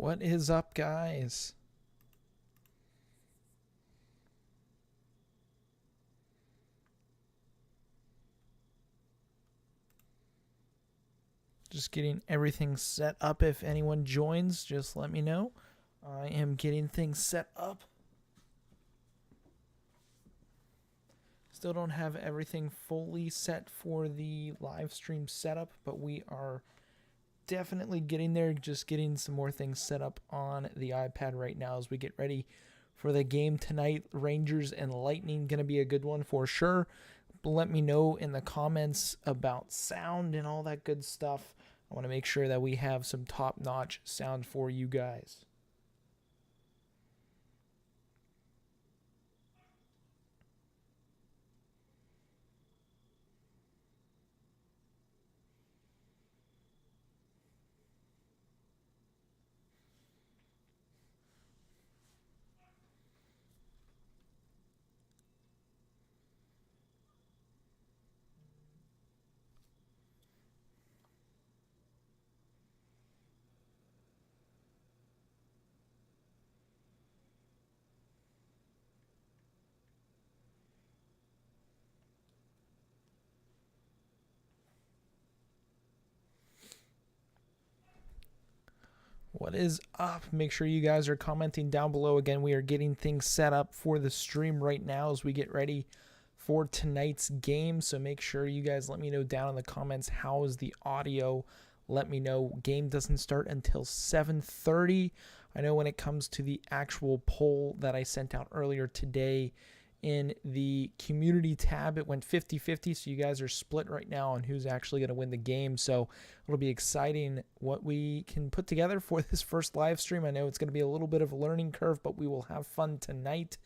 What is up, guys? Just getting everything set up. If anyone joins, just let me know. I am getting things set up. Still don't have everything fully set for the live stream setup, but we are definitely getting there. Just getting some more things set up on the iPad right now as we get ready for the game tonight. Rangers and Lightning, going to be a good one for sure. Let me know in the comments about sound and all that good stuff. I want to make sure that we have some top-notch sound for you guys. What is up? Make sure you guys are commenting down below. Again, we are getting things set up for the stream right now as we get ready for tonight's game. So make sure you guys let me know down in the comments, how is the audio? Let me know. Game doesn't start until 7:30. I know when it comes to the actual poll that I sent out earlier today in the community tab, it went 50-50, so you guys are split right now on who's actually going to win the game. So it'll be exciting what we can put together for this first live stream. I know it's going to be a little bit of a learning curve, but we will have fun tonight.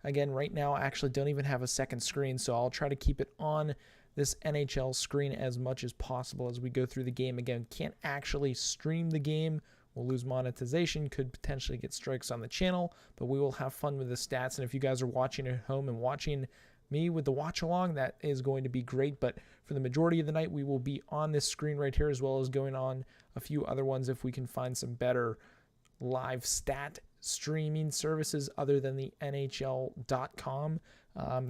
Again, right now I actually don't even have a second screen, so I'll try to keep it on this NHL screen as much as possible as we go through the game. Again, can't actually stream the game. We'll lose monetization, could potentially get strikes on the channel, but we will have fun with the stats. And if you guys are watching at home and watching me with the watch along, that is going to be great. But for the majority of the night, we will be on this screen right here, as well as going on a few other ones if we can find some better live stat streaming services other than the NHL.com.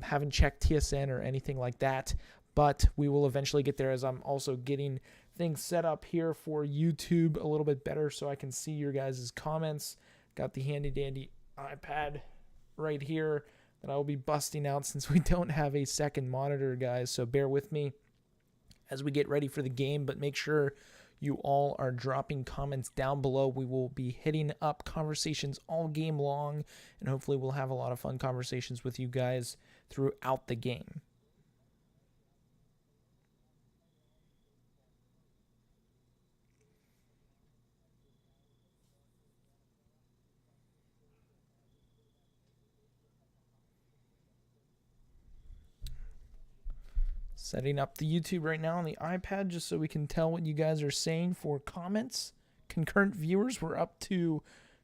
Haven't checked TSN or anything like that, but we will eventually get there, as I'm also getting things set up here for YouTube a little bit better so I can see your guys' comments. Got the handy dandy iPad right here that I will be busting out since we don't have a second monitor, guys, so bear with me as we get ready for the game. But make sure you all are dropping comments down below. We will be hitting up conversations all game long, and hopefully we'll have a lot of fun conversations with you guys throughout the game. Setting up the YouTube right now on the iPad just so we can tell what you guys are saying for comments. Concurrent viewers, we're up to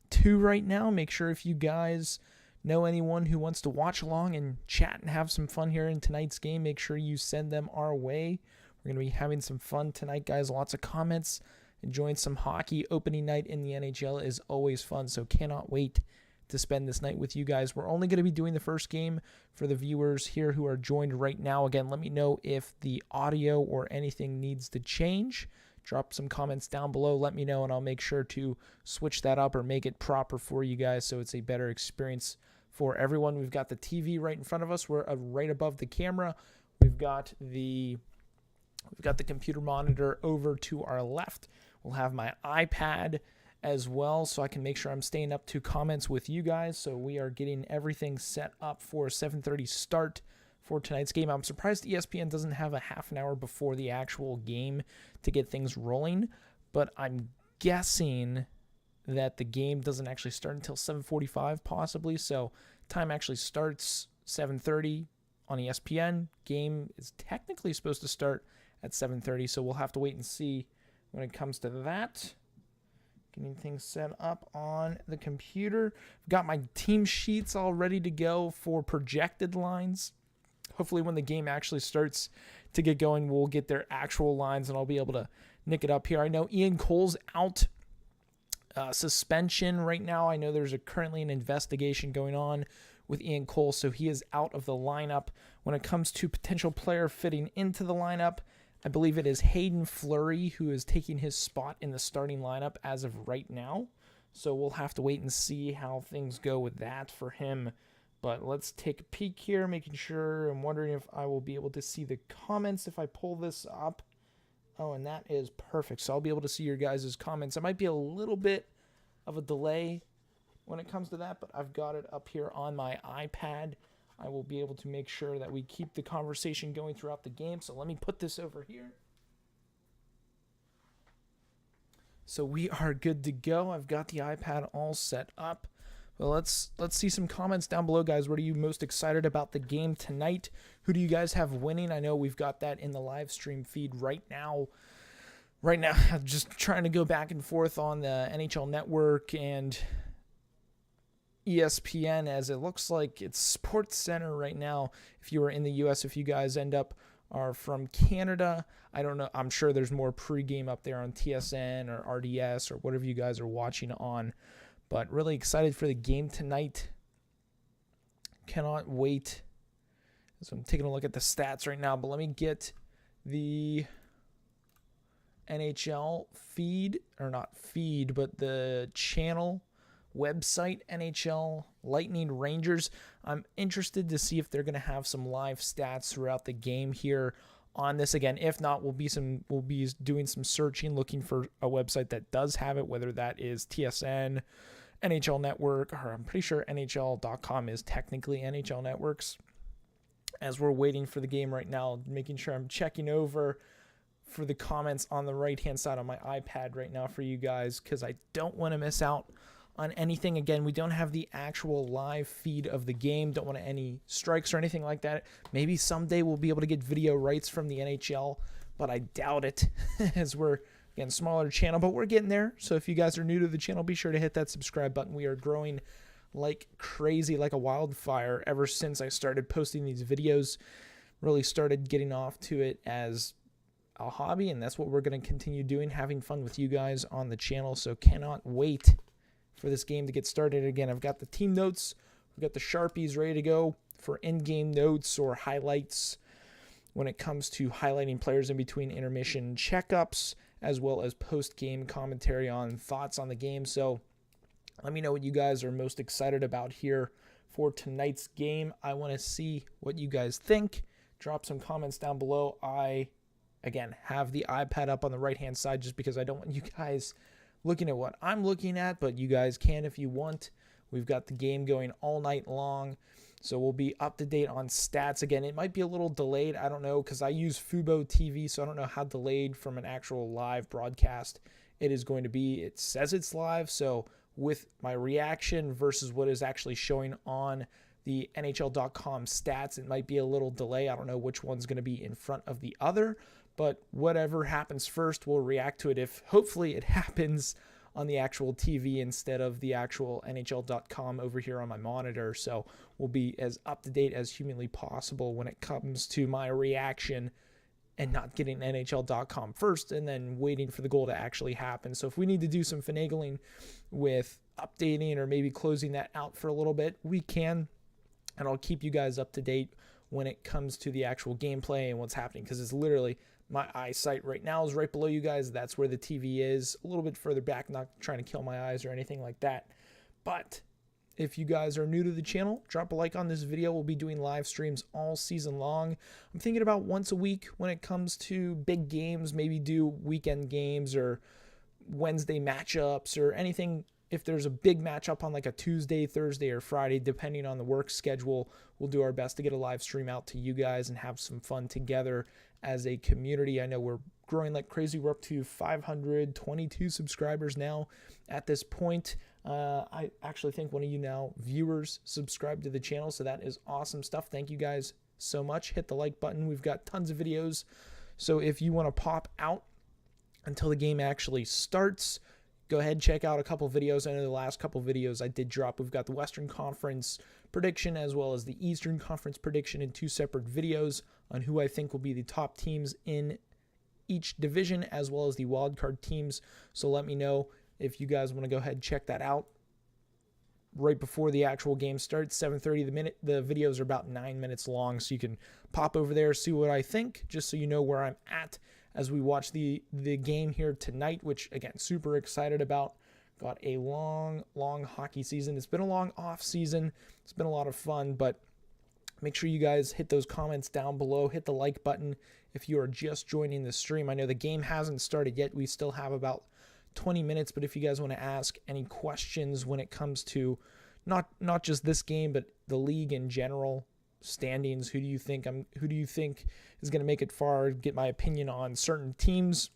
2 right now. Make sure if you guys know anyone who wants to watch along and chat and have some fun here in tonight's game, make sure you send them our way. We're going to be having some fun tonight, guys. Lots of comments. Enjoying some hockey. Opening night in the NHL is always fun, so cannot wait to spend this night with you guys. We're only going to be doing the first game for the viewers here who are joined right now. Again, let me know if the audio or anything needs to change. Drop some comments down below. Let me know, and I'll make sure to switch that up or make it proper for you guys so it's a better experience for everyone. We've got the TV right in front of us. We're right above the camera. We've got the computer monitor over to our left. We'll have my iPad as well, so I can make sure I'm staying up to comments with you guys. So we are getting everything set up for a 7:30 start for tonight's game. I'm surprised ESPN doesn't have a half an hour before the actual game to get things rolling, but I'm guessing that the game doesn't actually start until 7:45 possibly, so time actually starts 7:30 on ESPN. Game is technically supposed to start at 7:30, so we'll have to wait and see when it comes to that. Getting things set up on the computer. I've got my team sheets all ready to go for projected lines. Hopefully when the game actually starts to get going, we'll get their actual lines and I'll be able to nick it up here. I know Ian Cole's out suspension right now. I know there's currently an investigation going on with Ian Cole, so he is out of the lineup. When it comes to potential player fitting into the lineup, I believe it is Hayden Fleury who is taking his spot in the starting lineup as of right now. So we'll have to wait and see how things go with that for him. But let's take a peek here, making sure. I'm wondering if I will be able to see the comments if I pull this up. Oh, and that is perfect. So I'll be able to see your guys' comments. It might be a little bit of a delay when it comes to that, but I've got it up here on my iPad. I will be able to make sure that we keep the conversation going throughout the game. So let me put this over here. So we are good to go. I've got the iPad all set up. Well, let's see some comments down below, guys. What are you most excited about the game tonight? Who do you guys have winning? I know we've got that in the live stream feed right now. Right now, I'm just trying to go back and forth on the NHL Network and ESPN, as it looks like it's Sports Center right now. If you are in the U.S., if you guys are from Canada, I don't know. I'm sure there's more pregame up there on TSN or RDS or whatever you guys are watching on. But really excited for the game tonight. Cannot wait. So I'm taking a look at the stats right now, but let me get the NHL feed, or not feed, but the channel website, NHL Lightning Rangers. I'm interested to see if they're going to have some live stats throughout the game here on this. Again, if not, we'll be doing some searching, looking for a website that does have it, whether that is TSN, NHL Network, or I'm pretty sure NHL.com is technically NHL Networks. As we're waiting for the game right now, making sure I'm checking over for the comments on the right-hand side on my iPad right now for you guys, because I don't want to miss out on anything. Again, we don't have the actual live feed of the game. Don't want any strikes or anything like that. Maybe someday we'll be able to get video rights from the NHL, but I doubt it as we're, again, smaller channel, but we're getting there. So if you guys are new to the channel, be sure to hit that subscribe button. We are growing like crazy, like a wildfire ever since I started posting these videos. Really started getting off to it as a hobby, and that's what we're going to continue doing, having fun with you guys on the channel. So cannot wait for this game to get started. Again, I've got the team notes. We've got the Sharpies ready to go for in-game notes or highlights when it comes to highlighting players in between intermission checkups, as well as post-game commentary on thoughts on the game. So let me know what you guys are most excited about here for tonight's game. I want to see what you guys think. Drop some comments down below. I, again, have the iPad up on the right-hand side just because I don't want you guys looking at what I'm looking at, but you guys can if you want. We've got the game going all night long, so we'll be up to date on stats. Again, it might be a little delayed. I don't know, because I use Fubo TV, so I don't know how delayed from an actual live broadcast it is going to be. It says it's live, so with my reaction versus what is actually showing on the NHL.com stats, it might be a little delay. I don't know which one's going to be in front of the other, but whatever happens first, we'll react to it if hopefully it happens on the actual TV instead of the actual NHL.com over here on my monitor. So we'll be as up to date as humanly possible when it comes to my reaction and not getting NHL.com first and then waiting for the goal to actually happen. So if we need to do some finagling with updating or maybe closing that out for a little bit, we can, and I'll keep you guys up to date when it comes to the actual gameplay and what's happening, because it's literally my eyesight right now is right below you guys. That's where the TV is, a little bit further back, not trying to kill my eyes or anything like that. But if you guys are new to the channel, drop a like on this video. We'll be doing live streams all season long. I'm thinking about once a week when it comes to big games, maybe do weekend games or Wednesday matchups or anything. If there's a big matchup on like a Tuesday, Thursday, or Friday, depending on the work schedule, we'll do our best to get a live stream out to you guys and have some fun together as a community. I know we're growing like crazy. We're up to 522 subscribers now at this point. I actually think one of you now viewers subscribe to the channel, so that is awesome stuff. Thank you guys so much. Hit the like button. We've got tons of videos, so if you want to pop out until the game actually starts, go ahead and check out a couple videos. I know the last couple videos I did drop. We've got the Western Conference prediction as well as the Eastern Conference prediction in two separate videos on who I think will be the top teams in each division as well as the wildcard teams. So let me know if you guys want to go ahead and check that out right before the actual game starts, 7:30 the minute. The videos are about 9 minutes long, so you can pop over there, see what I think, just so you know where I'm at as we watch the game here tonight, which, again, super excited about. Got a long hockey season. It's been a long off season. It's been a lot of fun, but make sure you guys hit those comments down below. Hit the like button if you are just joining the stream. I know the game hasn't started yet. We still have about 20 minutes, but if you guys want to ask any questions when it comes to not just this game, but the league in general, standings, who do you think is going to make it far, get my opinion on certain teams,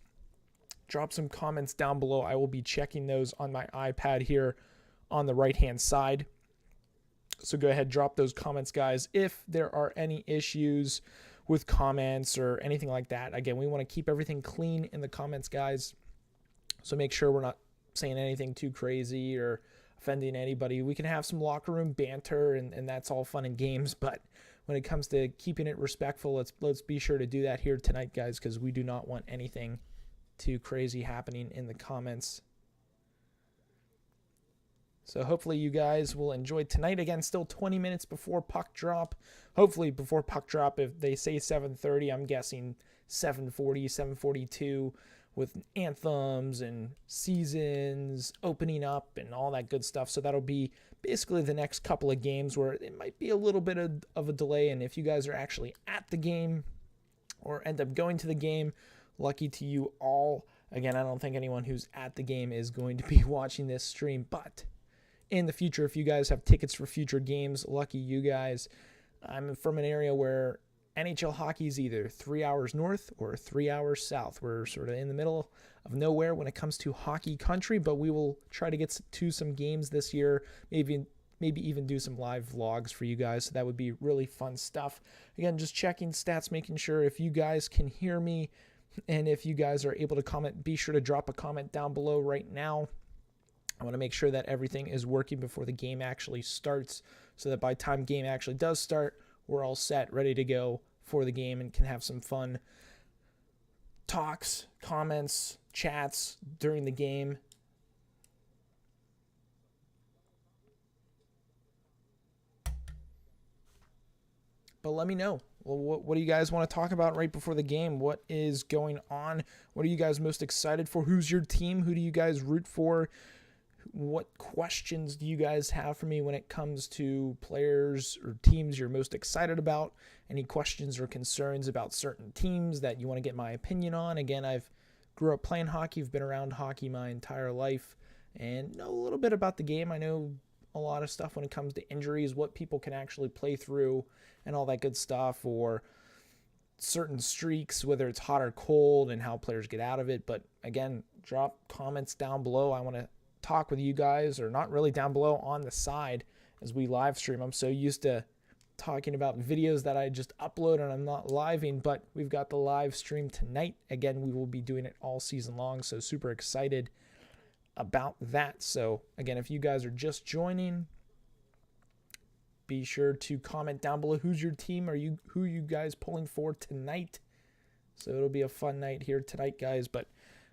drop some comments down below. I will be checking those on my iPad here on the right-hand side. So go ahead, drop those comments, guys. If there are any issues with comments or anything like that, again, we want to keep everything clean in the comments, guys. So make sure we're not saying anything too crazy or offending anybody. We can have some locker room banter, and that's all fun and games. But when it comes to keeping it respectful, let's be sure to do that here tonight, guys, because we do not want anything too crazy happening in the comments. So hopefully you guys will enjoy tonight. Again, still 20 minutes before puck drop. Hopefully before puck drop. If they say 7:30, I'm guessing 7:40, 7:42 with anthems and seasons opening up and all that good stuff. So that'll be basically the next couple of games where it might be a little bit of a delay. And if you guys are actually at the game or end up going to the game, lucky to you all. Again, I don't think anyone who's at the game is going to be watching this stream, but in the future, if you guys have tickets for future games, lucky you guys. I'm from an area where NHL hockey is either 3 hours north or 3 hours south. We're sort of in the middle of nowhere when it comes to hockey country, but we will try to get to some games this year, maybe even do some live vlogs for you guys. So that would be really fun stuff. Again, just checking stats, making sure if you guys can hear me, and if you guys are able to comment, be sure to drop a comment down below right now. I want to make sure that everything is working before the game actually starts, so that by the time game actually does start, we're all set, ready to go for the game, and can have some fun talks, comments, chats during the game. But let me know. Well, what do you guys want to talk about right before the game? What is going on? What are you guys most excited for? Who's your team? Who do you guys root for? What questions do you guys have for me when it comes to players or teams you're most excited about? Any questions or concerns about certain teams that you want to get my opinion on? Again, I've grew up playing hockey. I've been around hockey my entire life and know a little bit about the game. I know a lot of stuff when it comes to injuries, what people can actually play through and all that good stuff, or certain streaks, whether it's hot or cold, and how players get out of it. But again, drop comments down below. I want to talk with you guys, or not really down below, on the side as we live stream. I'm so used to talking about videos that I just upload and I'm not living, but we've got the live stream tonight. Again, we will be doing it all season long, so super excited about that. So again, if you guys are just joining, be sure to comment down below who's your team, who are you guys pulling for tonight. So it'll be a fun night here tonight, guys. But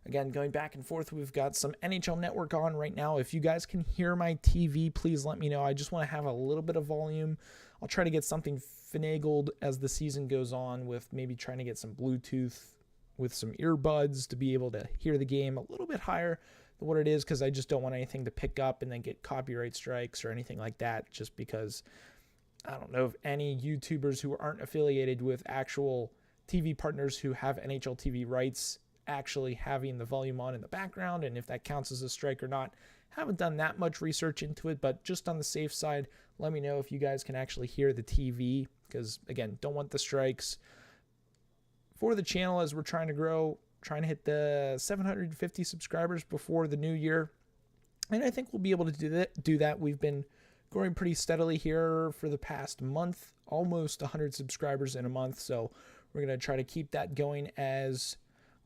again, going back and forth, we've got some NHL Network on right now. If you guys can hear my TV, please let me know. I just want to have a little bit of volume. I'll try to get something finagled as the season goes on, with maybe trying to get some Bluetooth with some earbuds to be able to hear the game a little bit higher than what it is, because I just don't want anything to pick up and then get copyright strikes or anything like that, just because I don't know of any YouTubers who aren't affiliated with actual TV partners who have NHL TV rights actually having the volume on in the background, and if that counts as a strike or not. Haven't done that much research into it, but just on the safe side, let me know if you guys can actually hear the TV, because again, don't want the strikes for the channel as we're trying to grow, trying to hit the 750 subscribers before the new year. And I think we'll be able to do that. We've been growing pretty steadily here for the past month, almost 100 subscribers in a month. So we're going to try to keep that going as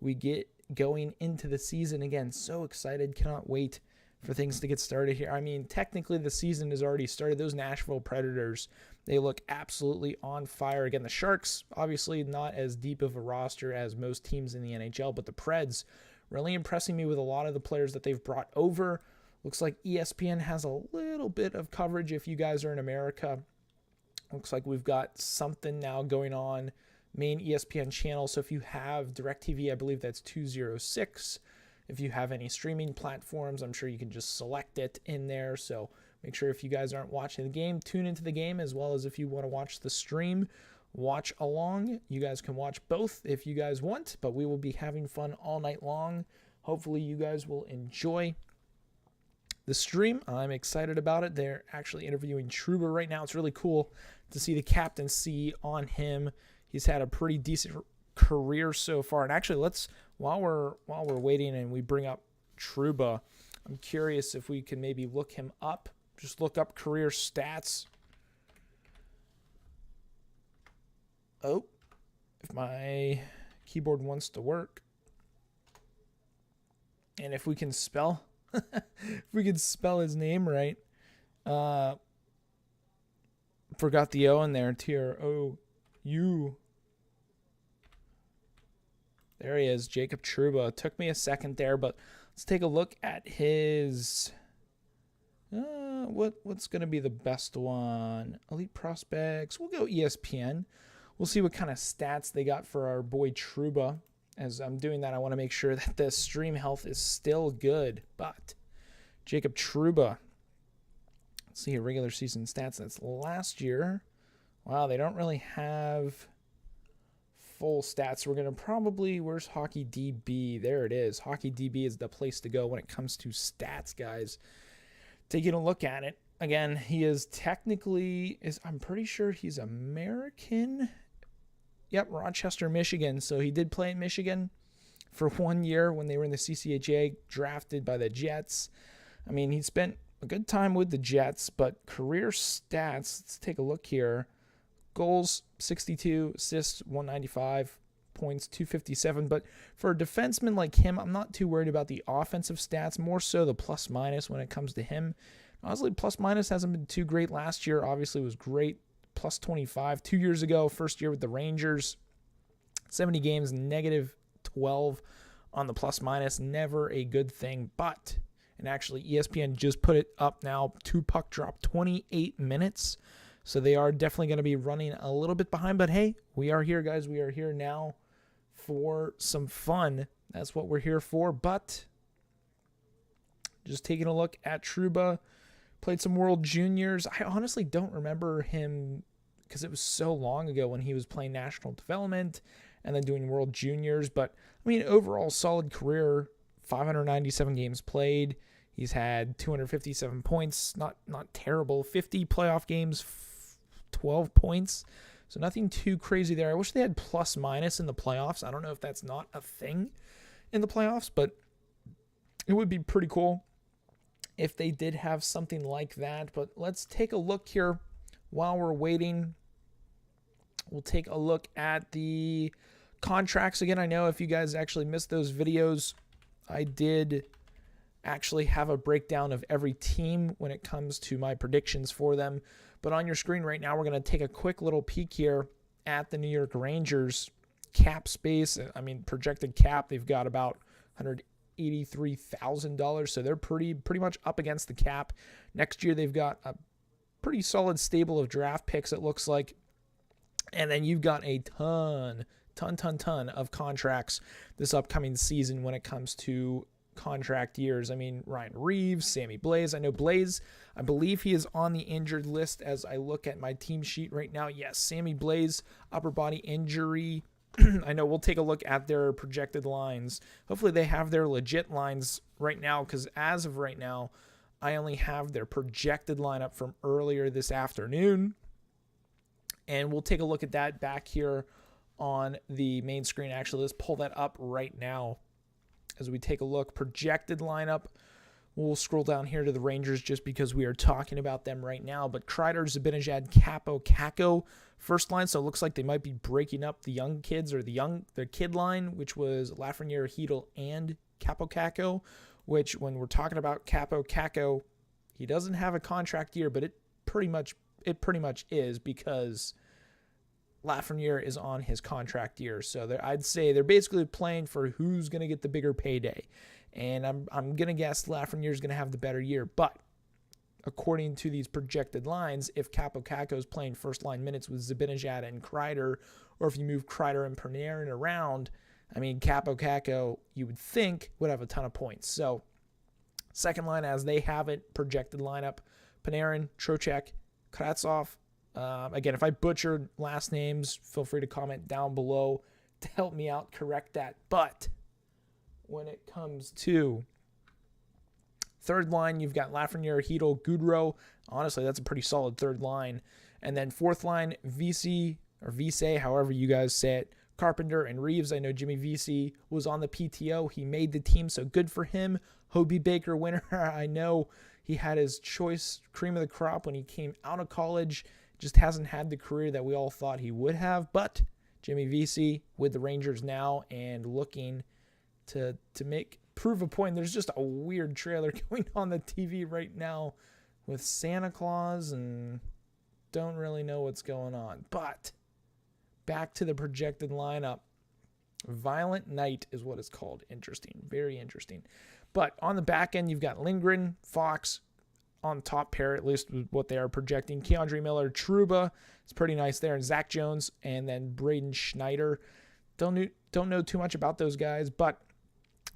we get going into the season. Again, so excited. Cannot wait for things to get started here. I mean, technically the season has already started. Those Nashville Predators, they look absolutely on fire. Again, the Sharks, obviously not as deep of a roster as most teams in the NHL, but the Preds really impressing me with a lot of the players that they've brought over. Looks like ESPN has a little bit of coverage if you guys are in America. Looks like we've got something now going on, main ESPN channel. So if you have DirecTV, I believe that's 206. If you have any streaming platforms, I'm sure you can just select it in there. So make sure if you guys aren't watching the game, tune into the game, as well as if you want to watch the stream, watch along. You guys can watch both if you guys want, but we will be having fun all night long. Hopefully you guys will enjoy the stream. I'm excited about it. They're actually interviewing Trouba right now. It's really cool to see the captaincy on him. He's had a pretty decent career so far. And actually, while we're waiting and we bring up Trouba, I'm curious if we can maybe look him up. Just look up career stats. Oh, if my keyboard wants to work. And if we can spell if we could spell his name right. Forgot the O in there. T-R-O-U. There he is, Jacob Trouba. Took me a second there, but let's take a look at his... what's going to be the best one? Elite Prospects. We'll go ESPN. We'll see what kind of stats they got for our boy Trouba. As I'm doing that, I want to make sure that the stream health is still good. But Jacob Trouba, let's see here, regular season stats. That's last year. Wow, they don't really have full stats. We're going to probably, where's Hockey DB? There it is. Hockey DB is the place to go when it comes to stats, guys. Taking a look at it. Again, he is technically, I'm pretty sure he's American. Yep, Rochester, Michigan. So he did play in Michigan for 1 year when they were in the CCHA, drafted by the Jets. I mean, he spent a good time with the Jets, but career stats, let's take a look here. Goals, 62, assists, 195, points, 257. But for a defenseman like him, I'm not too worried about the offensive stats, more so the plus-minus when it comes to him. Honestly, plus-minus hasn't been too great. Last year, obviously, was great. Plus 25. 2 years ago, first year with the Rangers, 70 games, negative 12 on the plus-minus. Never a good thing, but, and actually ESPN just put it up now, 2 puck drop, 28 minutes. So they are definitely going to be running a little bit behind, but hey, we are here, guys. We are here now for some fun. That's what we're here for, but just taking a look at Trouba. Played some World Juniors. I honestly don't remember him because it was so long ago when he was playing National Development and then doing World Juniors. But, I mean, overall solid career, 597 games played. He's had 257 points, not terrible. 50 playoff games, 12 points. So nothing too crazy there. I wish they had plus-minus in the playoffs. I don't know if that's not a thing in the playoffs, but it would be pretty cool if they did have something like that. But let's take a look here while we're waiting. We'll take a look at the contracts again. I know if you guys actually missed those videos, I did actually have a breakdown of every team when it comes to my predictions for them. But on your screen right now, we're going to take a quick little peek here at the New York Rangers cap space. I mean, projected cap, they've got about $183,000, so they're pretty much up against the cap. Next year, they've got a pretty solid stable of draft picks, it looks like. And then you've got a ton of contracts this upcoming season when it comes to contract years. I mean, Ryan Reeves, Sammy Blais. I know Blais, I believe he is on the injured list as I look at my team sheet right now. Yes, Sammy Blais, upper body injury. I know we'll take a look at their projected lines. Hopefully they have their legit lines right now, because as of right now, I only have their projected lineup from earlier this afternoon. And we'll take a look at that back here on the main screen. Actually, let's pull that up right now as we take a look. Projected lineup. We'll scroll down here to the Rangers just because we are talking about them right now. But Kreider, Zibanejad, Capo, Kakko, first line. So it looks like they might be breaking up the young kids, or the kid line, which was Lafreniere, Hedel, and Capo, Kakko. Which, when we're talking about Capo, Kakko, he doesn't have a contract year, but it pretty much is, because Lafreniere is on his contract year. So I'd say they're basically playing for who's going to get the bigger payday. And I'm going to guess Lafreniere is going to have the better year. But according to these projected lines, if Kaapo Kakko is playing first-line minutes with Zibanejad and Kreider, or if you move Kreider and Panarin around, I mean, Kaapo Kakko, you would think, would have a ton of points. So second line, as they have it, projected lineup, Panarin, Trocheck, Kravtsov. Again, if I butchered last names, feel free to comment down below to help me out, correct that. But when it comes to third line, you've got Lafreniere, Hedel, Goudreau. Honestly, that's a pretty solid third line. And then fourth line, VC, or Vise, however you guys say it, Carpenter and Reeves. I know Jimmy Vesey was on the PTO. He made the team, so good for him. Hobie Baker winner. I know he had his choice cream of the crop when he came out of college. Just hasn't had the career that we all thought he would have. But Jimmy Vesey with the Rangers now and looking to prove a point. There's just a weird trailer going on the TV right now with Santa Claus, and don't really know what's going on. But back to the projected lineup. Violent Night is what it's called. Interesting. Very interesting. But on the back end, you've got Lindgren, Fox on top pair, at least what they are projecting. Keandre Miller, Trouba. It's pretty nice there. And Zach Jones, and then Braden Schneider. Don't know too much about those guys, but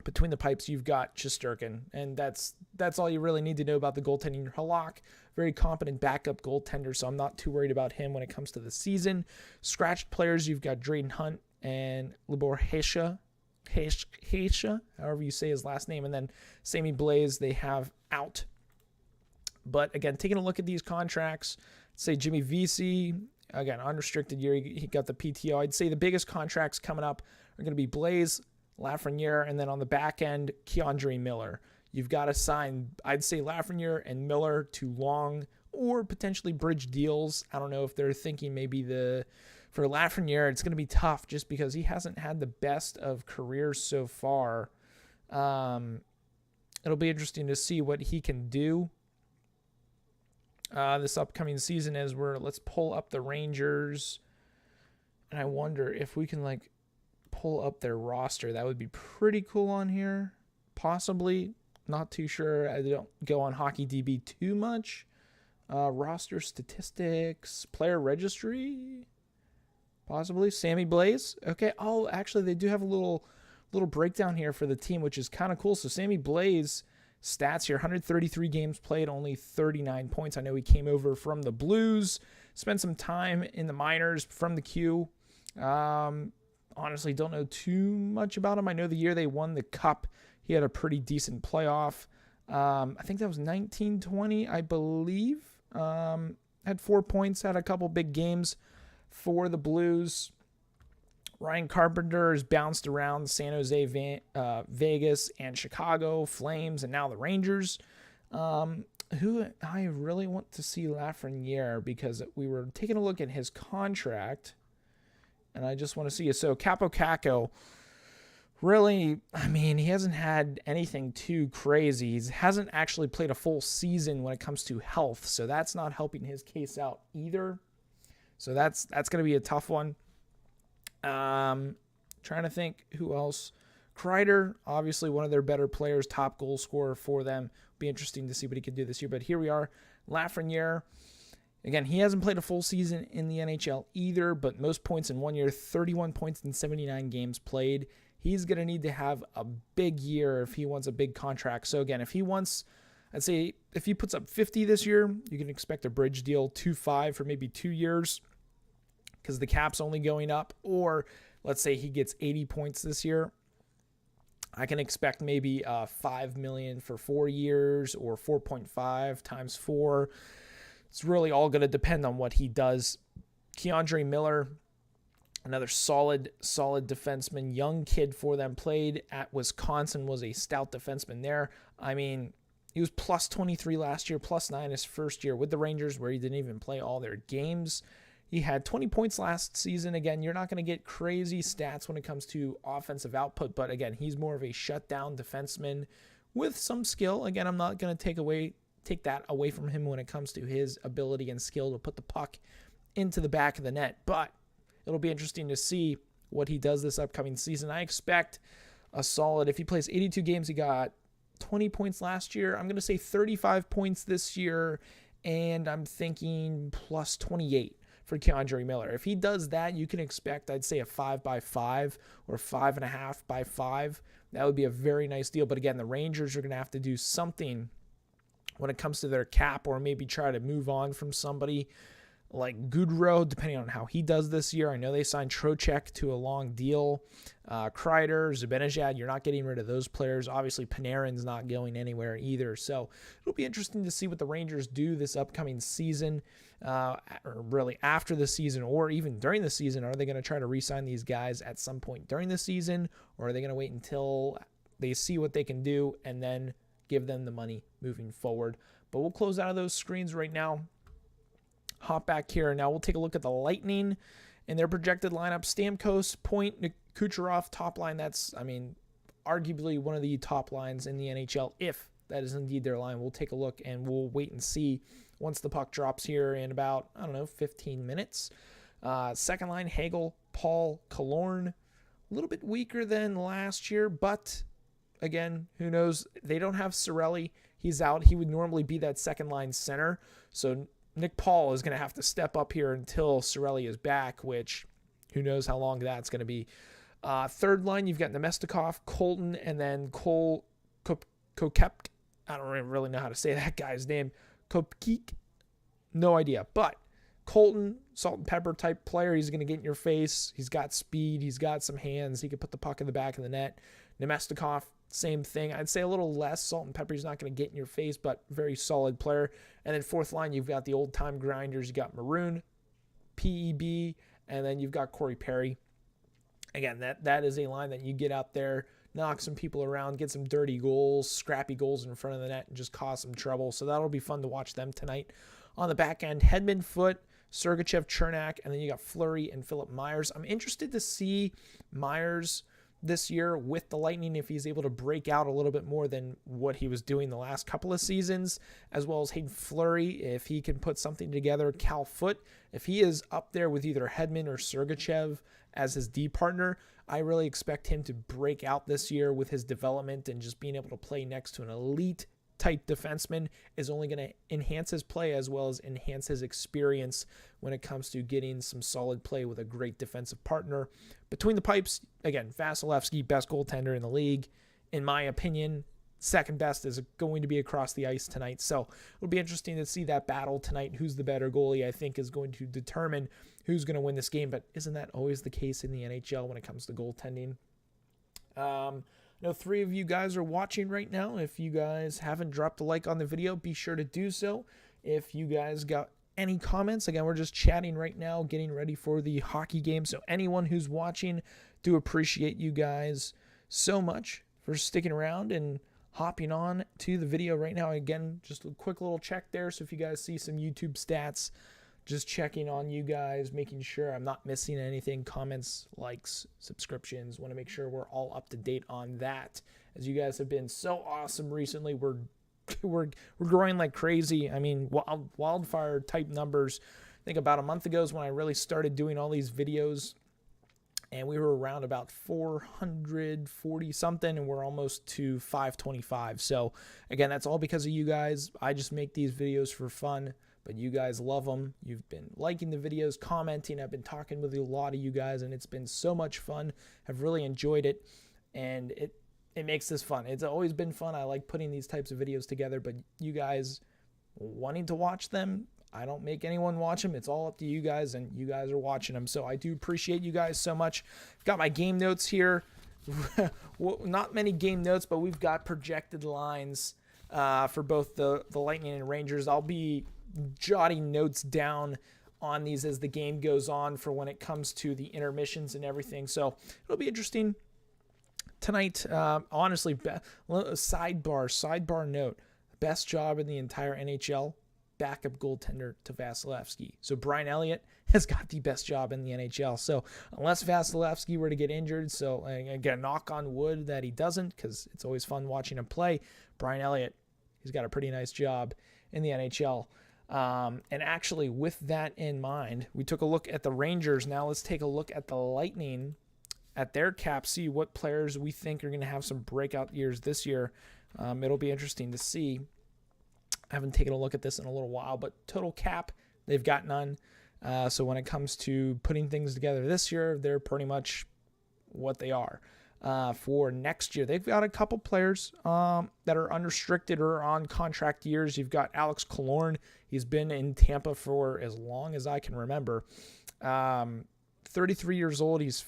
between the pipes, you've got Shesterkin, and that's all you really need to know about the goaltending. Halak, very competent backup goaltender, so I'm not too worried about him when it comes to the season. Scratched players, you've got Drayden Hunt and Libor Hesha, however you say his last name, and then Sammy Blaze they have out. But again, taking a look at these contracts, say Jimmy Vesey, again, unrestricted year, he got the PTO. I'd say the biggest contracts coming up are going to be Blaze, Lafreniere, and then on the back end, Keandre Miller. You've got to sign, I'd say, Lafreniere and Miller to long or potentially bridge deals. I don't know if they're thinking maybe for Lafreniere, it's going to be tough just because he hasn't had the best of careers so far. It'll be interesting to see what he can do this upcoming season as let's pull up the Rangers. And I wonder if we can pull up their roster. That would be pretty cool on here. Possibly. Not too sure. I don't go on HockeyDB too much. Roster statistics. Player registry. Possibly. Sammy Blaze. Okay. Oh, actually, they do have a little breakdown here for the team, which is kind of cool. So Sammy Blaze stats here. 133 games played, only 39 points. I know he came over from the Blues. Spent some time in the minors from the Q. Honestly, don't know too much about him. I know the year they won the Cup, he had a pretty decent playoff. I think that was 1920, I believe. Had 4 points, had a couple big games for the Blues. Ryan Carpenter has bounced around San Jose, Vegas, and Chicago, Flames, and now the Rangers. Who I really want to see Lafreniere, because we were taking a look at his contract, and I just want to see it. So Kaapo Kakko, really, I mean, he hasn't had anything too crazy. He hasn't actually played a full season when it comes to health, so that's not helping his case out either. So that's going to be a tough one. Trying to think who else. Kreider, obviously one of their better players, top goal scorer for them. Be interesting to see what he can do this year. But here we are. Lafreniere. Again, he hasn't played a full season in the NHL either, but most points in 1 year, 31 points in 79 games played. He's going to need to have a big year if he wants a big contract. So again, if he wants, I'd say if he puts up 50 this year, you can expect a bridge deal, 2.5 for maybe 2 years, because the cap's only going up. Or let's say he gets 80 points this year, I can expect maybe $5 million for 4 years, or 4.5 times 4. It's really all going to depend on what he does. Keandre Miller, another solid defenseman, young kid for them, played at Wisconsin, was a stout defenseman there. I mean, he was plus 23 last year, plus 9 his first year with the Rangers, where he didn't even play all their games. He had 20 points last season. Again, you're not going to get crazy stats when it comes to offensive output, but again, he's more of a shutdown defenseman with some skill. Again, I'm not going to take that away from him when it comes to his ability and skill to put the puck into the back of the net. But it'll be interesting to see what he does this upcoming season. I expect a solid, if he plays 82 games, he got 20 points last year. I'm going to say 35 points this year, and I'm thinking plus 28 for Keandre Miller. If he does that, you can expect, I'd say, a 5x5 or 5.5x5. That would be a very nice deal. But again, the Rangers are going to have to do something when it comes to their cap, or maybe try to move on from somebody like Goodrow, depending on how he does this year. I know they signed Trocheck to a long deal. Kreider, Zibanejad, you're not getting rid of those players. Obviously, Panarin's not going anywhere either. So it'll be interesting to see what the Rangers do this upcoming season, or really after the season, or even during the season. Are they going to try to re-sign these guys at some point during the season, or are they going to wait until they see what they can do and then give them the money moving forward? But we'll close out of those screens right now. Hop back here. Now we'll take a look at the Lightning and their projected lineup. Stamkos, Point, Kucherov, top line. That's, I mean, arguably one of the top lines in the NHL, if that is indeed their line. We'll take a look and we'll wait and see once the puck drops here in about, 15 minutes. Second line, Hagel, Paul, Killorn. A little bit weaker than last year, but again, who knows? They don't have Cirelli. He's out. He would normally be that second line center. So Nick Paul is going to have to step up here until Cirelli is back, which who knows how long that's going to be. Third line, you've got Nemestikov, Colton, and then Cole Kokep. I don't really know how to say that guy's name. Kopkeek? No idea. But Colton, salt and pepper type player. He's going to get in your face. He's got speed. He's got some hands. He can put the puck in the back of the net. Nemestikov, same thing. I'd say a little less salt and pepper. He's not going to get in your face, but very solid player. And then fourth line, you've got the old-time grinders. You got Maroon, PEB, and then you've got Corey Perry. Again, that is a line that you get out there, knock some people around, get some dirty goals, scrappy goals in front of the net, and just cause some trouble. So that'll be fun to watch them tonight. On the back end, Hedman, Foote, Sergachev, Chernak, and then you got Fleury and Philip Myers. I'm interested to see Myers this year with the Lightning, if he's able to break out a little bit more than what he was doing the last couple of seasons, as well as Hayden Fleury, if he can put something together. Cal Foote, if he is up there with either Hedman or Sergachev as his D partner, I really expect him to break out this year with his development, and just being able to play next to an elite type defenseman is only going to enhance his play as well as enhance his experience when it comes to getting some solid play with a great defensive partner. Between the pipes, again, Vasilevsky, best goaltender in the league. In my opinion, second best is going to be across the ice tonight. So it'll be interesting to see that battle tonight. Who's the better goalie, I think, is going to determine who's going to win this game. But isn't that always the case in the NHL when it comes to goaltending? I know 3 of you guys are watching right now. If you guys haven't dropped a like on the video, be sure to do so. If you guys got any comments, again, we're just chatting right now, getting ready for the hockey game. So anyone who's watching, do appreciate you guys so much for sticking around and hopping on to the video right now. Again, just a quick little check there. So if you guys see some YouTube stats, just checking on you guys, making sure I'm not missing anything. Comments, likes, subscriptions. Want to make sure we're all up to date on that, as you guys have been so awesome recently. We're growing like crazy. I mean, wildfire type numbers. I think about a month ago is when I really started doing all these videos, and we were around about 440 something, and we're almost to 525. So again, that's all because of you guys. I just make these videos for fun, but you guys love them. You've been liking the videos, commenting. I've been talking with a lot of you guys, and it's been so much fun. I've really enjoyed it, and it makes this fun. It's always been fun. I like putting these types of videos together, but you guys wanting to watch them, I don't make anyone watch them. It's all up to you guys, and you guys are watching them. So I do appreciate you guys so much. Got my game notes here. Not many game notes, but we've got projected lines for both the Lightning and Rangers. I'll be jotting notes down on these as the game goes on for when it comes to the intermissions and everything. So it'll be interesting tonight. Honestly, sidebar note, best job in the entire NHL, backup goaltender to Vasilevsky. So Brian Elliott has got the best job in the NHL. So unless Vasilevsky were to get injured, so again, knock on wood that he doesn't, because it's always fun watching him play, Brian Elliott, he's got a pretty nice job in the NHL. And actually, with that in mind, we took a look at the Rangers. Now let's take a look at the Lightning, at their cap, see what players we think are going to have some breakout years this year. It'll be interesting to see. I haven't taken a look at this in a little while, but total cap, they've got none. So when it comes to putting things together this year, they're pretty much what they are. For next year, they've got a couple players that are unrestricted or on contract years. You've got Alex Killorn. He's been in Tampa for as long as I can remember. 33 years old. He's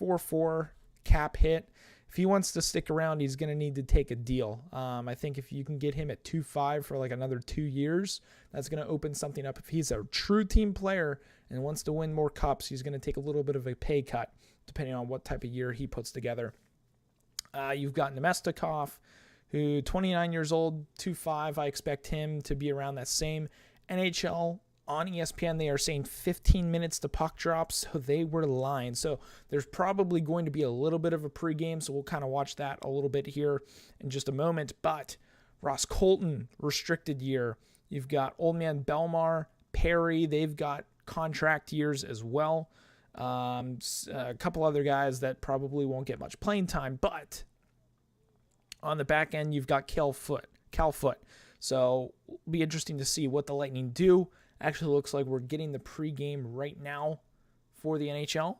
4.4 cap hit. If he wants to stick around, he's going to need to take a deal. I think if you can get him at 2.5 for like another 2 years, that's going to open something up. If he's a true team player and wants to win more cups, he's going to take a little bit of a pay cut depending on what type of year he puts together. You've got Nemestikov, who 29 years old, 2.5. I expect him to be around that same. NHL on ESPN, they are saying 15 minutes to puck drop, so they were lying. So there's probably going to be a little bit of a pregame, so we'll kind of watch that a little bit here in just a moment. But Ross Colton, restricted year. You've got Old Man Belmar, Perry, they've got contract years as well. A couple other guys that probably won't get much playing time, but on the back end, you've got Cal Foot. So it'll be interesting to see what the Lightning do. Actually looks like we're getting the pregame right now for the NHL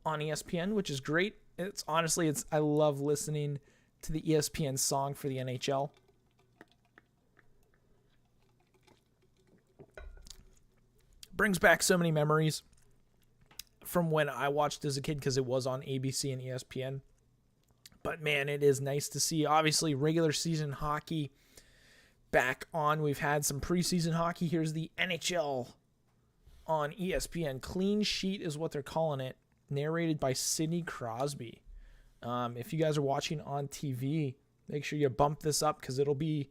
on ESPN, which is great. I love listening to the ESPN song for the NHL. Brings back so many memories from when I watched as a kid because it was on ABC and ESPN. But man, it is nice to see, obviously, regular season hockey back on. We've had some preseason hockey. Here's the NHL on ESPN. Clean Sheet is what they're calling it. Narrated by Sidney Crosby. If you guys are watching on TV, make sure you bump this up because it'll be,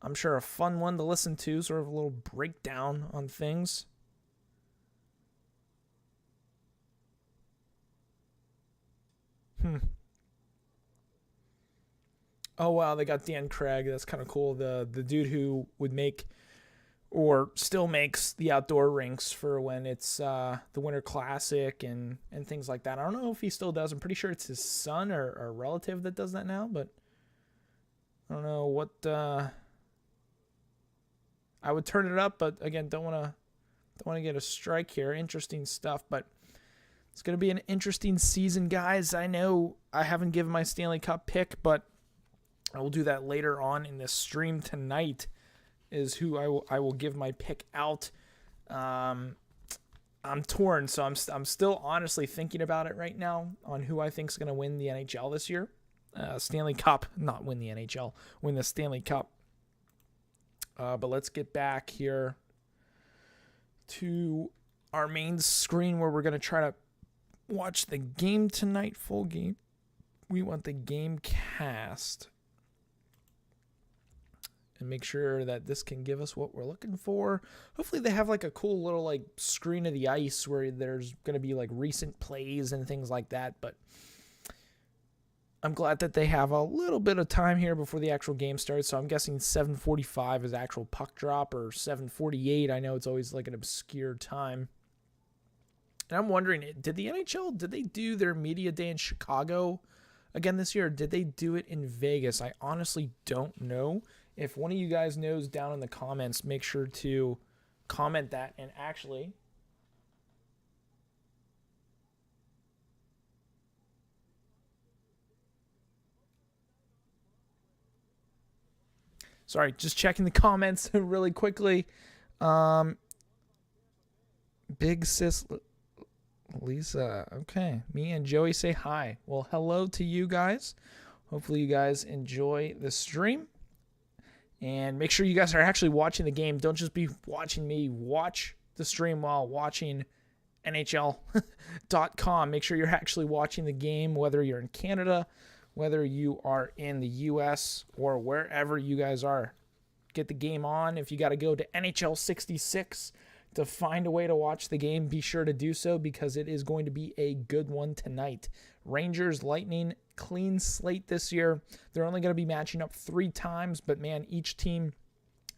I'm sure, a fun one to listen to. Sort of a little breakdown on things. Oh, wow, they got Dan Craig. That's kind of cool. The dude who would make or still makes the outdoor rinks for when it's the Winter Classic and things like that. I don't know if he still does. I'm pretty sure it's his son or a relative that does that now, but I don't know what... I would turn it up, but again, don't want to get a strike here. Interesting stuff, but it's going to be an interesting season, guys. I know I haven't given my Stanley Cup pick, but I will do that later on in this stream tonight is who I will give my pick out. I'm torn, so I'm still honestly thinking about it right now on who I think is going to win the NHL this year. Stanley Cup, not win the NHL, win the Stanley Cup. But let's get back here to our main screen where we're going to try to watch the game tonight, full game. We want the game cast. And make sure that this can give us what we're looking for. Hopefully they have like a cool little like screen of the ice where there's going to be like recent plays and things like that. But I'm glad that they have a little bit of time here before the actual game starts. So I'm guessing 7:45 is actual puck drop or 7:48. I know it's always like an obscure time. And I'm wondering, did the NHL, did they do their media day in Chicago again this year? Or did they do it in Vegas? I honestly don't know. If one of you guys knows down in the comments, make sure to comment that. And actually, sorry, just checking the comments really quickly. Big sis Lisa. Okay, me and Joey say hi. Well, hello to you guys. Hopefully you guys enjoy the stream. And make sure you guys are actually watching the game. Don't just be watching me. Watch the stream while watching NHL.com. Make sure you're actually watching the game, whether you're in Canada, whether you are in the U.S., or wherever you guys are. Get the game on. If you got to go to NHL 66 to find a way to watch the game, be sure to do so because it is going to be a good one tonight. Rangers, Lightning, clean slate this year. They're only going to be matching up 3 times, but man, each team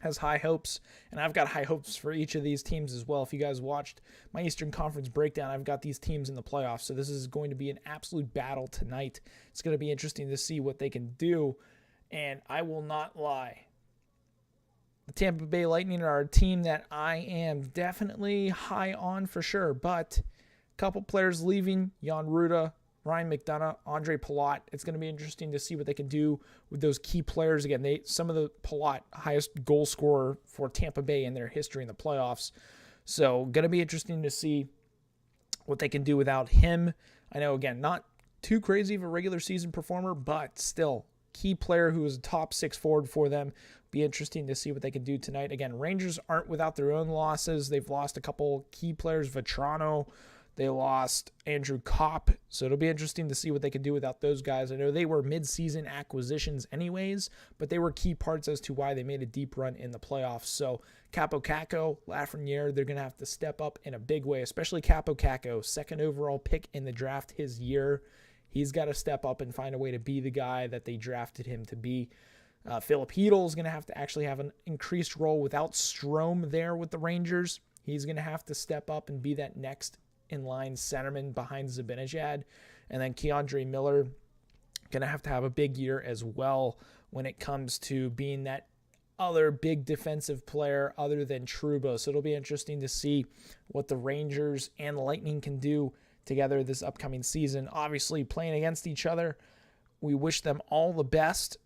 has high hopes, and I've got high hopes for each of these teams as well. If you guys watched my Eastern Conference breakdown, I've got these teams in the playoffs, so this is going to be an absolute battle tonight. It's going to be interesting to see what they can do, and I will not lie. The Tampa Bay Lightning are a team that I am definitely high on for sure, but a couple players leaving, Jan Ruda, Ryan McDonough, Andre Palat. It's going to be interesting to see what they can do with those key players. Again, some of the Palat, highest goal scorer for Tampa Bay in their history in the playoffs. So going to be interesting to see what they can do without him. I know, again, not too crazy of a regular season performer, but still key player who is a top 6 forward for them. Be interesting to see what they can do tonight. Again, Rangers aren't without their own losses. They've lost a couple key players, Vetrano. They lost Andrew Kopp, so it'll be interesting to see what they can do without those guys. I know they were mid-season acquisitions anyways, but they were key parts as to why they made a deep run in the playoffs. So Capo Caco, Lafreniere, they're going to have to step up in a big way, especially Capo Caco, second overall pick in the draft his year. He's got to step up and find a way to be the guy that they drafted him to be. Philip Hedl is going to have to actually have an increased role without Strome there with the Rangers. He's going to have to step up and be that next in-line centerman behind Zibanejad. And then Keandre Miller going to have a big year as well when it comes to being that other big defensive player other than Trouba. So it'll be interesting to see what the Rangers and the Lightning can do together this upcoming season. Obviously, playing against each other, we wish them all the best.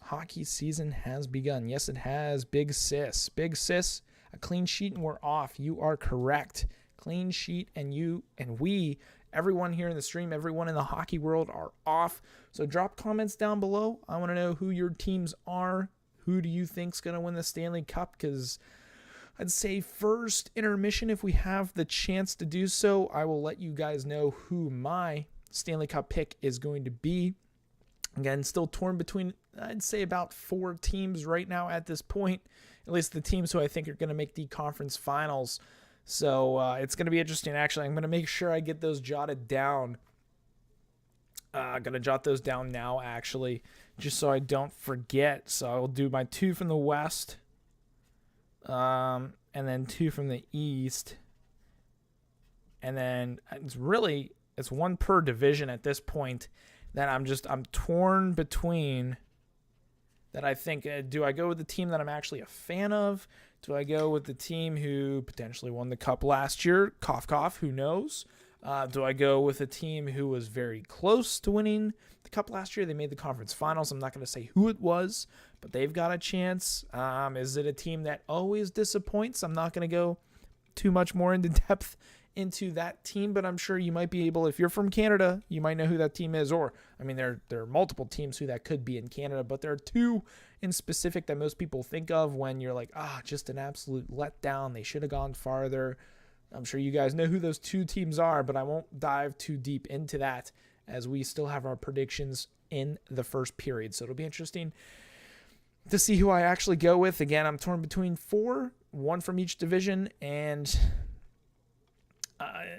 Hockey season has begun. Yes, it has. Big Sis. Big Sis, a clean sheet and we're off. You are correct. Clean sheet and you and we, everyone here in the stream, everyone in the hockey world are off. So drop comments down below. I want to know who your teams are. Who do you think's going to win the Stanley Cup? Because I'd say first intermission, if we have the chance to do so, I will let you guys know who my Stanley Cup pick is going to be. Again, still torn between, I'd say, about 4 teams right now at this point. At least the teams who I think are going to make the conference finals. So it's going to be interesting. Actually, I'm going to make sure I get those jotted down. I'm going to jot those down now, actually, just so I don't forget. So I'll do my 2 from the West, and then 2 from the East. And then it's 1 per division at this point that I'm torn between. That I think, do I go with the team that I'm actually a fan of? Do I go with the team who potentially won the Cup last year? Cough, cough, who knows? Do I go with a team who was very close to winning the Cup last year? They made the conference finals. I'm not going to say who it was, but they've got a chance. Is it a team that always disappoints? I'm not going to go too much more into depth into that team, but I'm sure you might be able, if you're from Canada, you might know who that team is. Or, I mean, there are multiple teams who that could be in Canada, but there are 2 in specific that most people think of when you're like, just an absolute letdown. They should have gone farther. I'm sure you guys know who those 2 teams are, but I won't dive too deep into that as we still have our predictions in the first period. So it'll be interesting to see who I actually go with. Again, I'm torn between 4, 1 from each division, and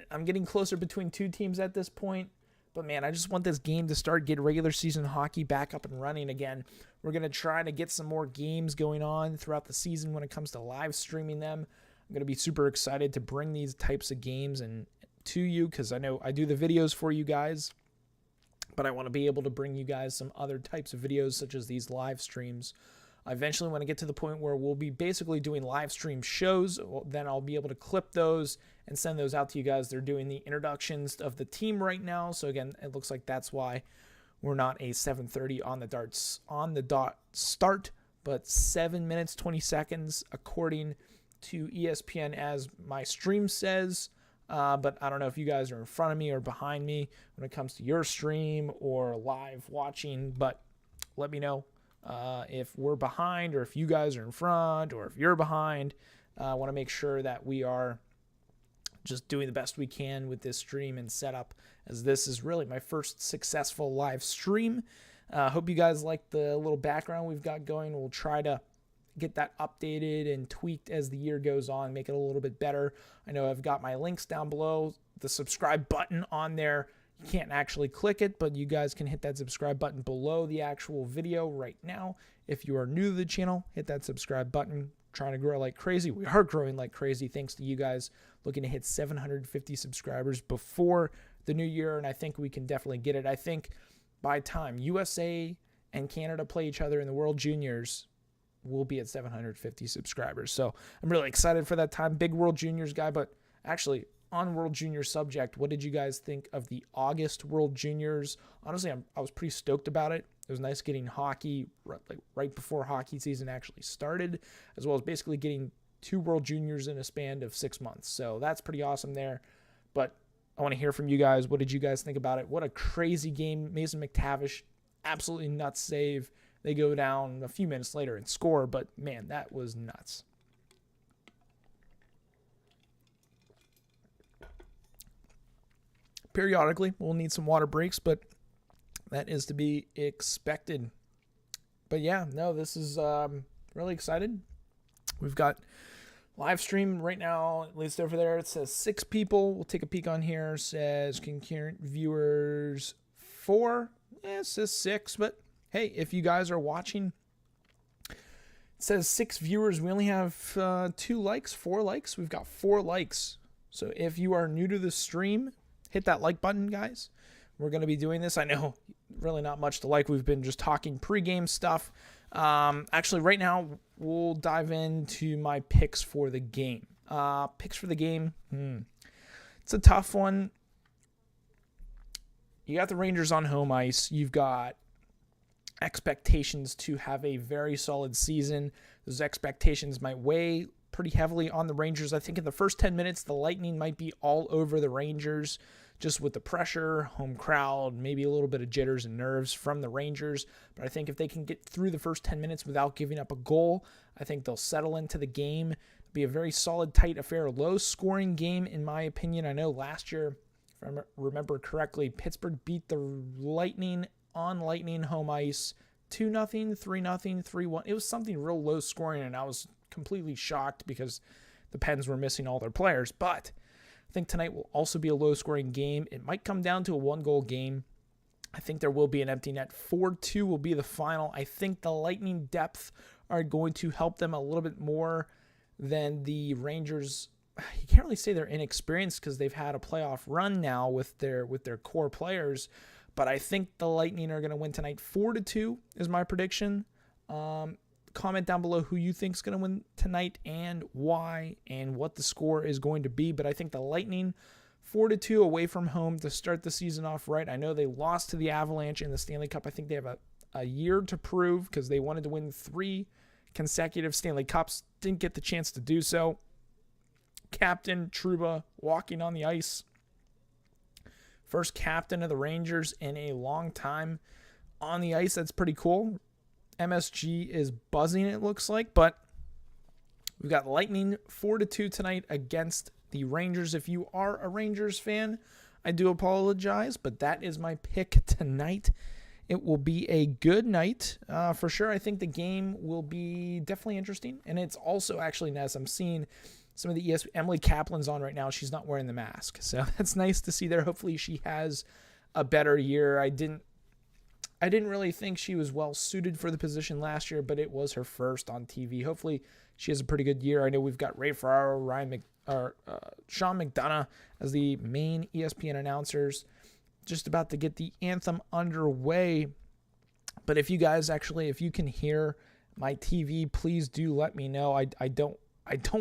I'm getting closer between 2 teams at this point. But, man, I just want this game to start, get regular season hockey back up and running again. We're going to try to get some more games going on throughout the season when it comes to live streaming them. I'm going to be super excited to bring these types of games and to you because I know I do the videos for you guys, but I want to be able to bring you guys some other types of videos such as these live streams. I eventually want to get to the point where we'll be basically doing live stream shows. Then I'll be able to clip those and send those out to you guys. They're doing the introductions of the team right now. So again, it looks like that's why we're not a 7:30 on the dot start, but 7 minutes, 20 seconds, according to ESPN, as my stream says. But I don't know if you guys are in front of me or behind me when it comes to your stream or live watching, but let me know. If we're behind or if you guys are in front or if you're behind. I want to make sure that we are just doing the best we can with this stream and setup, as this is really my first successful live stream. Hope you guys like the little background we've got going. We'll try to get that updated and tweaked as the year goes on, make it a little bit better. I know I've got my links down below, the subscribe button on there. You can't actually click it, but you guys can hit that subscribe button below the actual video right now. If you are new to the channel, hit that subscribe button. Trying to grow like crazy. We are growing like crazy thanks to you guys looking to hit 750 subscribers before the new year, and I think we can definitely get it. I think by time USA and Canada play each other in the World Juniors, we'll be at 750 subscribers. So I'm really excited for that time. Big World Juniors guy, but actually on World Juniors subject, what did you guys think of the August World Juniors? Honestly, I was pretty stoked about it. It was nice getting hockey right before hockey season actually started, as well as basically getting 2 World Juniors in a span of 6 months. So that's pretty awesome there. But I want to hear from you guys. What did you guys think about it? What a crazy game. Mason McTavish, absolutely nuts save. They go down a few minutes later and score, but man, that was nuts. Periodically, we'll need some water breaks, but that is to be expected. But yeah, no, this is really excited. We've got live stream right now, at least over there. It says 6 people. We'll take a peek on here. It says concurrent viewers 4. Yeah, it says 6, but hey, if you guys are watching, it says 6 viewers. We only have 2 likes, 4 likes. We've got 4 likes. So if you are new to the stream, hit that like button, guys. We're going to be doing this. I know really not much to like. We've been just talking pregame stuff. Actually, right now, we'll dive into my picks for the game. Picks for the game. It's a tough one. You got the Rangers on home ice. You've got expectations to have a very solid season. Those expectations might weigh pretty heavily on the Rangers. I think in the first 10 minutes, the Lightning might be all over the Rangers, just with the pressure, home crowd, maybe a little bit of jitters and nerves from the Rangers. But I think if they can get through the first 10 minutes without giving up a goal, I think they'll settle into the game. It'll be a very solid, tight affair, low-scoring game, in my opinion. I know last year, if I remember correctly, Pittsburgh beat the Lightning on Lightning home ice 2-0, 3-0, 3-1. It was something real low-scoring, and I was completely shocked because the Pens were missing all their players. But I think tonight will also be a low-scoring game. It might come down to a 1-goal game. I think there will be an empty net. 4-2 will be the final. I think the Lightning depth are going to help them a little bit more than the Rangers. You can't really say they're inexperienced because they've had a playoff run now with their core players. But I think the Lightning are going to win tonight. 4-2 is my prediction. Comment down below who you think is going to win tonight and why and what the score is going to be. But I think the Lightning 4-2 away from home to start the season off right. I know they lost to the Avalanche in the Stanley Cup. I think they have a year to prove because they wanted to win 3 consecutive Stanley Cups. Didn't get the chance to do so. Captain Trouba walking on the ice. First captain of the Rangers in a long time on the ice. That's pretty cool. MSG is buzzing, it looks like, but we've got Lightning 4-2 tonight against the Rangers. If you are a Rangers fan, I do apologize, but that is my pick tonight. It will be a good night for sure. I think the game will be definitely interesting, and it's also actually nice. I'm seeing some of the Emily Kaplan's on right now. She's not wearing the mask, so that's nice to see there. Hopefully she has a better year. I didn't really think she was well suited for the position last year, but it was her first on TV. Hopefully she has a pretty good year. I know we've got Ray Ferraro, Sean McDonough as the main ESPN announcers, just about to get the anthem underway. But if you guys if you can hear my TV, please do let me know. I don't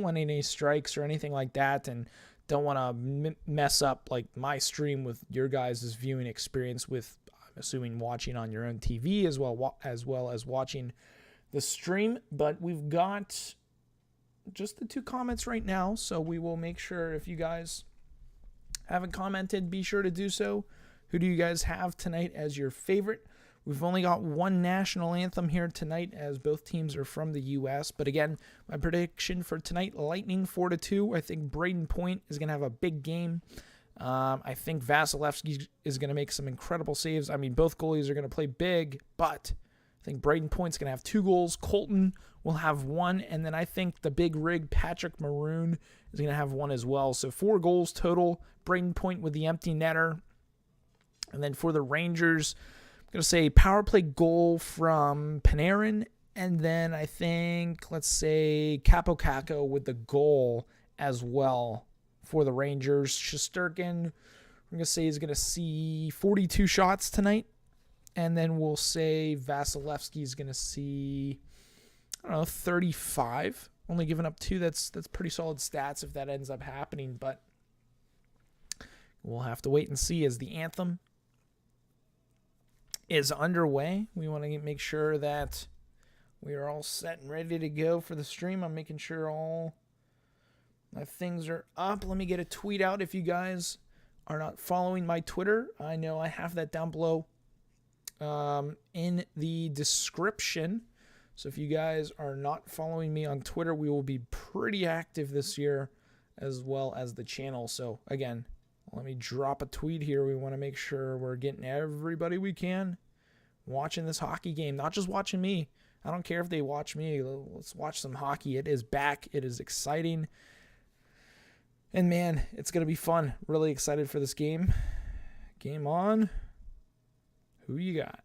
want any strikes or anything like that, and don't want to mess up like my stream with your guys' viewing experience with, I'm assuming, watching on your own TV as well as watching the stream. But we've got just the 2 comments right now, so we will make sure, if you guys haven't commented, be sure to do so. Who do you guys have tonight as your favorite? We've only got 1 national anthem here tonight as both teams are from the U.S. But again, my prediction for tonight, Lightning 4-2. I think Braden Point is going to have a big game. I think Vasilevsky is going to make some incredible saves. I mean, both goalies are going to play big, but I think Braden Point's going to have 2 goals. Colton will have 1, and then I think the big rig Patrick Maroon is going to have 1 as well. So 4 goals total. Braden Point with the empty netter. And then for the Rangers, I'm going to say power play goal from Panarin. And then I think, let's say, Capo Caco with the goal as well for the Rangers. Shesterkin, I'm going to say, is going to see 42 shots tonight. And then we'll say Vasilevsky is going to see, I don't know, 35. Only giving up 2. That's pretty solid stats if that ends up happening. But we'll have to wait and see as the anthem is underway. We want to make sure that we are all set and ready to go for the stream. I'm making sure all my things are up. Let me get a tweet out if you guys are not following my Twitter. I know I have that down below in the description. So if you guys are not following me on Twitter, we will be pretty active this year as well as the channel. So again, let me drop a tweet here. We want to make sure we're getting everybody we can watching this hockey game, not just watching me. I don't care if they watch me. Let's watch some hockey. It is back. It is exciting. And man, it's going to be fun. Really excited for this game. Game on. Who you got?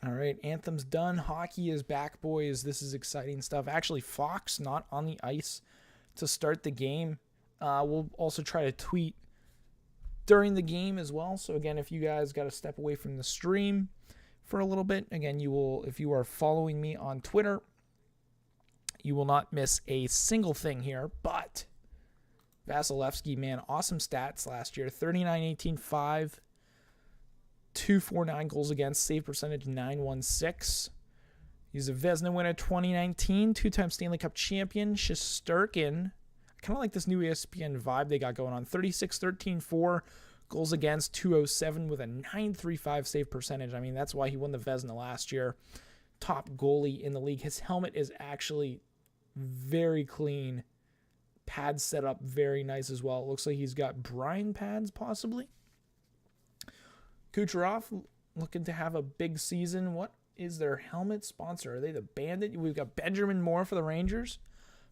All right, anthem's done. Hockey is back, boys. This is exciting stuff. Actually, Fox not on the ice to start the game. We'll also try to tweet during the game as well. So again, if you guys got to step away from the stream for a little bit, again, you will, if you are following me on Twitter, you will not miss a single thing here. But Vasilevsky, man, awesome stats last year. 39, 18, 5. 249 goals against, save percentage 916. He's a Vezina winner 2019, 2-time Stanley Cup champion. Shesterkin, I kind of like this new ESPN vibe they got going on. 36, 13, 4 goals against, 207 with a 935 save percentage. I mean, that's why he won the Vezina last year. Top goalie in the league. His helmet is actually very clean. Pads set up very nice as well. It looks like he's got brine pads possibly. Kucherov looking to have a big season. What is their helmet sponsor? Are they the Bandit? We've got Benjamin Moore for the Rangers.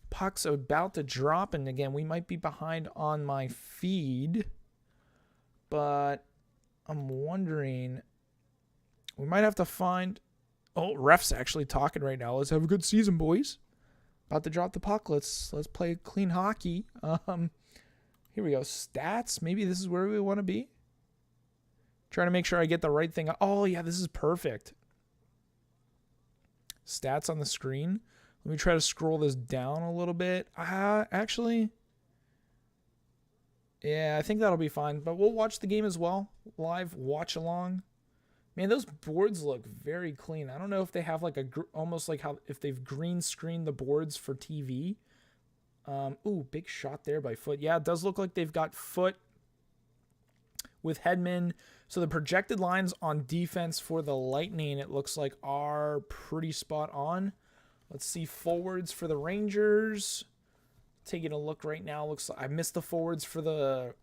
Puck's about to drop, and again, we might be behind on my feed, but I'm wondering, we might have to find, oh, ref's actually talking right now. Let's have a good season, boys. About to drop the puck. Let's play clean hockey. Here we go. Stats. Maybe this is where we want to be. Trying to make sure I get the right thing. Oh, yeah, this is perfect. Stats on the screen. Let me try to scroll this down a little bit. Actually, yeah, I think that'll be fine. But we'll watch the game as well. Live watch along. Man, those boards look very clean. I don't know if they have like almost like how if they've green screened the boards for TV. Ooh, big shot there by Foot. Yeah, it does look like they've got Foot with Hedman. So the projected lines on defense for the Lightning, it looks like, are pretty spot on. Let's see forwards for the Rangers. Taking a look right now. Looks like I missed the forwards for the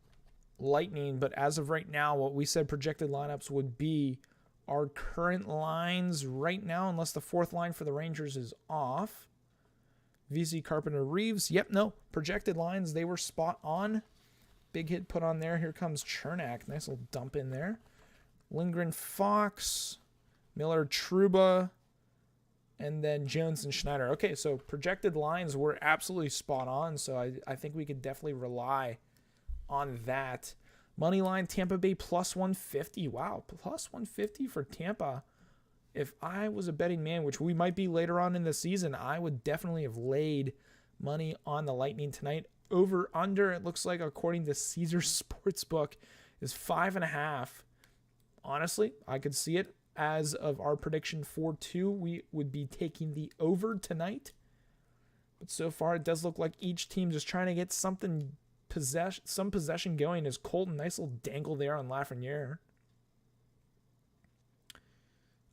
Lightning, but as of right now, what we said projected lineups would be our current lines right now, unless the fourth line for the Rangers is off. VC Carpenter Reeves. Yep, no. Projected lines, they were spot on. Big hit put on there. Here comes Chernak. Nice little dump in there. Lindgren, Fox, Miller, Trouba, and then Jones and Schneider. Okay, so projected lines were absolutely spot on, so I think we could definitely rely on that. Money line, Tampa Bay plus 150. Wow, plus 150 for Tampa. If I was a betting man, which we might be later on in the season, I would definitely have laid money on the Lightning tonight. Over under, it looks like, according to Caesar Sportsbook, is 5.5. Honestly, I could see it. As of our prediction 4-2, we would be taking the over tonight. But so far, it does look like each team just trying to get some possession going. Is Colton, nice little dangle there on Lafreniere.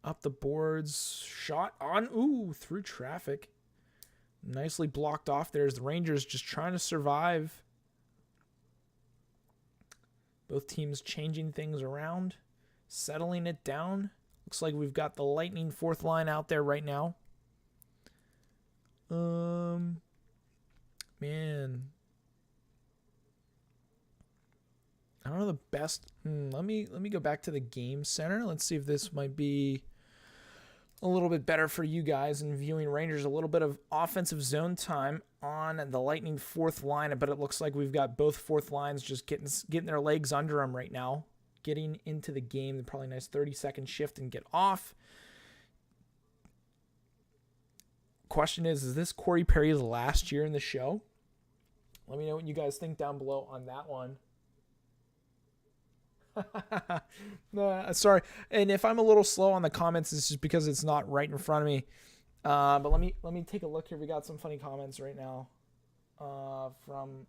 Up the boards, shot on, ooh, through traffic. Nicely blocked off. There's the Rangers just trying to survive. Both teams changing things around, settling it down. Looks like we've got the Lightning fourth line out there right now. Man. I don't know the best. Let me go back to the game center. Let's see if this might be a little bit better for you guys in viewing Rangers. A little bit of offensive zone time on the Lightning fourth line, but it looks like we've got both fourth lines just getting their legs under them right now, getting into the game. Probably a nice 30-second shift and get off. Question is this Corey Perry's last year in the show? Let me know what you guys think down below on that one. No, sorry. And if I'm a little slow on the comments, it's just because it's not right in front of me. But let me take a look here. We got some funny comments right now from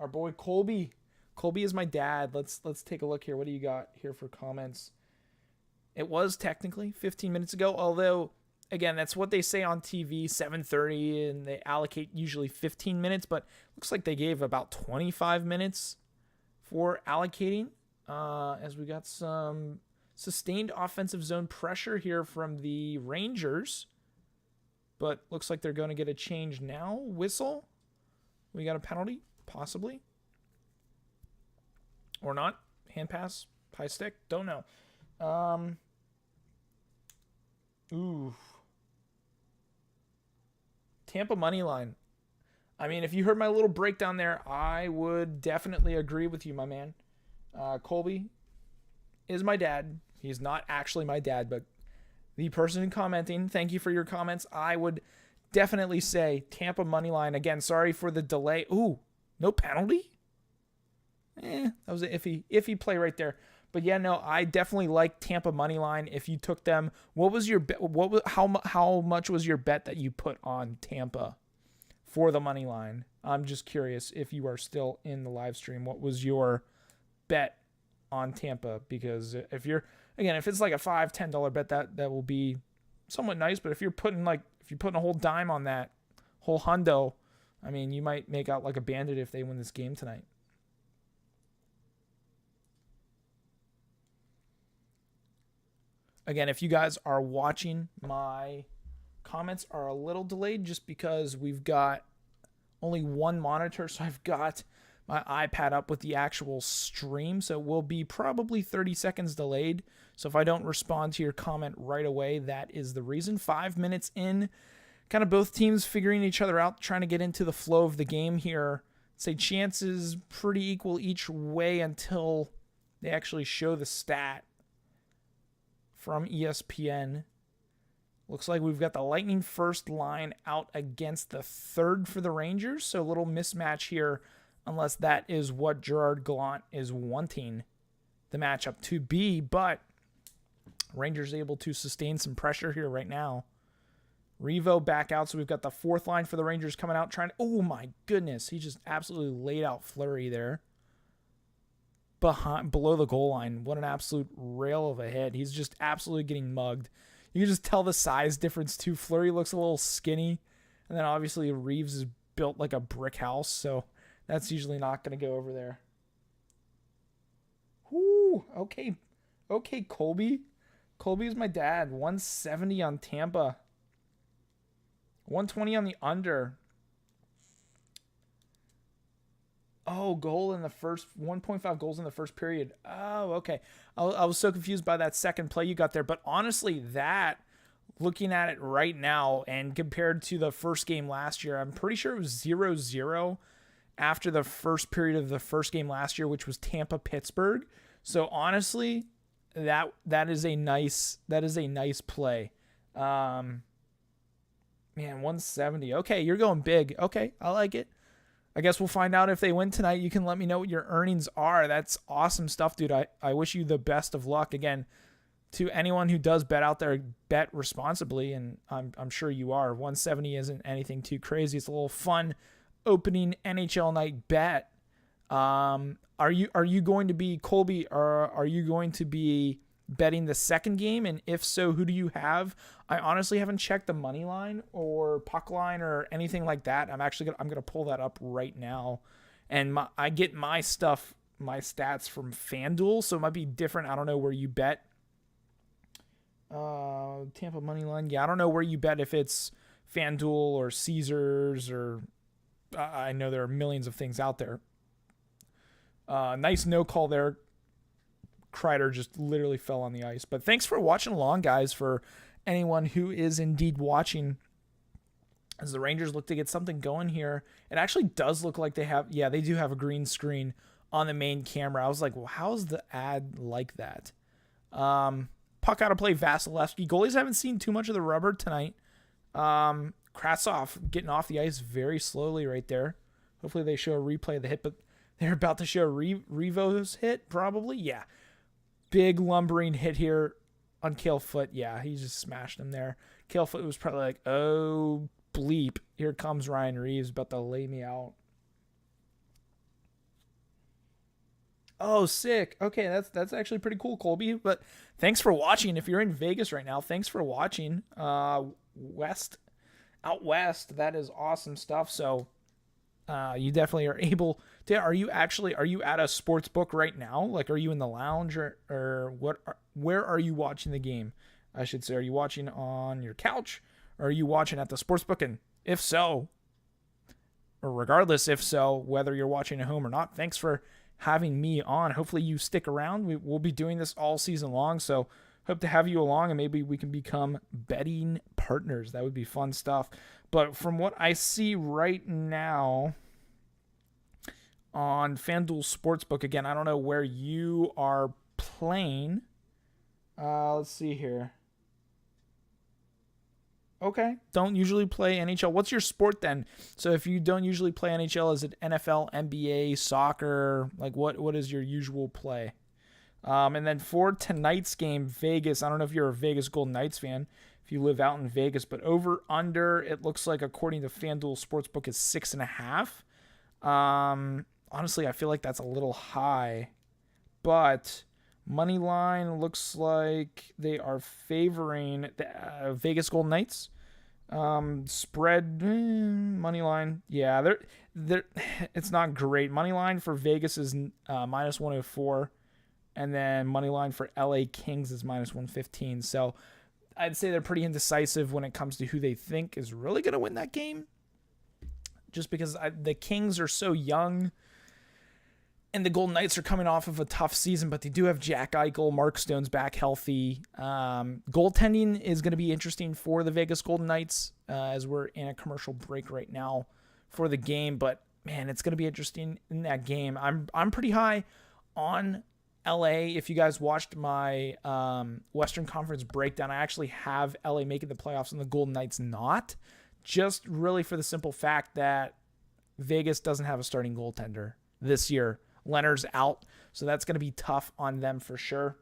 our boy Colby. Colby is my dad. Let's take a look here. What do you got here for comments? It was technically 15 minutes ago, although again, that's what they say on TV, 7:30, and they allocate usually 15 minutes, but looks like they gave about 25 minutes for allocating. As we got some sustained offensive zone pressure here from the Rangers. But looks like they're going to get a change now. Whistle. We got a penalty, possibly. Or not. Hand pass, high stick, don't know. Ooh. Tampa money line. I mean, if you heard my little breakdown there, I would definitely agree with you, my man. Colby is my dad. He's not actually my dad, but the person commenting, thank you for your comments. I would definitely say Tampa money line. Again, sorry for the delay. Ooh, no penalty? That was an iffy play right there. But yeah, no, I definitely like Tampa money line. If you took them, what was your bet? How much was your bet that you put on Tampa for the money line? I'm just curious if you are still in the live stream. What was your bet on Tampa? Because if it's like a $5-10 bet, that will be somewhat nice. But if you're putting a whole dime on that, whole hundo, I mean, you might make out like a bandit if they win this game tonight. Again, if you guys are watching, my comments are a little delayed just because we've got only one monitor, so I've got my iPad up with the actual stream, so it will be probably 30 seconds delayed. So if I don't respond to your comment right away, that is the reason. 5 minutes in, kind of both teams figuring each other out, trying to get into the flow of the game here. Say chances pretty equal each way until they actually show the stat from ESPN. Looks like we've got the Lightning first line out against the third for the Rangers, so a little mismatch here, unless that is what Gerard Gallant is wanting the matchup to be. But Rangers able to sustain some pressure here right now. Revo back out, so we've got the fourth line for the Rangers coming out trying to... Oh my goodness, he just absolutely laid out Fleury there. Below the goal line. What an absolute rail of a hit. He's just absolutely getting mugged. You can just tell the size difference too. Fleury looks a little skinny, and then obviously Reeves is built like a brick house, so that's usually not going to go over there. Whoo, okay, Colby. Colby's my dad. 170 on Tampa. 120 on the under. Oh, goal in the first, 1.5 goals in the first period. Oh, okay. I was so confused by that second play you got there. But honestly, looking at it right now and compared to the first game last year, I'm pretty sure it was 0-0 after the first period of the first game last year, which was Tampa-Pittsburgh. So honestly, that is a nice play. Man, 170. Okay, you're going big. Okay, I like it. I guess we'll find out if they win tonight. You can let me know what your earnings are. That's awesome stuff, dude. I wish you the best of luck. Again, to anyone who does bet out there, bet responsibly, and I'm sure you are. 170 isn't anything too crazy. It's a little fun opening NHL night bet. Are you going to be, Colby, or are you going to be betting the second game? And if so, who do you have? I honestly haven't checked the money line or puck line or anything like that. I'm going to pull that up right now. And I get my stats from FanDuel, so it might be different. I don't know where you bet. Tampa money line. Yeah, I don't know where you bet, if it's FanDuel or Caesars, or I know there are millions of things out there. Nice no call there. Kreider just literally fell on the ice. But thanks for watching along, guys, for anyone who is indeed watching. As the Rangers look to get something going here. It actually does look like they have, yeah, they do have a green screen on the main camera. I was like, well, how's the ad like that? Puck out of play, Vasilevsky. Goalies haven't seen too much of the rubber tonight. Krasov getting off the ice very slowly right there. Hopefully they show a replay of the hit, but they're about to show Revo's hit, probably. Yeah. Big lumbering hit here on Cale Foote. Yeah, he just smashed him there. Cale Foote was probably like, oh, bleep. Here comes Ryan Reeves about to lay me out. Oh, sick. Okay, that's actually pretty cool, Colby. But thanks for watching. If you're in Vegas right now, thanks for watching. Out west, that is awesome stuff. So you definitely are able to. Are you at a sports book right now? Like, are you in the lounge or what? Where are you watching the game? I should say, are you watching on your couch or are you watching at the sports book? And if so, or regardless, if so, whether you're watching at home or not, thanks for having me on. Hopefully you stick around. We'll be doing this all season long, so hope to have you along and maybe we can become betting partners. That would be fun stuff. But from what I see right now on FanDuel Sportsbook, again, I don't know where you are playing. Let's see here. Okay. Don't usually play NHL. What's your sport then? So if you don't usually play NHL, is it NFL, NBA, soccer? Like what is your usual play? And then for tonight's game, Vegas, I don't know if you're a Vegas Golden Knights fan, if you live out in Vegas, but over under, it looks like according to FanDuel Sportsbook is 6.5. Honestly, I feel like that's a little high, but money line looks like they are favoring the Vegas Golden Knights. Spread money line, yeah, they're it's not great. Money line for Vegas is minus 104, and then money line for LA Kings is minus 115. So I'd say they're pretty indecisive when it comes to who they think is really going to win that game. Just because the Kings are so young. And the Golden Knights are coming off of a tough season, but they do have Jack Eichel, Mark Stone's back healthy. Goaltending is going to be interesting for the Vegas Golden Knights as we're in a commercial break right now for the game. But, man, it's going to be interesting in that game. I'm pretty high on LA. If you guys watched my Western Conference breakdown, I actually have LA making the playoffs and the Golden Knights not. Just really for the simple fact that Vegas doesn't have a starting goaltender this year. Leonard's out, so that's going to be tough on them for sure.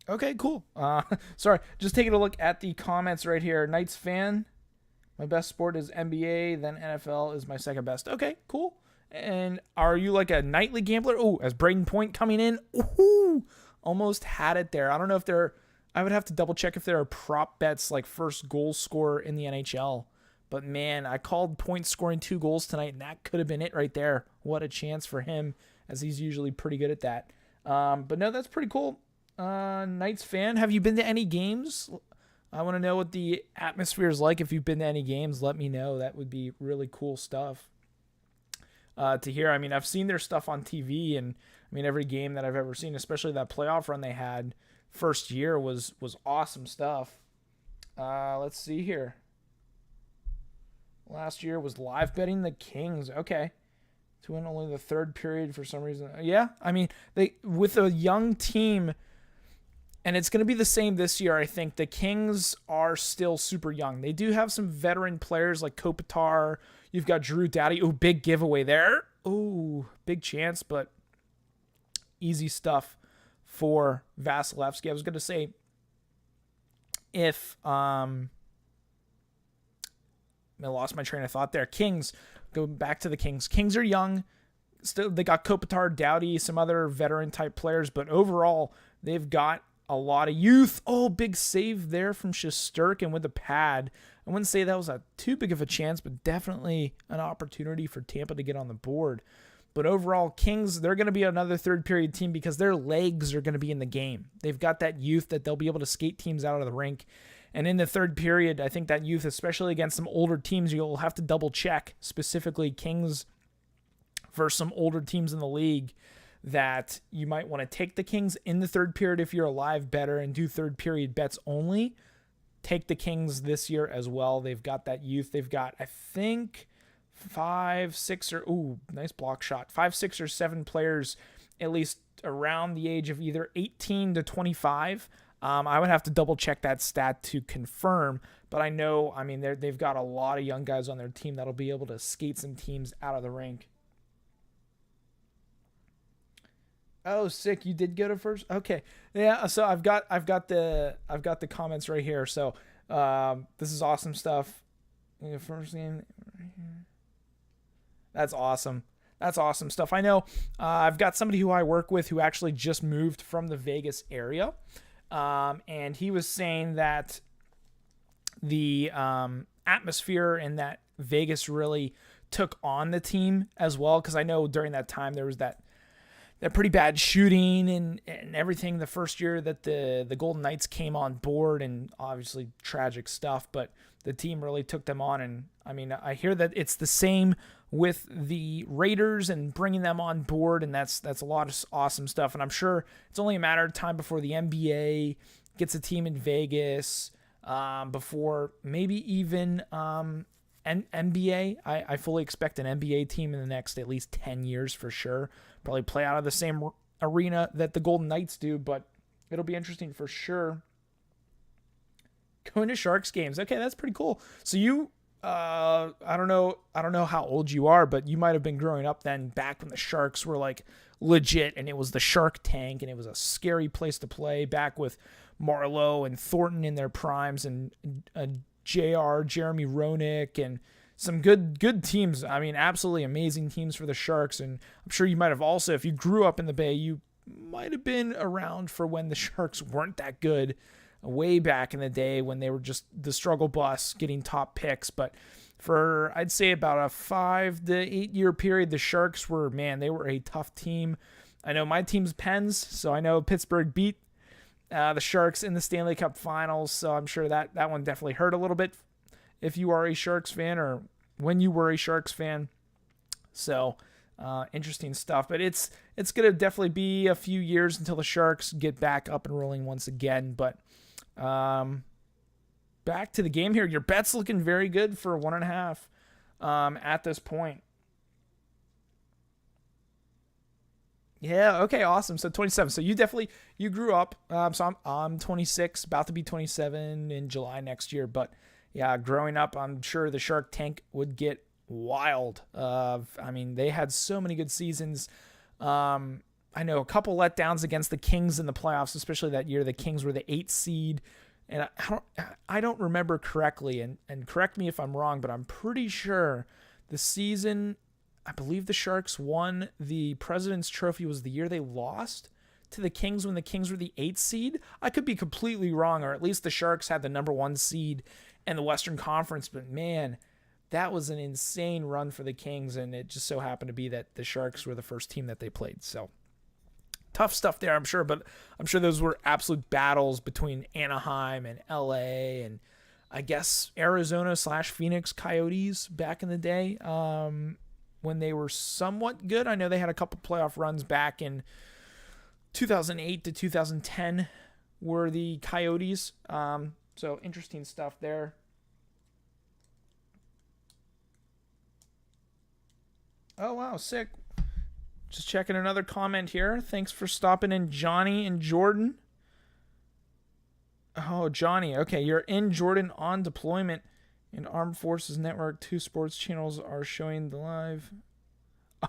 Okay, cool. Sorry, just taking a look at the comments right here. Knights fan, my best sport is NBA, then NFL is my second best. Okay, cool. And are you like a nightly gambler? Oh, as Braden Point coming in. Ooh, almost had it there. I don't know if they're... I would have to double check if there are prop bets like first goal scorer in the NHL. But man, I called Point scoring 2 goals tonight, and that could have been it right there. What a chance for him, as he's usually pretty good at that. But no, that's pretty cool. Knights fan, have you been to any games? I want to know what the atmosphere is like. If you've been to any games, let me know. That would be really cool stuff to hear. I mean, I've seen their stuff on TV, and I mean, every game that I've ever seen, especially that playoff run they had first year was awesome stuff. Let's see here. Last year was live betting the Kings. Okay. To win only the third period for some reason. Yeah, I mean, they with a young team, and it's going to be the same this year, I think. The Kings are still super young. They do have some veteran players like Kopitar. You've got Drew Doughty. Oh, big giveaway there. Oh, big chance, but easy stuff for Vasilevsky. I was going to say, if I lost my train of thought there. Kings, go back to the Kings. Kings are young. Still, they got Kopitar, Doughty, some other veteran type players, but overall, they've got a lot of youth. Oh, big save there from Shesterkin with the pad. I wouldn't say that was too big of a chance, but definitely an opportunity for Tampa to get on the board. But overall, Kings, they're going to be another third period team because their legs are going to be in the game. They've got that youth that they'll be able to skate teams out of the rink. And in the third period, I think that youth, especially against some older teams, you'll have to double check, specifically Kings versus some older teams in the league, that you might want to take the Kings in the third period if you're a live better and do third period bets only. Take the Kings this year as well. They've got that youth. They've got, I think, 5, 6, or, ooh, nice block shot. 5, 6, or 7 players, at least around the age of either 18 to 25. I would have to double check that stat to confirm, but I know, I mean, they've got a lot of young guys on their team that'll be able to skate some teams out of the rink. Oh, sick! You did go to first. Okay, yeah. So I've got the comments right here. So this is awesome stuff. First game. That's awesome. That's awesome stuff. I know I've got somebody who I work with who actually just moved from the Vegas area, and he was saying that the atmosphere in that Vegas really took on the team as well. Because I know during that time there was that pretty bad shooting and everything the first year that the Golden Knights came on board, and obviously tragic stuff, but the team really took them on. And I mean, I hear that it's the same with the Raiders and bringing them on board, and that's a lot of awesome stuff. And I'm sure it's only a matter of time before the NBA gets a team in Vegas, before maybe even NBA. I fully expect an NBA team in the next at least 10 years for sure. Probably play out of the same arena that the Golden Knights do, but it'll be interesting for sure. Going to Sharks games. Okay, that's pretty cool. So you, I don't know how old you are, but you might have been growing up then back when the Sharks were like legit, and it was the Shark Tank, and it was a scary place to play back with Marlowe and Thornton in their primes, and Jeremy Roenick, and some good teams. I mean, absolutely amazing teams for the Sharks. And I'm sure you might have also, if you grew up in the Bay, you might have been around for when the Sharks weren't that good way back in the day when they were just the struggle bus getting top picks. But for, I'd say, about a 5 to 8 year period, the Sharks were, man, they were a tough team. I know my team's Pens, so I know Pittsburgh beat the Sharks in the Stanley Cup Finals, so I'm sure that one definitely hurt a little bit if you are a Sharks fan, or when you were a Sharks fan. So interesting stuff. But it's going to definitely be a few years until the Sharks get back up and rolling once again. But back to the game here. Your bet's looking very good for 1.5 at this point. Yeah, okay, awesome. So 27. So you grew up. So I'm 26, about to be 27 in July next year. But yeah, growing up, I'm sure the Shark Tank would get wild. I mean, they had so many good seasons. I know a couple letdowns against the Kings in the playoffs, especially that year. The Kings were the 8th seed. And I don't remember correctly, and correct me if I'm wrong, but I'm pretty sure the season, I believe the Sharks won the President's Trophy was the year they lost to the Kings when the Kings were the 8th seed. I could be completely wrong, or at least the Sharks had the number 1 seed in the Western Conference, but man, that was an insane run for the Kings, and it just so happened to be that the Sharks were the first team that they played. So tough stuff there, I'm sure, but I'm sure those were absolute battles between Anaheim and LA and I guess Arizona/Phoenix Coyotes back in the day, when they were somewhat good. I know they had a couple playoff runs back in 2008 to 2010 were the Coyotes. So interesting stuff there. Oh, wow, sick. Just checking another comment here. Thanks for stopping in, Johnny and Jordan. Oh, Johnny. Okay, you're in Jordan on deployment in Armed Forces Network. 2 sports channels are showing the live.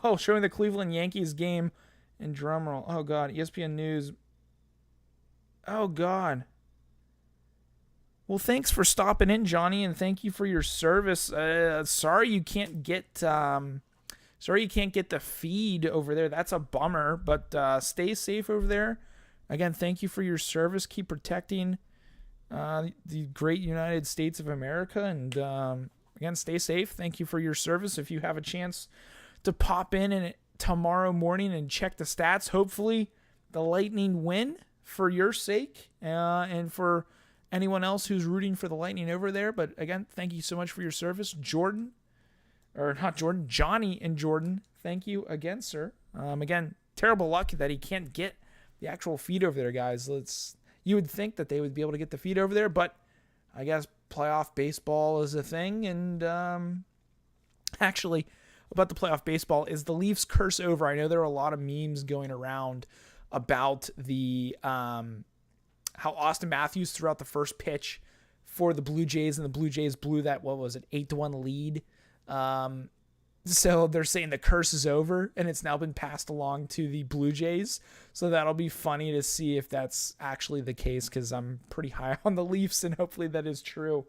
Oh, showing the Cleveland Yankees game in drumroll. Oh, God. ESPN News. Oh, God. Well, thanks for stopping in, Johnny, and thank you for your service. Sorry you can't get the feed over there. That's a bummer, but stay safe over there. Again, thank you for your service. Keep protecting the great United States of America, and again, stay safe. Thank you for your service. If you have a chance to pop in tomorrow morning and check the stats, hopefully the Lightning win for your sake and for anyone else who's rooting for the Lightning over there. But again, thank you so much for your service. Jordan, or not Jordan, Johnny and Jordan, thank you again, sir. Again, terrible luck that he can't get the actual feed over there, guys. You would think that they would be able to get the feed over there, but I guess playoff baseball is a thing. And actually, about the playoff baseball, is the Leafs curse over? I know there are a lot of memes going around about the how Austin Matthews threw out the first pitch for the Blue Jays, and the Blue Jays blew that, 8-1 lead. So they're saying the curse is over, and it's now been passed along to the Blue Jays. So that'll be funny to see if that's actually the case, because I'm pretty high on the Leafs, and hopefully that is true.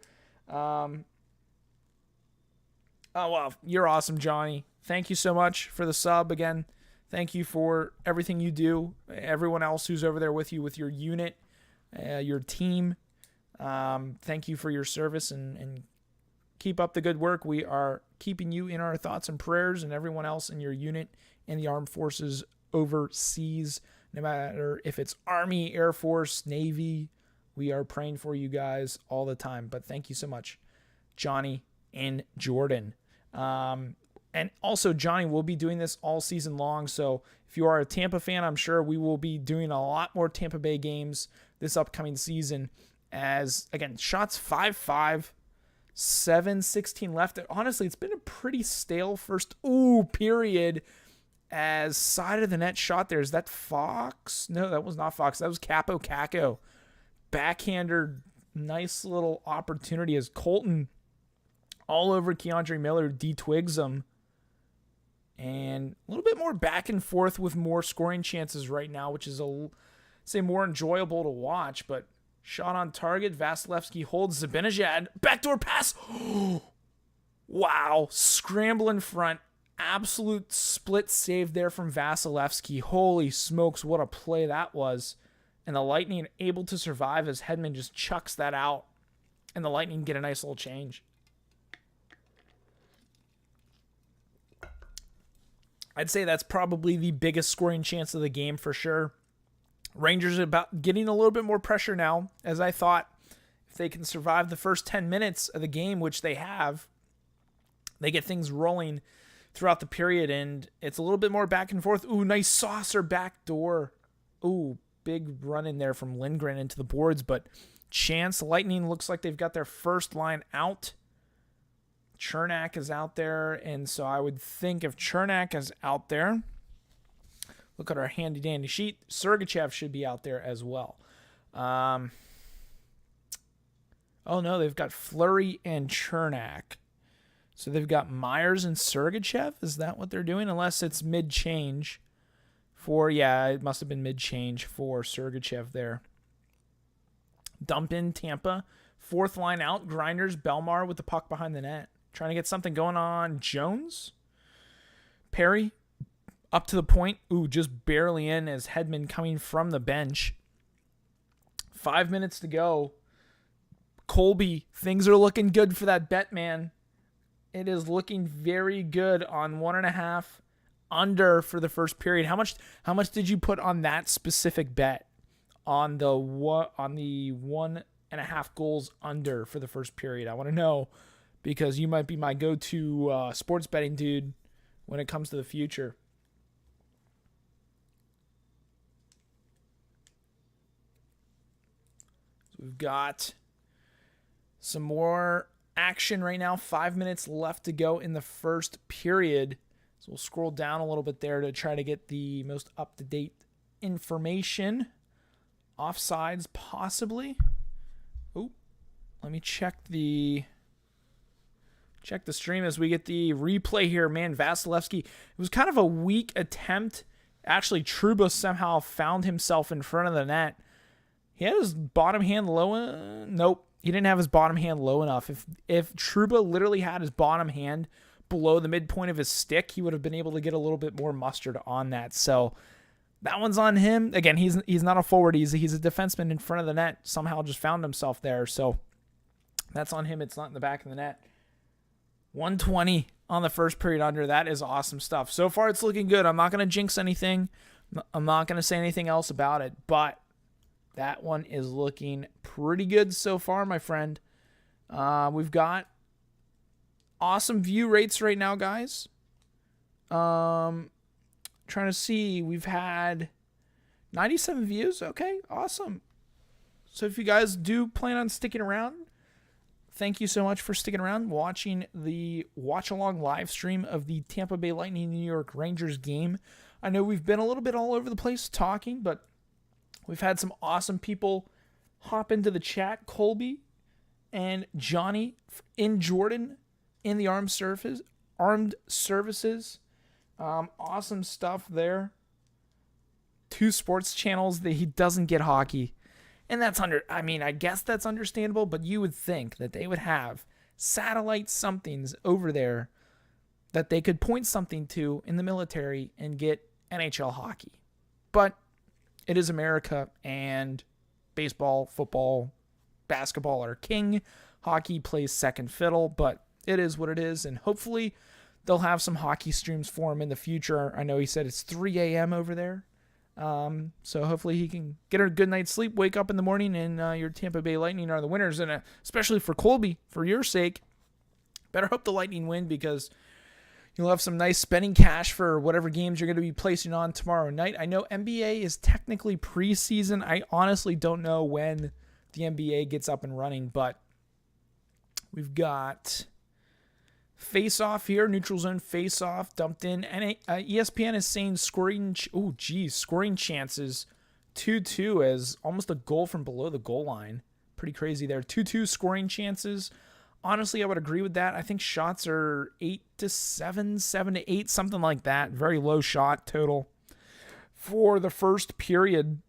Oh, wow. You're awesome, Johnny. Thank you so much for the sub again. Thank you for everything you do. Everyone else who's over there with you, with your unit, your team. Thank you for your service, and keep up the good work. We are keeping you in our thoughts and prayers, and everyone else in your unit and the armed forces overseas, no matter if it's Army, Air Force, Navy. We are praying for you guys all the time. But thank you so much, Johnny and Jordan. And also, Johnny will be doing this all season long. So if you are a Tampa fan, I'm sure we will be doing a lot more Tampa Bay games this upcoming season. As, again, shots 5-5, 7:16 left. Honestly, it's been a pretty stale first period. As side of the net shot there. Is that Fox? No, that was not Fox. That was Capo Caco. Backhander, nice little opportunity as Colton all over Keandre Miller, D-twigs him. And a little bit more back and forth with more scoring chances right now, which is, more enjoyable to watch. But shot on target, Vasilevsky holds Zibanejad. Backdoor pass. Wow. Scramble in front. Absolute split save there from Vasilevsky. Holy smokes, what a play that was. And the Lightning able to survive as Hedman just chucks that out. And the Lightning get a nice little change. I'd say that's probably the biggest scoring chance of the game for sure. Rangers are about getting a little bit more pressure now, as I thought if they can survive the first 10 minutes of the game, which they have, they get things rolling throughout the period, and it's a little bit more back and forth. Ooh, nice saucer backdoor. Ooh, big run in there from Lindgren into the boards, but chance. Lightning looks like they've got their first line out. Chernak is out there, and so I would think if Chernak is out there, look at our handy-dandy sheet, Sergachev should be out there as well. Oh, no, they've got Fleury and Chernak. So they've got Myers and Sergachev? Is that what they're doing? Unless it's mid-change it must have been mid-change for Sergachev there. Dump in Tampa. Fourth line out, Grinders, Belmar with the puck behind the net. Trying to get something going on. Jones. Perry up to the point. Ooh, just barely in as Hedman coming from the bench. 5 minutes to go. Colby, things are looking good for that bet, man. It is looking very good on 1.5 under for the first period. How much did you put on that specific bet? On the 1.5 goals under for the first period. I want to know, because you might be my go-to sports betting dude when it comes to the future. So we've got some more action right now. 5 minutes left to go in the first period. So we'll scroll down a little bit there to try to get the most up-to-date information. Offsides, possibly. Oh, let me check the stream as we get the replay here. Man, Vasilevsky, it was kind of a weak attempt. Actually, Trouba somehow found himself in front of the net. He had his bottom hand low. Nope, he didn't have his bottom hand low enough. If Trouba literally had his bottom hand below the midpoint of his stick, he would have been able to get a little bit more mustard on that. So that one's on him. Again, he's not a forward. He's a defenseman in front of the net. Somehow just found himself there. So that's on him. It's not in the back of the net. 120 on the first period under. That is awesome stuff. So far, it's looking good. I'm not going to jinx anything. I'm not going to say anything else about it. But That one is looking pretty good so far, my friend. We've got awesome view rates right now, guys. Trying to see. We've had 97 views. Okay, awesome. So if you guys do plan on sticking around, thank you so much for sticking around, watching the watch-along live stream of the Tampa Bay Lightning New York Rangers game. I know we've been a little bit all over the place talking, but we've had some awesome people hop into the chat. Colby and Johnny in Jordan in the armed services. Awesome stuff there. 2 sports channels that he doesn't get hockey. And that's I guess that's understandable, but you would think that they would have satellite somethings over there that they could point something to in the military and get NHL hockey. But it is America, and baseball, football, basketball are king. Hockey plays second fiddle, but it is what it is, and hopefully they'll have some hockey streams for him in the future. I know he said it's 3 a.m. over there. So hopefully he can get a good night's sleep, wake up in the morning, and your Tampa Bay Lightning are the winners. And especially for Colby, for your sake, better hope the Lightning win, because you'll have some nice spending cash for whatever games you're going to be placing on tomorrow night. I know NBA is technically preseason. I honestly don't know when the NBA gets up and running, but we've got face-off here, neutral zone face-off dumped in, and ESPN is saying scoring chances 2-2 as almost a goal from below the goal line. Pretty crazy there. 2-2 scoring chances. Honestly, I would agree with that. I think shots are 8-7, 7-8, something like that. Very low shot total for the first period,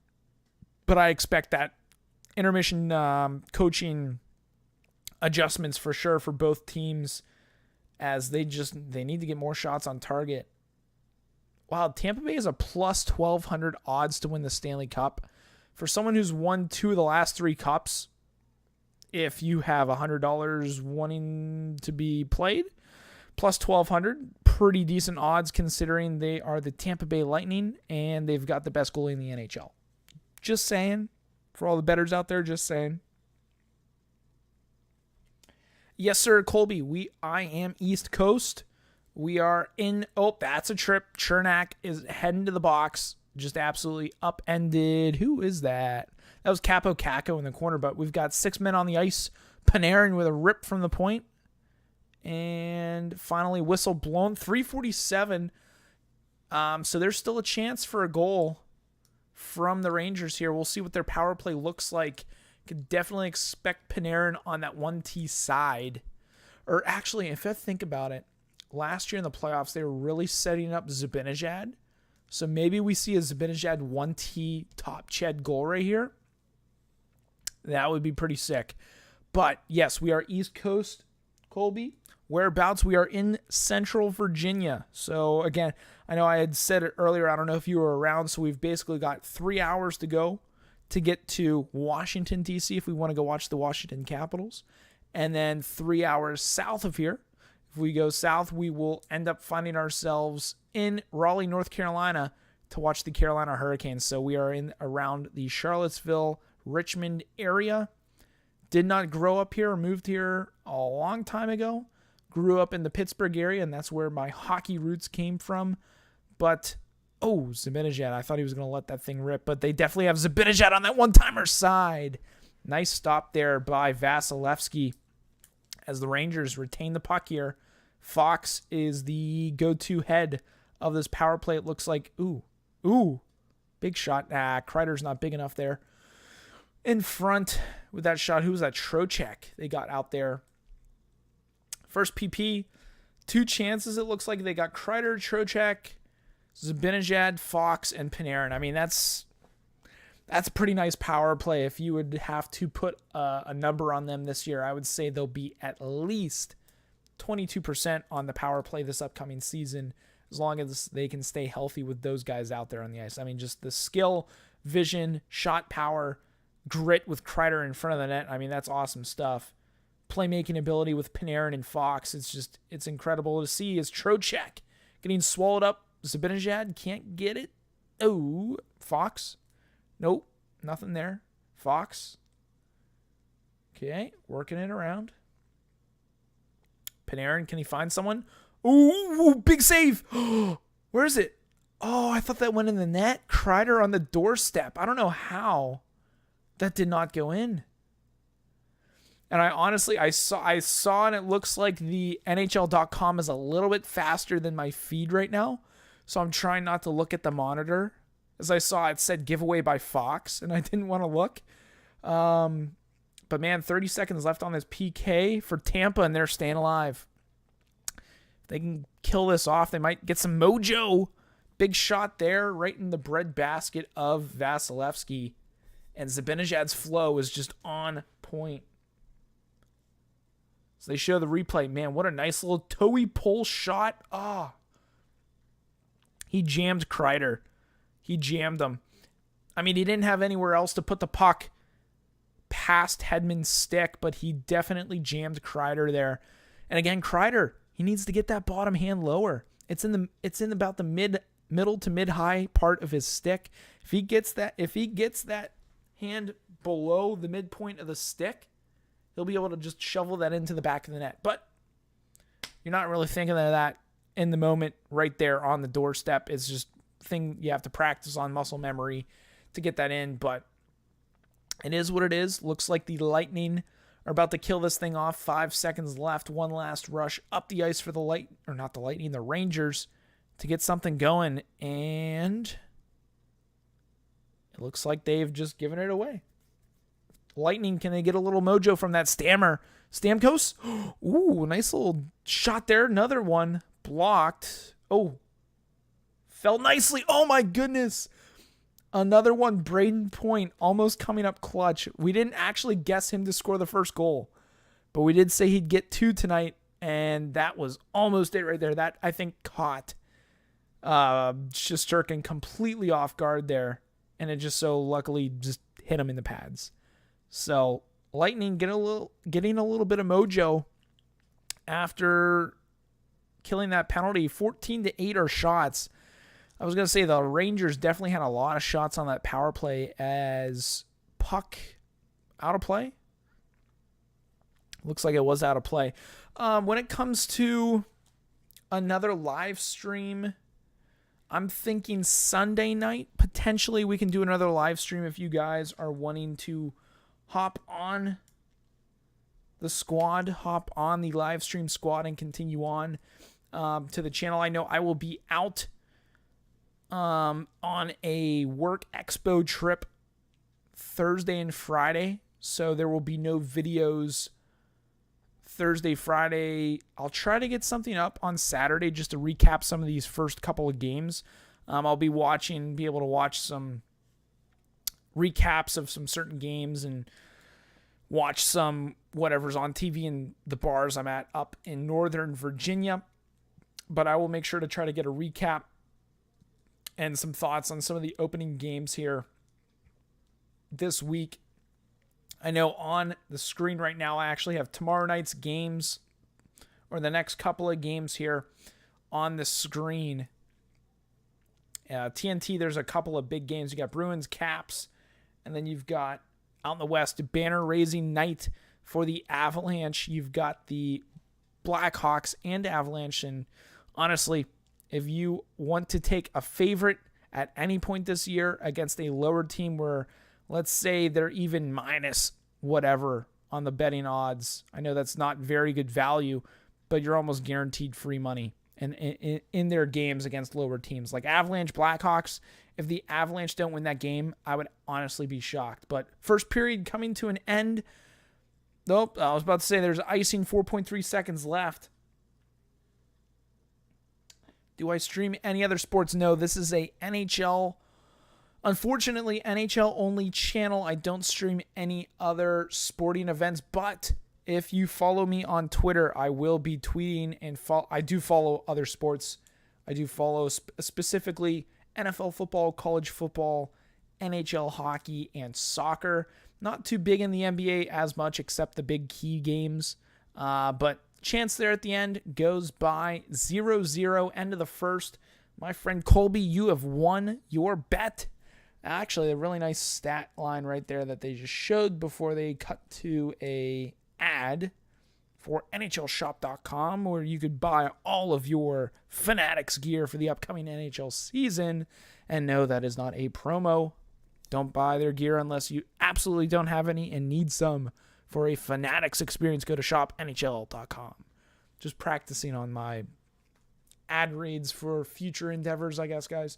but I expect that intermission coaching adjustments for sure for both teams, as they need to get more shots on target. Wow, Tampa Bay is a plus 1,200 odds to win the Stanley Cup. For someone who's won 2 of the last 3 cups, if you have $100 wanting to be played, plus 1,200, pretty decent odds considering they are the Tampa Bay Lightning and they've got the best goalie in the NHL. Just saying. For all the bettors out there, just saying. Yes, sir, Colby. I am East Coast. We are in... Oh, that's a trip. Chernak is heading to the box. Just absolutely upended. Who is that? That was Capo Caco in the corner, but we've got 6 men on the ice. Panarin with a rip from the point. And finally, whistle blown. 3:47. So there's still a chance for a goal from the Rangers here. We'll see what their power play looks like. Could definitely expect Panarin on that 1T side. Or actually, if I think about it, last year in the playoffs, they were really setting up Zibanejad. So maybe we see a Zibanejad 1T top Ched goal right here. That would be pretty sick. But yes, we are East Coast, Colby. Whereabouts? We are in Central Virginia. So again, I know I had said it earlier. I don't know if you were around. So we've basically got 3 hours to go to get to Washington, D.C. if we want to go watch the Washington Capitals. And then 3 hours south of here. If we go south, we will end up finding ourselves in Raleigh, North Carolina to watch the Carolina Hurricanes. So we are in around the Charlottesville, Richmond area. Did not grow up here or moved here a long time ago. Grew up in the Pittsburgh area, and that's where my hockey roots came from. But, oh, Zibanejad. I thought he was going to let that thing rip, but they definitely have Zibanejad on that one-timer side. Nice stop there by Vasilevsky as the Rangers retain the puck here. Fox is the go-to head of this power play. It looks like, ooh, big shot. Kreider's not big enough there. In front with that shot, who was that? Trocheck they got out there. First PP, 2 chances it looks like. They got Kreider, Trocheck, Zibanejad, Fox, and Panarin. I mean, that's a pretty nice power play. If you would have to put a number on them this year, I would say they'll be at least 22% on the power play this upcoming season, as long as they can stay healthy with those guys out there on the ice. I mean, just the skill, vision, shot power, grit with Kreider in front of the net. I mean, that's awesome stuff. Playmaking ability with Panarin and Fox. It's incredible to see. Is Trocheck getting swallowed up? Zibanejad can't get it. Oh, Fox. Nope, nothing there. Fox. Okay, working it around. Panarin, can he find someone? Ooh, big save. Where is it? Oh, I thought that went in the net. Kreider on the doorstep. I don't know how that did not go in. And I saw, and it looks like the NHL.com is a little bit faster than my feed right now. So I'm trying not to look at the monitor. As I saw, it said giveaway by Fox, and I didn't want to look. But man, 30 seconds left on this PK for Tampa, and they're staying alive. If they can kill this off, they might get some mojo. Big shot there, right in the breadbasket of Vasilevsky. And Zibanejad's flow is just on point. So they show the replay. Man, what a nice little toey pull shot. He jammed Kreider. He jammed him. I mean, he didn't have anywhere else to put the puck past Hedman's stick, but he definitely jammed Kreider there. And again, Kreider, he needs to get that bottom hand lower. It's in about the middle to mid-high part of his stick. If he gets that hand below the midpoint of the stick, he'll be able to just shovel that into the back of the net. But you're not really thinking of that in the moment right there on the doorstep. It's just a thing you have to practice on, muscle memory to get that in. But it is what it is. Looks like the Lightning are about to kill this thing off. 5 seconds left. One last rush up the ice for the the Rangers to get something going. And it looks like they've just given it away. Lightning, can they get a little mojo from that Stamkos? Ooh, nice little shot there. Another one blocked. Oh, fell nicely. Oh my goodness. Another one, Braden Point, almost coming up clutch. We didn't actually guess him to score the first goal, but we did say he'd get 2 tonight, and that was almost it right there. That, I think, caught Shesterkin completely off guard there, and it just so luckily just hit him in the pads. So Lightning getting a little bit of mojo after killing that penalty. 14-8 are shots. I was going to say the Rangers definitely had a lot of shots on that power play as puck out of play. Looks like it was out of play. When it comes to another live stream, I'm thinking Sunday night. Potentially we can do another live stream if you guys are wanting to hop on the squad, hop on the live stream squad and continue on to the channel. I know I will be out on a work expo trip Thursday and Friday, so there will be no videos Thursday, Friday. I'll try to get something up on Saturday just to recap some of these first couple of games. I'll be able to watch some recaps of some certain games and watch some whatever's on TV in the bars I'm at up in Northern Virginia. But I will make sure to try to get a recap and some thoughts on some of the opening games here this week. I know on the screen right now I actually have tomorrow night's games, or the next couple of games here on the screen. TNT, there's a couple of big games. You got Bruins, Caps, and then you've got out in the West, banner-raising night for the Avalanche. You've got the Blackhawks and Avalanche. And honestly, if you want to take a favorite at any point this year against a lower team where, let's say, they're even minus whatever on the betting odds, I know that's not very good value, but you're almost guaranteed free money in their games against lower teams. Like Avalanche, Blackhawks, if the Avalanche don't win that game, I would honestly be shocked. But first period coming to an end. Nope, I was about to say there's icing, 4.3 seconds left. Do I stream any other sports? No, this is a NHL. Unfortunately, NHL only channel. I don't stream any other sporting events, but if you follow me on Twitter, I will be tweeting and I do follow other sports. I do follow specifically NFL football, college football, NHL hockey, and soccer. Not too big in the NBA as much, except the big key games. But chance there at the end goes by 0-0, end of the first. My friend Colby, you have won your bet. Actually, a really nice stat line right there that they just showed before they cut to a ad for NHLShop.com, where you could buy all of your Fanatics gear for the upcoming NHL season. And no, that is not a promo. Don't buy their gear unless you absolutely don't have any and need some for a Fanatics experience. Go to shopnhl.com. Just practicing on my ad reads for future endeavors, I guess, guys.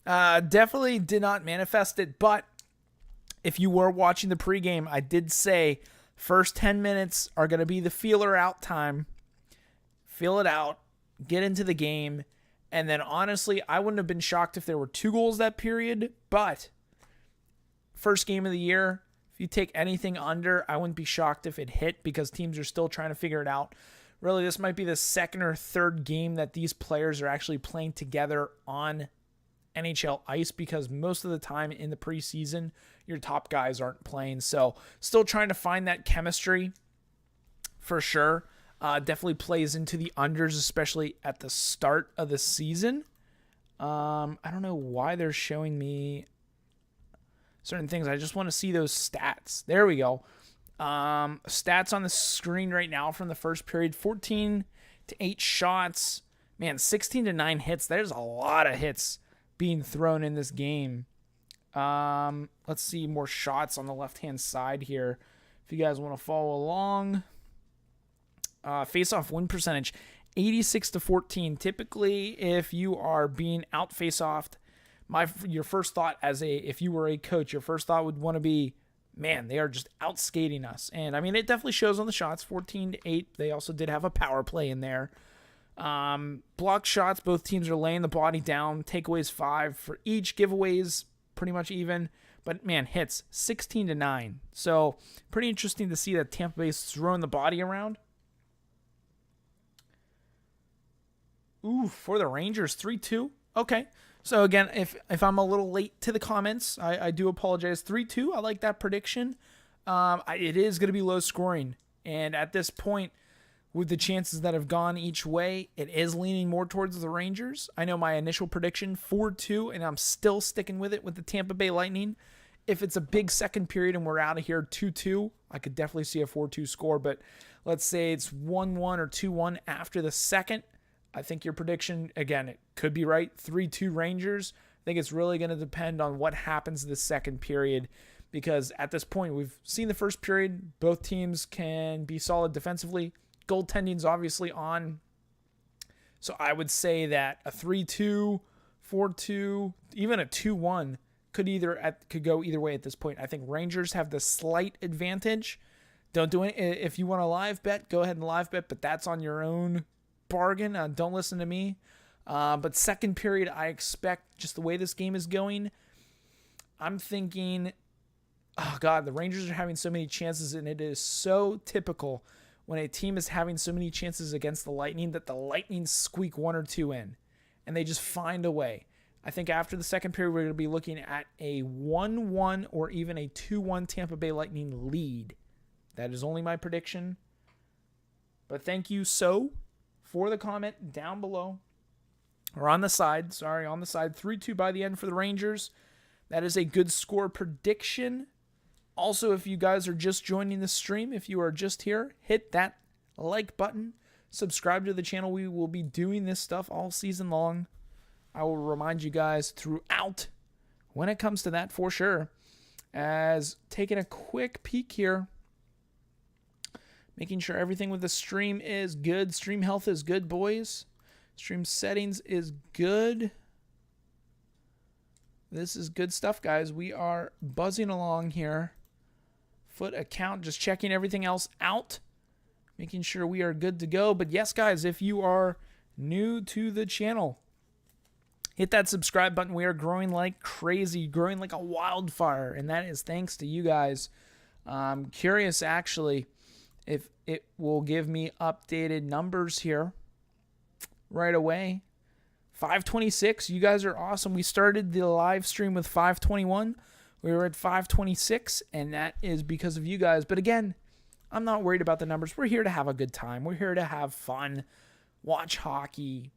Definitely did not manifest it, but if you were watching the pregame, I did say first 10 minutes are going to be the feeler out time. Feel it out, get into the game, and then honestly, I wouldn't have been shocked if there were 2 goals that period, but first game of the year, if you take anything under, I wouldn't be shocked if it hit because teams are still trying to figure it out. Really, this might be the second or third game that these players are actually playing together on NHL ice because most of the time in the preseason, your top guys aren't playing. So still trying to find that chemistry for sure. Definitely plays into the unders, especially at the start of the season. I don't know why they're showing me certain things. I just want to see those stats. There we go. Stats on the screen right now from the first period: 14 to 8 shots. Man, 16 to 9 hits. There's a lot of hits being thrown in this game. Let's see more shots on the left-hand side here. If you guys want to follow along. Face-off win percentage, 86 to 14. Typically, if you are being out face-offed, your first thought if you were a coach, your first thought would want to be, man, they are just out-skating us. And, I mean, it definitely shows on the shots, 14 to 8. They also did have a power play in there. Blocked shots, both teams are laying the body down. Takeaways 5 for each. Giveaways, pretty much even. But, man, hits, 16 to 9. So, pretty interesting to see that Tampa Bay's throwing the body around. Ooh, for the Rangers, 3-2. Okay. So, again, if I'm a little late to the comments, I do apologize. 3-2, I like that prediction. It is going to be low scoring. And at this point, with the chances that have gone each way, it is leaning more towards the Rangers. I know my initial prediction, 4-2, and I'm still sticking with it with the Tampa Bay Lightning. If it's a big second period and we're out of here 2-2, I could definitely see a 4-2 score. But let's say it's 1-1 or 2-1 after the second. I think your prediction, again, it could be right, 3-2 Rangers. I think it's really going to depend on what happens the second period because at this point, we've seen the first period. Both teams can be solid defensively. Goaltending's obviously on. So I would say that a 3-2, 4-2, even a 2-1 could go either way at this point. I think Rangers have the slight advantage. Don't do it. If you want a live bet, go ahead and live bet, but that's on your own bargain. Don't listen to me. But second period, I expect just the way this game is going, I'm thinking, oh God, the Rangers are having so many chances, and it is so typical when a team is having so many chances against the Lightning that the Lightning squeak 1 or 2 in, and they just find a way. I think after the second period, we're going to be looking at a 1-1 or even a 2-1 Tampa Bay Lightning lead. That is only my prediction. But thank you for the comment down below. Or on the side. 3-2 by the end for the Rangers. That is a good score prediction. Also, if you guys are just joining the stream, if you are just here, hit that like button. Subscribe to the channel. We will be doing this stuff all season long. I will remind you guys throughout when it comes to that for sure. As taking a quick peek here. Making sure everything with the stream is good. Stream health is good, boys. Stream settings is good. This is good stuff, guys. We are buzzing along here. Foot account, just checking everything else out. Making sure we are good to go. But yes, guys, if you are new to the channel, hit that subscribe button. We are growing like crazy, growing like a wildfire. And that is thanks to you guys. I'm curious, actually, if it will give me updated numbers here right away. 526, you guys are awesome. We started the live stream with 521. We were at 526, and that is because of you guys. But again, I'm not worried about the numbers. We're here to have a good time. We're here to have fun, watch hockey,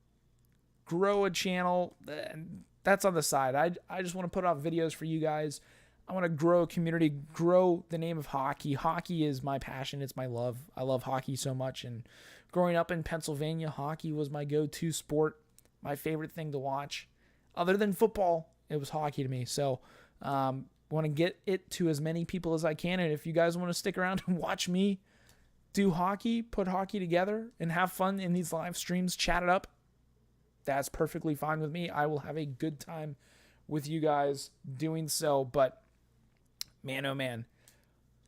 grow a channel. That's on the side. I just want to put out videos for you guys. I want to grow a community, grow the name of hockey. Hockey is my passion. It's my love. I love hockey so much. And growing up in Pennsylvania, hockey was my go-to sport, my favorite thing to watch. Other than football, it was hockey to me. So want to get it to as many people as I can. And if you guys want to stick around and watch me do hockey, put hockey together, and have fun in these live streams, chat it up, that's perfectly fine with me. I will have a good time with you guys doing so. But man, oh man,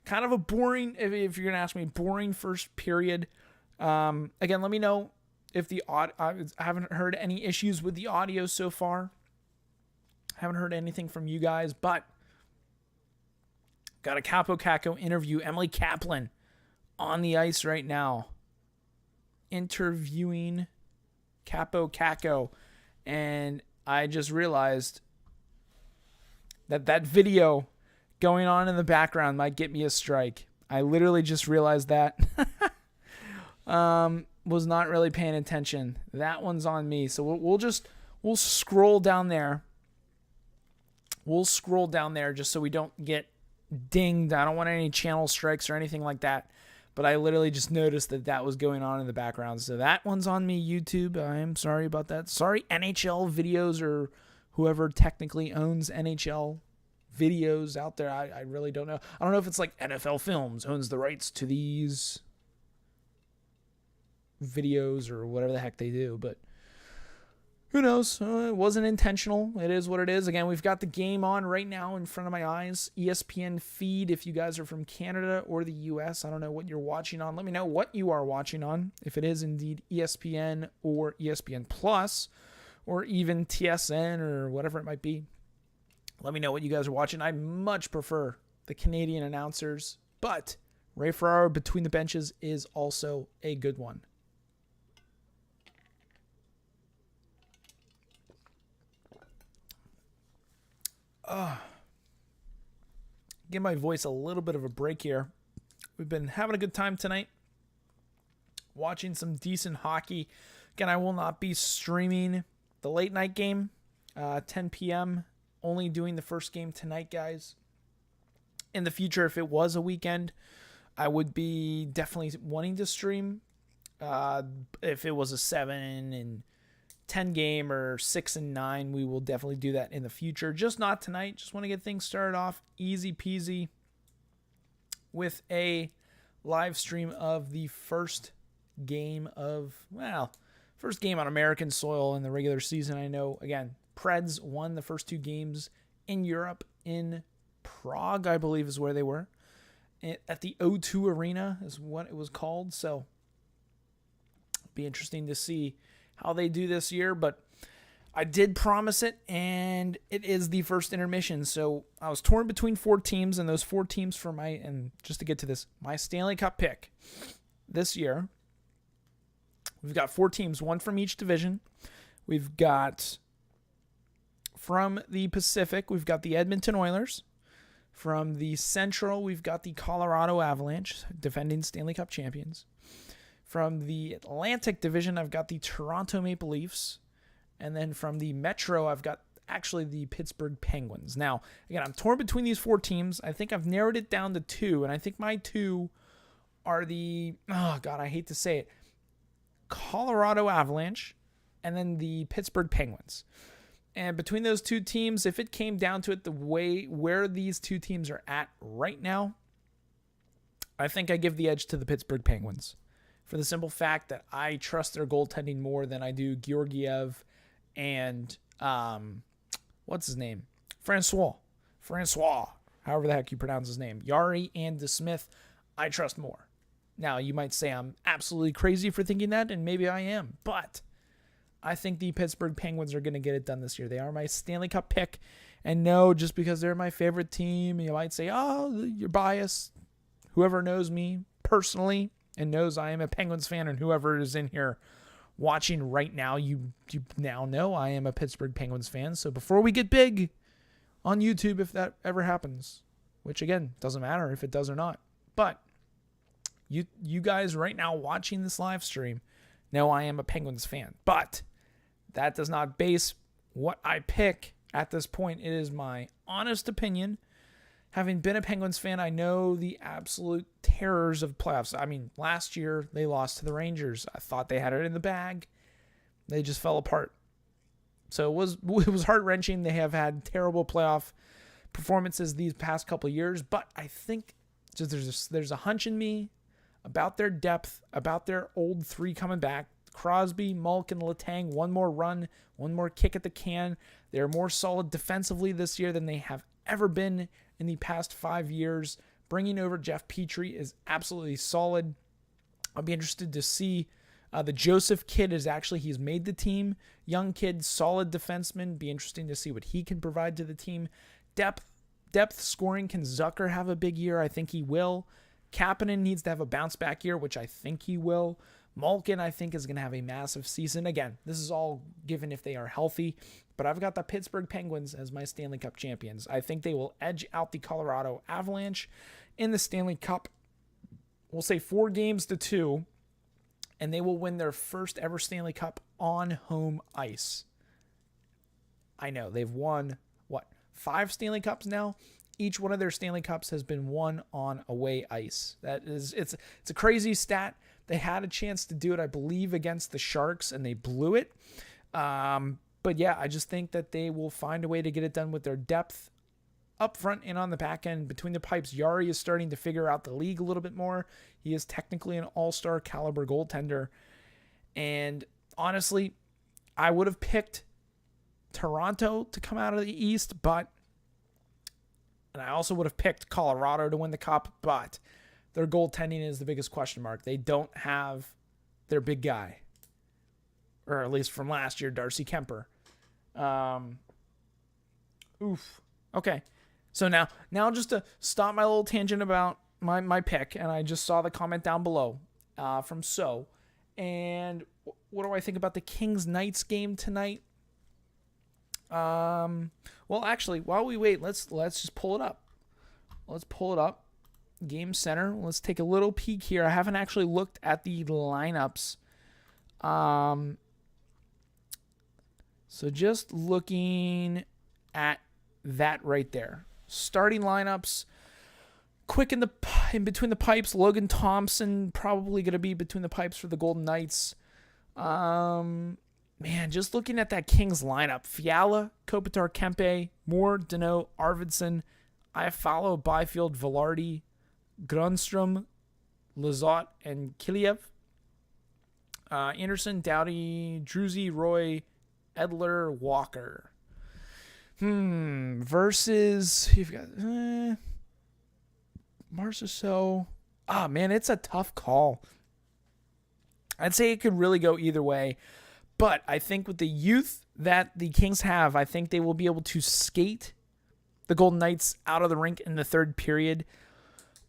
kind of a boring, if you're going to ask me, boring first period. Again, let me know if I haven't heard any issues with the audio so far. Haven't heard anything from you guys, but got a Capo Caco interview. Emily Kaplan on the ice right now, interviewing Capo Caco. And I just realized that video going on in the background might get me a strike. I literally just realized that. Was not really paying attention. That one's on me. So we'll scroll down there. We'll scroll down there just so we don't get dinged. I don't want any channel strikes or anything like that. But I literally just noticed that was going on in the background. So that one's on me, YouTube. I am sorry about that. Sorry, NHL videos or whoever technically owns NHL videos out there. I really don't know. I don't know if it's like NFL Films owns the rights to these videos or whatever the heck they do. But who knows? It wasn't intentional. It is what it is. Again, we've got the game on right now in front of my eyes. ESPN feed if you guys are from Canada or the US. I don't know what you're watching on. Let me know what you are watching on. If it is indeed ESPN or ESPN Plus or even TSN or whatever it might be. Let me know what you guys are watching. I much prefer the Canadian announcers, but Ray Ferraro Between the Benches is also a good one. Give my voice a little bit of a break here. We've been having a good time tonight, watching some decent hockey. Again, I will not be streaming the late night game, 10 p.m. Only doing the first game tonight, guys. In the future, if it was a weekend, I would be definitely wanting to stream. If it was a 7 and 10 game or 6 and 9, we will definitely do that in the future. Just not tonight. Just want to get things started off easy peasy with a live stream of the first game on American soil in the regular season. I know, again, Preds won the first 2 games in Europe, in Prague, I believe is where they were. At the O2 Arena is what it was called. So it'll be interesting to see how they do this year, but I did promise it, and it is the first intermission. So I was torn between 4 teams, and those 4 teams for and just to get to this, my Stanley Cup pick this year, we've got 4 teams, 1 from each division. We've got from the Pacific, we've got the Edmonton Oilers. From the Central, we've got the Colorado Avalanche, defending Stanley Cup champions. From the Atlantic Division, I've got the Toronto Maple Leafs. And then from the Metro, I've got actually the Pittsburgh Penguins. Now, again, I'm torn between these 4 teams. I think I've narrowed it down to 2. And I think my 2 are I hate to say it, Colorado Avalanche and then the Pittsburgh Penguins. And between those 2 teams, if it came down to it, the way where these 2 teams are at right now, I think I give the edge to the Pittsburgh Penguins. For the simple fact that I trust their goaltending more than I do Georgiev and, what's his name? Francois, however the heck you pronounce his name. Yari and DeSmith, I trust more. Now, you might say I'm absolutely crazy for thinking that, and maybe I am, but I think the Pittsburgh Penguins are going to get it done this year. They are my Stanley Cup pick, and no, just because they're my favorite team, you might say, oh, you're biased. Whoever knows me personally and knows I am a Penguins fan, and whoever is in here watching right now, you now know I am a Pittsburgh Penguins fan. So before we get big, on YouTube if that ever happens, which again, doesn't matter if it does or not. But you guys right now watching this live stream know I am a Penguins fan, but that does not base what I pick at this point. It is my honest opinion. Having been a Penguins fan, I know the absolute terrors of playoffs. I mean, last year they lost to the Rangers. I thought they had it in the bag. They just fell apart. So it was heart-wrenching. They have had terrible playoff performances these past couple of years, but I think just there's a hunch in me about their depth, about their old three coming back. Crosby, Malkin, Letang, one more run, one more kick at the can. They're more solid defensively this year than they have ever been in the past 5 years. Bringing over Jeff Petrie is absolutely solid. I'll be interested to see the Joseph kid he's made the team. Young kid, solid defenseman. Be interesting to see what he can provide to the team. Depth scoring. Can Zucker have a big year? I think he will. Kapanen needs to have a bounce back year, which I think he will. Malkin, I think, is going to have a massive season. Again, this is all given if they are healthy, but I've got the Pittsburgh Penguins as my Stanley Cup champions. I think they will edge out the Colorado Avalanche in the Stanley Cup. We'll say 4-2, and they will win their first ever Stanley Cup on home ice. I know, they've won, 5 Stanley Cups now? Each one of their Stanley Cups has been won on away ice. It's a crazy stat. They had a chance to do it, I believe, against the Sharks, and they blew it. But yeah, I just think that they will find a way to get it done with their depth up front and on the back end. Between the pipes, Yari is starting to figure out the league a little bit more. He is technically an all-star caliber goaltender. And honestly, I would have picked Toronto to come out of the East, and I also would have picked Colorado to win the Cup, but their goaltending is the biggest question mark. They don't have their big guy, or at least from last year, Darcy Kemper. Okay. So now just to stop my little tangent about my pick, and I just saw the comment down below from So. And what do I think about the Kings-Knights game tonight? Well, actually, while we wait, let's just pull it up. Let's pull it up. Game Center. Let's take a little peek here. I haven't actually looked at the lineups. So just looking at that right there. Starting lineups. Quick in between the pipes. Logan Thompson probably going to be between the pipes for the Golden Knights. Man, just looking at that Kings lineup. Fiala, Kopitar, Kempe, Moore, Deneau, Arvidsson, Iafallo, Byfield, Velarde, Grunstrom, Lizotte, and Kiliev. Anderson, Doughty, Druzy, Roy, Edler, Walker. Versus, you've got Marchessault. Man, it's a tough call. I'd say it could really go either way. But I think with the youth that the Kings have, I think they will be able to skate the Golden Knights out of the rink in the third period.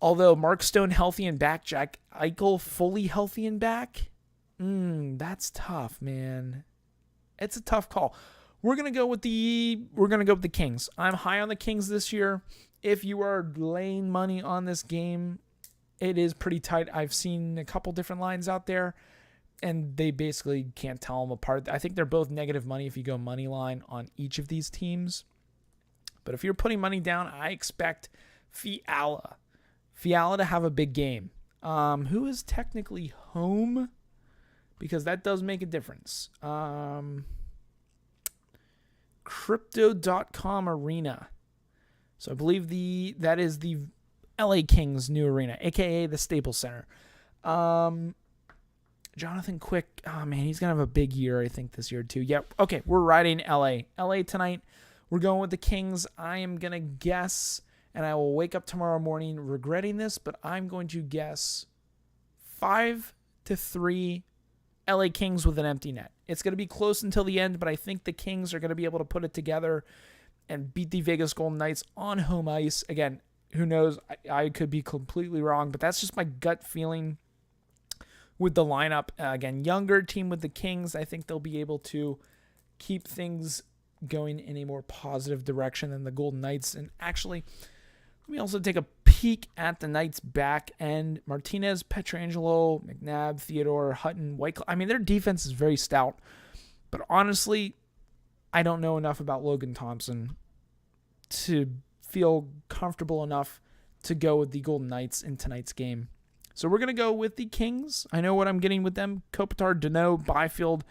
Although Mark Stone healthy and back, Jack Eichel fully healthy and back, that's tough, man. It's a tough call. We're gonna go with the Kings. I'm high on the Kings this year. If you are laying money on this game, it is pretty tight. I've seen a couple different lines out there, and they basically can't tell them apart. I think they're both negative money if you go money line on each of these teams. But if you're putting money down, I expect Fiala to have a big game. Who is technically home? Because that does make a difference. Crypto.com Arena. So I believe that is the LA Kings' new arena, a.k.a. the Staples Center. Jonathan Quick, he's going to have a big year, I think, this year too. Yep. Okay, we're riding LA. LA tonight. We're going with the Kings. I am going to guess, and I will wake up tomorrow morning regretting this, but I'm going to guess 5-3 LA Kings with an empty net. It's going to be close until the end, but I think the Kings are going to be able to put it together and beat the Vegas Golden Knights on home ice. Again, who knows? I could be completely wrong, but that's just my gut feeling with the lineup. Again, younger team with the Kings. I think they'll be able to keep things going in a more positive direction than the Golden Knights. And actually, let me also take a peek at the Knights' back end. Martinez, Pietrangelo, McNabb, Theodore, Hutton, Whiteclough. I mean, their defense is very stout. But honestly, I don't know enough about Logan Thompson to feel comfortable enough to go with the Golden Knights in tonight's game. So we're going to go with the Kings. I know what I'm getting with them. Kopitar, Deneau, Byfield.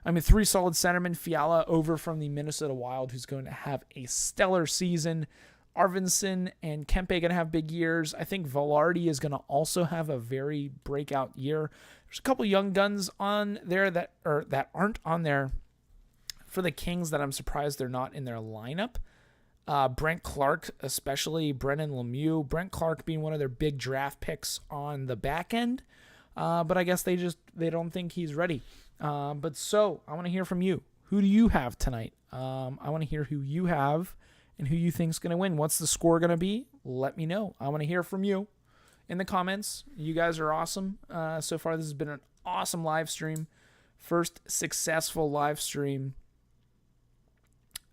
I mean, 3 solid centermen. Fiala over from the Minnesota Wild, who's going to have a stellar season. Arvidsson and Kempe going to have big years. I think Velarde is going to also have a very breakout year. There's a couple young guns on there that aren't on there for the Kings that I'm surprised they're not in their lineup. Brent Clark, especially Brennan Lemieux. Brent Clark being one of their big draft picks on the back end. But I guess they don't think he's ready. But so I want to hear from you. Who do you have tonight? I want to hear who you have and who you think's going to win. What's the score going to be? Let me know. I want to hear from you in the comments. You guys are awesome. So far, this has been an awesome live stream. First successful live stream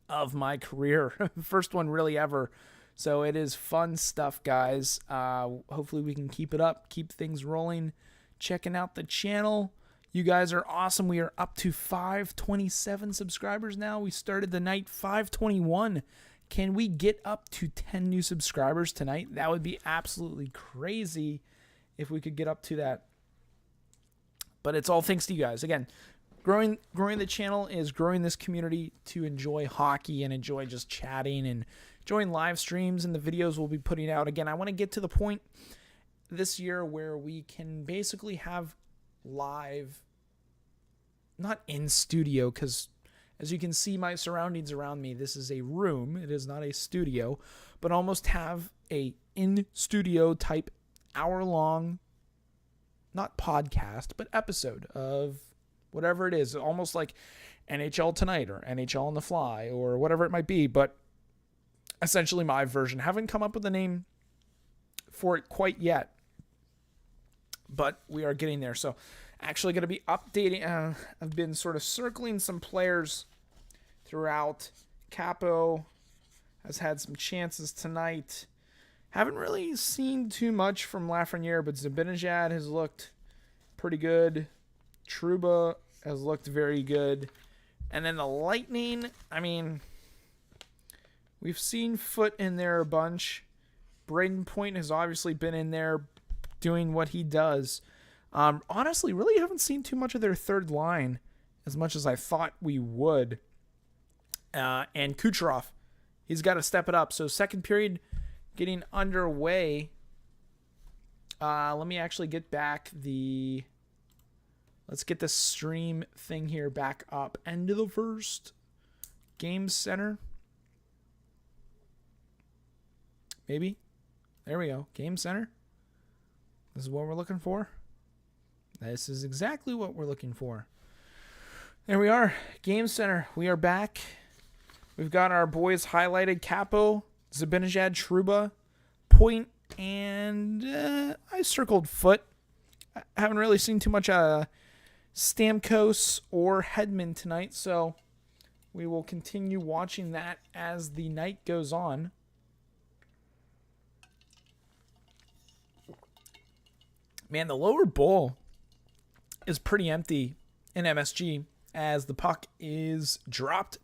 of my career. First one really ever. So it is fun stuff, guys. Hopefully we can keep it up, keep things rolling. Checking out the channel. You guys are awesome. We are up to 527 subscribers now. We started the night 521. Can we get up to 10 new subscribers tonight? That would be absolutely crazy if we could get up to that. But it's all thanks to you guys. Again, growing the channel is growing this community to enjoy hockey and enjoy just chatting and enjoying live streams and the videos we'll be putting out. Again, I want to get to the point this year where we can basically have live, not in studio, because as you can see my surroundings around me, this is a room. It is not a studio, but almost have a in-studio type hour-long, not podcast, but episode of whatever it is, almost like NHL Tonight or NHL on the Fly or whatever it might be, but essentially my version. Haven't come up with a name for it quite yet, but we are getting there. So actually going to be updating. I've been sort of circling some players throughout. Capo has had some chances tonight. Haven't really seen too much from Lafreniere, but Zibanejad has looked pretty good. Trouba has looked very good. And then the Lightning, I mean, we've seen Foote in there a bunch. Braden Point has obviously been in there doing what he does. Honestly, really haven't seen too much of their third line as much as I thought we would. And Kucherov, he's got to step it up. So second period getting underway. Let me actually get back let's get the stream thing here back up. End of the first. Game center. Maybe. There we go. Game center. This is what we're looking for. This is exactly what we're looking for. There we are. Game center. We are back. We've got our boys highlighted. Capo, Zibanejad, Trouba, Point, and I circled Foote. I haven't really seen too much Stamkos or Hedman tonight, so we will continue watching that as the night goes on. Man, the lower bowl is pretty empty in MSG as the puck is dropped.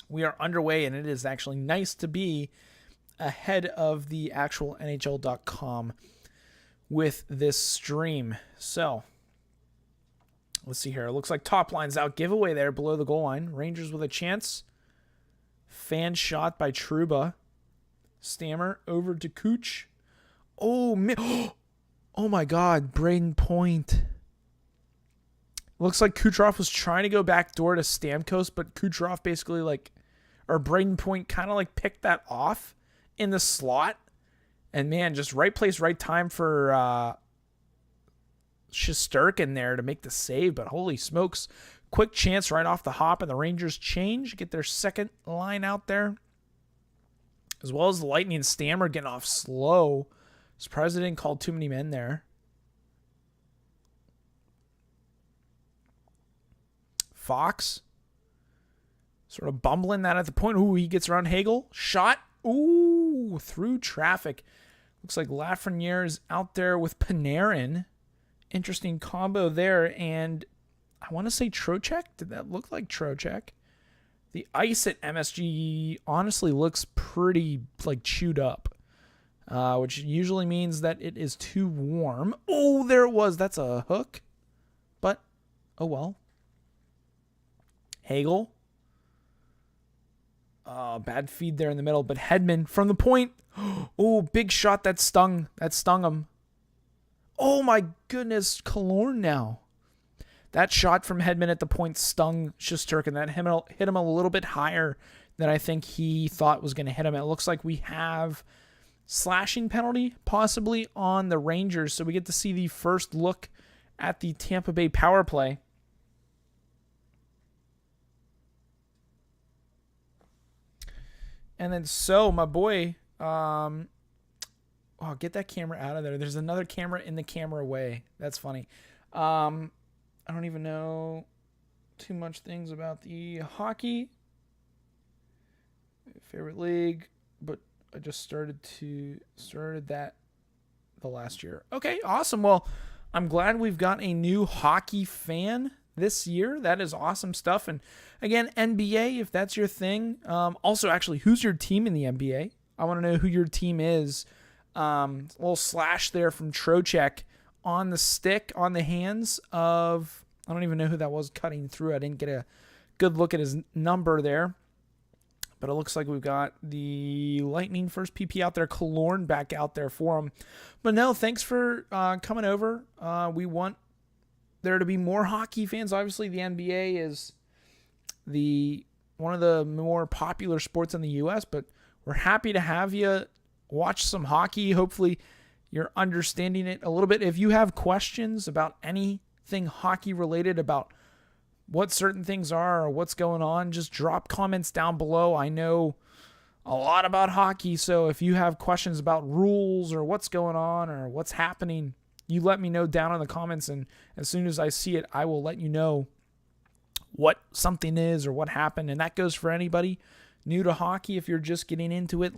We are underway, and it is actually nice to be ahead of the actual NHL.com with this stream. So, let's see here. It looks like top line's out. Giveaway there below the goal line. Rangers with a chance. Fan shot by Trouba. Stammer over to Cooch. Oh, man. Oh my God, Braden Point. Looks like Kucherov was trying to go back door to Stamkos, but Kucherov basically or Braden Point kind of picked that off in the slot. And man, just right place, right time for Shesterkin there to make the save. But holy smokes, quick chance right off the hop, and the Rangers get their second line out there. As well as the Lightning and Stammer getting off slow. Surprised they didn't call too many men there. Fox Sort of bumbling that at the point. Ooh, he gets around Hagel. Shot. Ooh, through traffic. Looks like Lafreniere is out there with Panarin. Interesting combo there. And I want to say Trocheck. Did that look like Trocheck? The ice at MSG honestly looks pretty like chewed up, which usually means that it is too warm. Oh, there it was. That's a hook. But, oh well. Hagel. Bad feed there in the middle, but Hedman from the point. Oh, big shot that stung. That stung him. Oh my goodness, Killorn now. That shot from Hedman at the point stung Shesterkin. That hit him a little bit higher than I think he thought was going to hit him. It looks like we have slashing penalty possibly on the Rangers, so we get to see the first look at the Tampa Bay power play. And then my boy, get that camera out of there. There's another camera in the camera way. That's funny. I don't even know too much things about the hockey. Favorite league, but I just started that the last year. Okay, awesome. Well, I'm glad we've got a new hockey fan this year. That is awesome stuff. And again, NBA, if that's your thing. Also, actually, who's your team in the NBA? I want to know who your team is. A little slash there from Trocheck on the stick, on the hands of, I don't even know who that was cutting through. I didn't get a good look at his number there. But it looks like we've got the Lightning first PP out there, Killorn back out there for him. But no, thanks for coming over. We want there to be more hockey fans. Obviously, the NBA is one of the more popular sports in the U.S., but we're happy to have you watch some hockey. Hopefully, you're understanding it a little bit. If you have questions about anything hockey related, about what certain things are or what's going on, just drop comments down below. I know a lot about hockey, so if you have questions about rules or what's going on or what's happening, you let me know down in the comments, and as soon as I see it, I will let you know what something is or what happened. And that goes for anybody new to hockey. If you're just getting into it,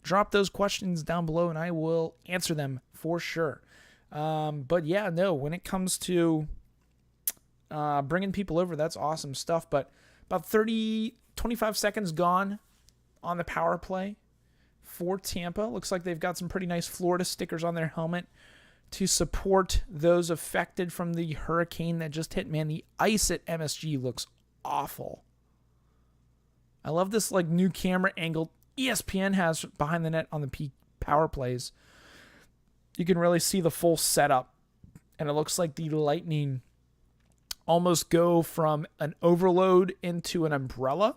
drop those questions down below and I will answer them for sure. But yeah, no, when it comes to bringing people over, that's awesome stuff. But about 25 seconds gone on the power play for Tampa. Looks like they've got some pretty nice Florida stickers on their helmet to support those affected from the hurricane that just hit. Man, the ice at MSG looks awful. I love this like new camera angle ESPN has behind the net on the power plays. You can really see the full setup, and it looks like the Lightning almost go from an overload into an umbrella.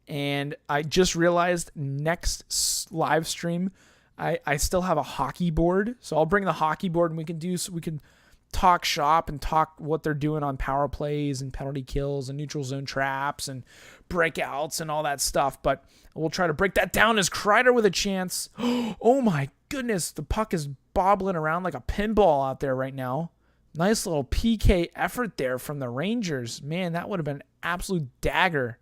And I just realized next live stream, I still have a hockey board. So I'll bring the hockey board and we can talk shop and talk what they're doing on power plays and penalty kills and neutral zone traps and breakouts and all that stuff. But we'll try to break that down as Kreider with a chance. Oh my goodness, the puck is bobbling around like a pinball out there right now. Nice little PK effort there from the Rangers. Man, that would have been an absolute dagger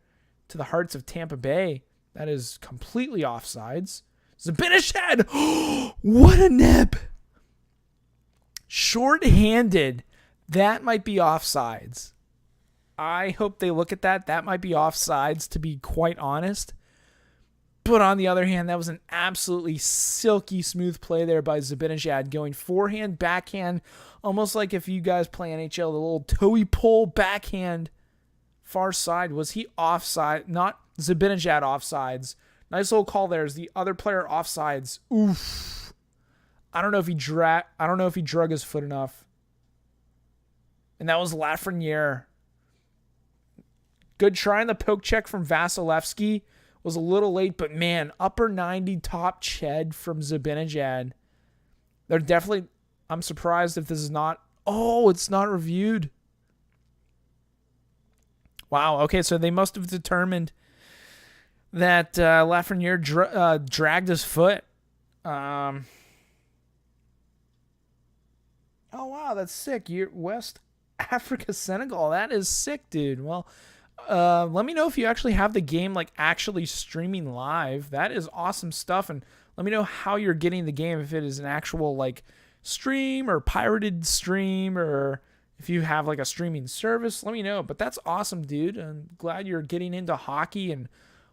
to the hearts of Tampa Bay. That is completely offsides. Zibanejad! What a nip! Short-handed. That might be offsides. I hope they look at that. That might be offsides, to be quite honest. But on the other hand, that was an absolutely silky smooth play there by Zibanejad, going forehand, backhand, almost like if you guys play NHL, the little toey pull backhand far side. Was he offside? Not Zibanejad offsides. Nice little call there. Is the other player offsides? Oof. I don't know if he drug his foot enough. And that was Lafreniere. Good try on the poke check from Vasilevsky. Was a little late, but man, upper 90 top ched from Zibanejad. They're definitely, I'm surprised if this is not, it's not reviewed. Wow, okay, so they must have determined that Lafreniere dragged his foot. Oh, wow, that's sick. You're West Africa, Senegal. That is sick, dude. Well, Let me know if you actually have the game like actually streaming live. That is awesome stuff. And let me know how you're getting the game, if it is an actual like stream or pirated stream, or if you have like a streaming service. Let me know. But that's awesome, dude. I'm glad you're getting into hockey and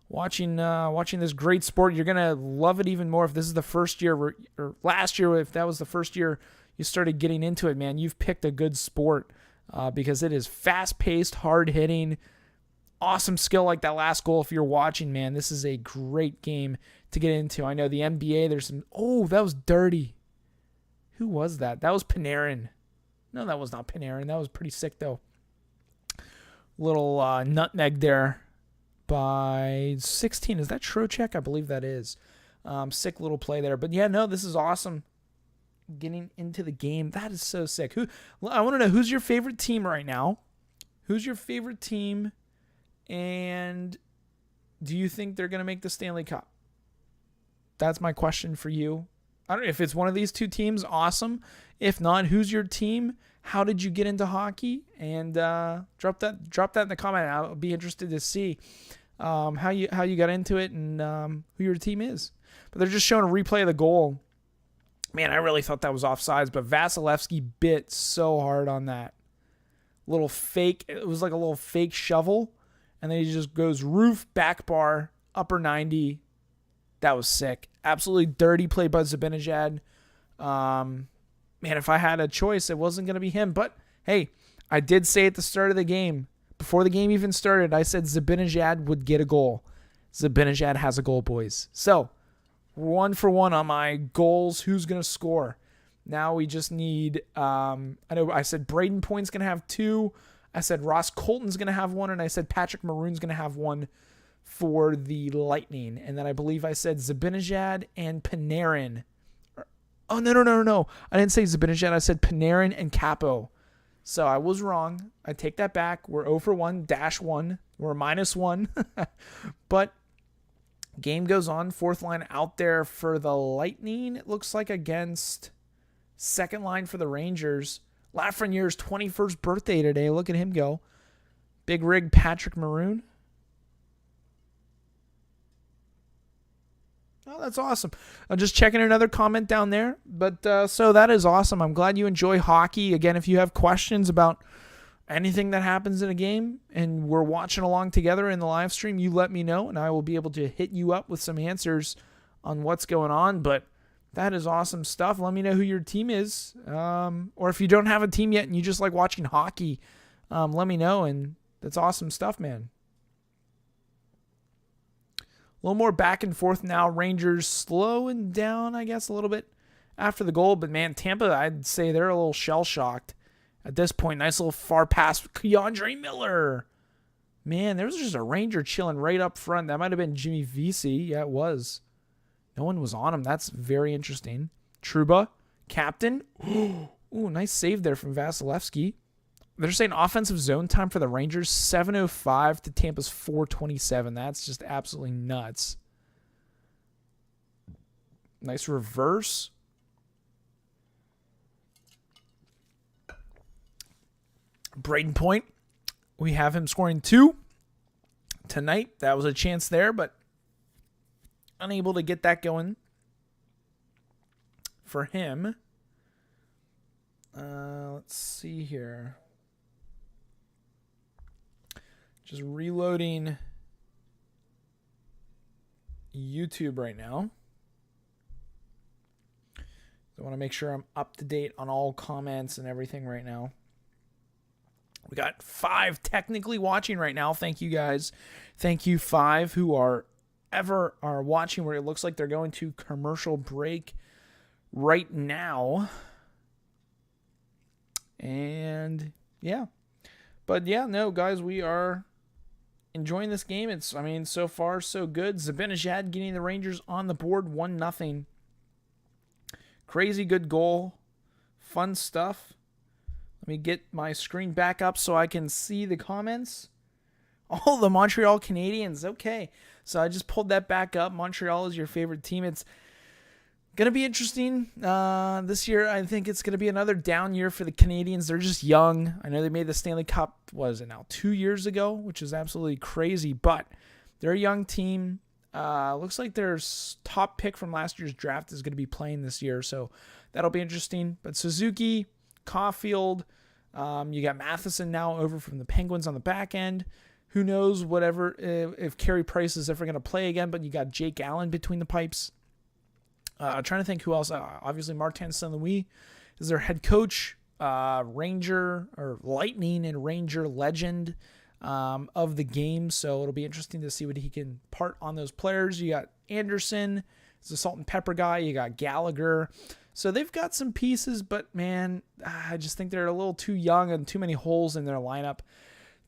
watching this great sport. You're gonna love it even more if this is the first year or last year, if that was the first year you started getting into it. Man, you've picked a good sport because it is fast-paced, hard-hitting, awesome skill like that last goal. If you're watching, man, this is a great game to get into. I know the NBA, there's some... Oh, that was dirty. Who was that? That was Panarin. No, that was not Panarin. That was pretty sick, though. Little nutmeg there by 16. Is that Trocheck? I believe that is. Sick little play there. But, yeah, no, this is awesome. Getting into the game. That is so sick. I want to know, who's your favorite team right now? Who's your favorite team? And do you think they're going to make the Stanley Cup? That's my question for you. I don't know if it's one of these two teams. Awesome. If not, who's your team? How did you get into hockey? And drop that in the comment. I'll be interested to see how you got into it and who your team is. But they're just showing a replay of the goal. Man, I really thought that was offsides, but Vasilevsky bit so hard on that little fake. It was like a little fake shovel. And then he just goes roof, back bar, upper 90. That was sick. Absolutely dirty play by Zibanejad. Man, if I had a choice, it wasn't going to be him. But, hey, I did say at the start of the game, before the game even started, I said Zibanejad would get a goal. Zibanejad has a goal, boys. So, 1 for 1 on my goals. Who's going to score? Now we just need, I know I said Braden Point's going to have 2. I said Ross Colton's going to have 1, and I said Patrick Maroon's going to have 1 for the Lightning. And then I believe I said Zibanejad and Panarin. Oh, no. I didn't say Zibanejad. I said Panarin and Capo. So I was wrong. I take that back. We're 0 for 1, -1. We're -1. But game goes on. Fourth line out there for the Lightning. It looks like against second line for the Rangers. Lafreniere's 21st birthday today. Look at him go. Big rig Patrick Maroon. Oh, that's awesome. I'm just checking another comment down there. But so that is awesome. I'm glad you enjoy hockey. Again, if you have questions about anything that happens in a game and we're watching along together in the live stream, you let me know and I will be able to hit you up with some answers on what's going on. But that is awesome stuff. Let me know who your team is. Or if you don't have a team yet and you just like watching hockey, let me know. And that's awesome stuff, man. A little more back and forth now. Rangers slowing down, I guess, a little bit after the goal. But, man, Tampa, I'd say they're a little shell-shocked at this point. Nice little far pass. Keandre Miller. Man, there was just a Ranger chilling right up front. That might have been Jimmy Vesey. Yeah, it was. No one was on him. That's very interesting. Trouba, captain. Ooh, nice save there from Vasilevsky. They're saying offensive zone time for the Rangers, 7:05 to Tampa's 4:27. That's just absolutely nuts. Nice reverse. Braden Point. We have him scoring 2 tonight. That was a chance there, but unable to get that going for him. Let's see here. Just reloading YouTube right now. I want to make sure I'm up to date on all comments and everything right now. We got 5 technically watching right now. Thank you guys. Thank you 5 who are watching, where it looks like they're going to commercial break right now. And yeah. But yeah, no, guys, we are enjoying this game. So far so good. Zibanejad getting the Rangers on the board, 1-0. Crazy good goal. Fun stuff. Let me get my screen back up so I can see the comments. Oh, the Montreal Canadiens. Okay. So I just pulled that back up. Montreal is your favorite team. Going to be interesting this year. I think it's going to be another down year for the Canadians. They're just young. I know they made the Stanley Cup, what is it now, 2 years ago, which is absolutely crazy. But they're a young team. Looks like their top pick from last year's draft is going to be playing this year, so that'll be interesting. But Suzuki, Caulfield, you got Matheson now over from the Penguins on the back end. Who knows whatever if Carey Price is ever going to play again, but you got Jake Allen between the pipes. Trying to think who else. Obviously, Martin Saint-Louis is their head coach. Ranger or Lightning and Ranger legend of the game. So it'll be interesting to see what he can part on those players. You got Anderson, it's a salt and pepper guy. You got Gallagher. So they've got some pieces, but man, I just think they're a little too young and too many holes in their lineup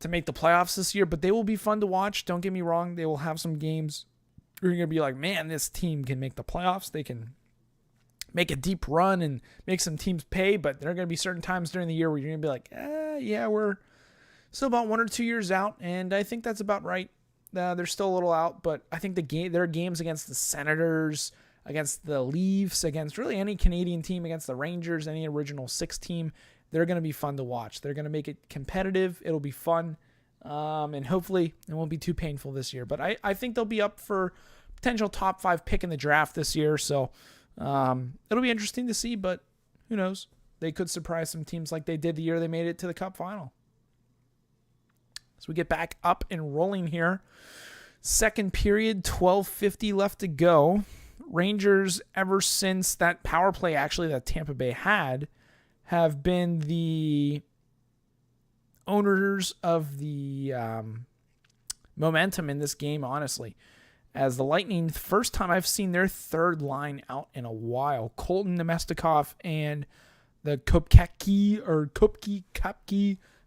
to make the playoffs this year. But they will be fun to watch. Don't get me wrong. They will have some games you're going to be like, man, this team can make the playoffs. They can make a deep run and make some teams pay, but there are going to be certain times during the year where you're going to be like, yeah, we're still about 1 or 2 years out, and I think that's about right. They're still a little out, but I think there are games against the Senators, against the Leafs, against really any Canadian team, against the Rangers, any original 6 team. They're going to be fun to watch. They're going to make it competitive. It'll be fun, and hopefully it won't be too painful this year. But I think they'll be up for potential top 5 pick in the draft this year, so it'll be interesting to see, but who knows? They could surprise some teams like they did the year they made it to the Cup final. So we get back up and rolling here. Second period, 12:50 left to go. Rangers, ever since that power play actually that Tampa Bay had, have been the owners of the momentum in this game, honestly. As the Lightning, first time I've seen their third line out in a while. Colton Nemestikov and the Kopke,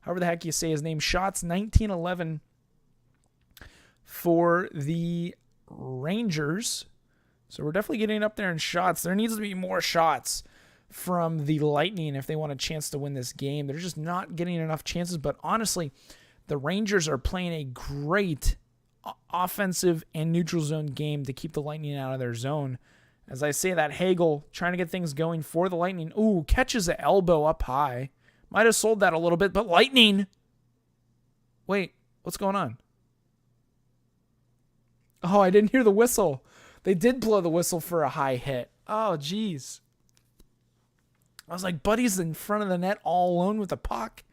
however the heck you say his name, shots 19-11 for the Rangers. So we're definitely getting up there in shots. There needs to be more shots from the Lightning if they want a chance to win this game. They're just not getting enough chances. But honestly, the Rangers are playing a great offensive and neutral zone game to keep the Lightning out of their zone. As I say that, Hagel trying to get things going for the Lightning. Ooh, catches the elbow up high. Might have sold that a little bit, but Lightning. Wait, what's going on? Oh, I didn't hear the whistle. They did blow the whistle for a high hit. Oh, geez. I was like, buddy's in front of the net all alone with the puck.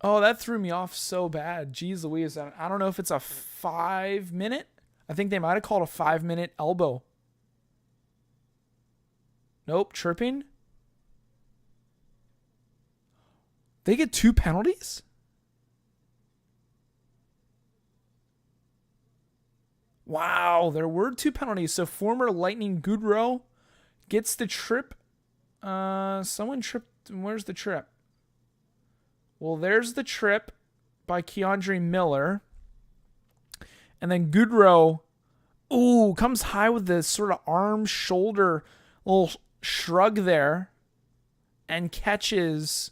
Oh, that threw me off so bad. Jeez Louise. I don't know if it's a 5-minute. I think they might have called a 5-minute elbow. Nope, tripping. They get 2 penalties? Wow, there were 2 penalties. So former Lightning Goodrow gets the trip. Someone tripped. Where's the trip? Well, there's the trip by Keandre Miller. And then Goodrow, comes high with this sort of arm, shoulder, little shrug there. And catches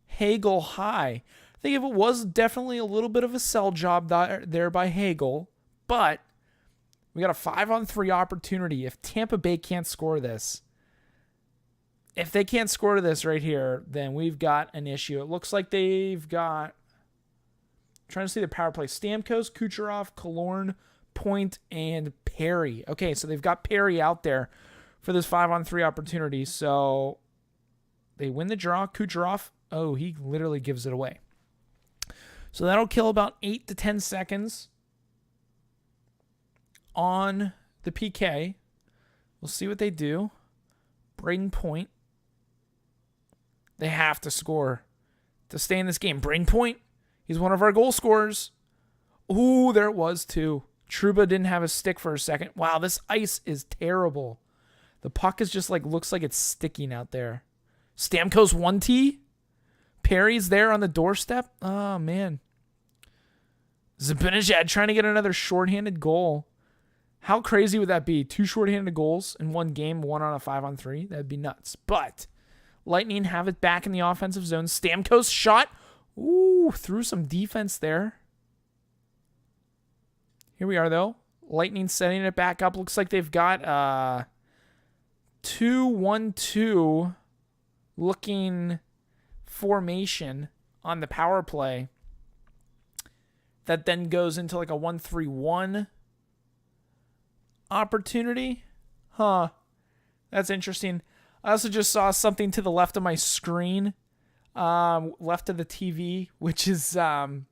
Hagel high. I think if it was definitely a little bit of a sell job there by Hagel. But we got a 5-on-3 opportunity. If Tampa Bay can't score this, if they can't score this right here, then we've got an issue. It looks like they've got, trying to see the power play, Stamkos, Kucherov, Killorn, Point, and Perry. Okay, so they've got Perry out there for this 5-on-3 opportunity. So they win the draw. Kucherov, he literally gives it away. So that'll kill about 8 to 10 seconds on the PK. We'll see what they do. Braden Point. They have to score to stay in this game. Braden Point, he's one of our goal scorers. Ooh, there it was too. Trouba didn't have a stick for a second. Wow, this ice is terrible. The puck is just looks like it's sticking out there. Stamkos 1T. Perry's there on the doorstep. Oh, man. Zibanejad trying to get another shorthanded goal. How crazy would that be? 2 shorthanded goals in one game, 1 on a 5-on-3. That'd be nuts. But Lightning have it back in the offensive zone. Stamkos shot. Ooh, threw some defense there. Here we are, though. Lightning setting it back up. Looks like they've got 2-1-2 looking formation on the power play that then goes into like a 1-3-1 opportunity. Huh. That's interesting. I also just saw something to the left of my screen, left of the TV, which is, I'm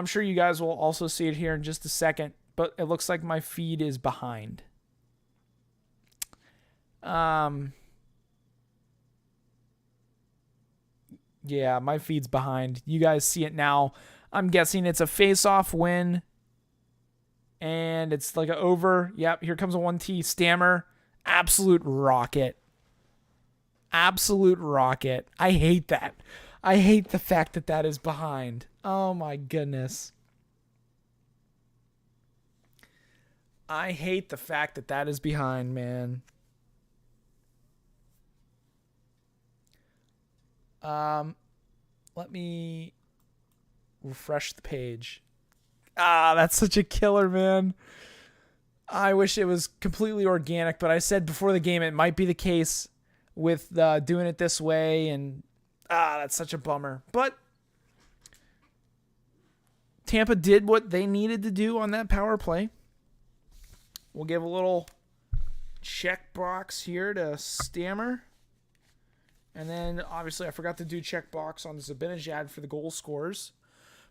sure you guys will also see it here in just a second, but it looks like my feed is behind. Yeah, my feed's behind. You guys see it now. I'm guessing it's a face-off win. And it's like an over. Yep, here comes a 1T. Stammer. Absolute rocket. Absolute rocket. I hate that. I hate the fact that that is behind. Oh my goodness. I hate the fact that that is behind, man. Let me refresh the page. That's such a killer, man. I wish it was completely organic, but I said before the game it might be the case with doing it this way, and that's such a bummer. But Tampa did what they needed to do on that power play. We'll give a little checkbox here to Stammer. And then, obviously, I forgot to do checkbox on Zibanejad for the goal scorers.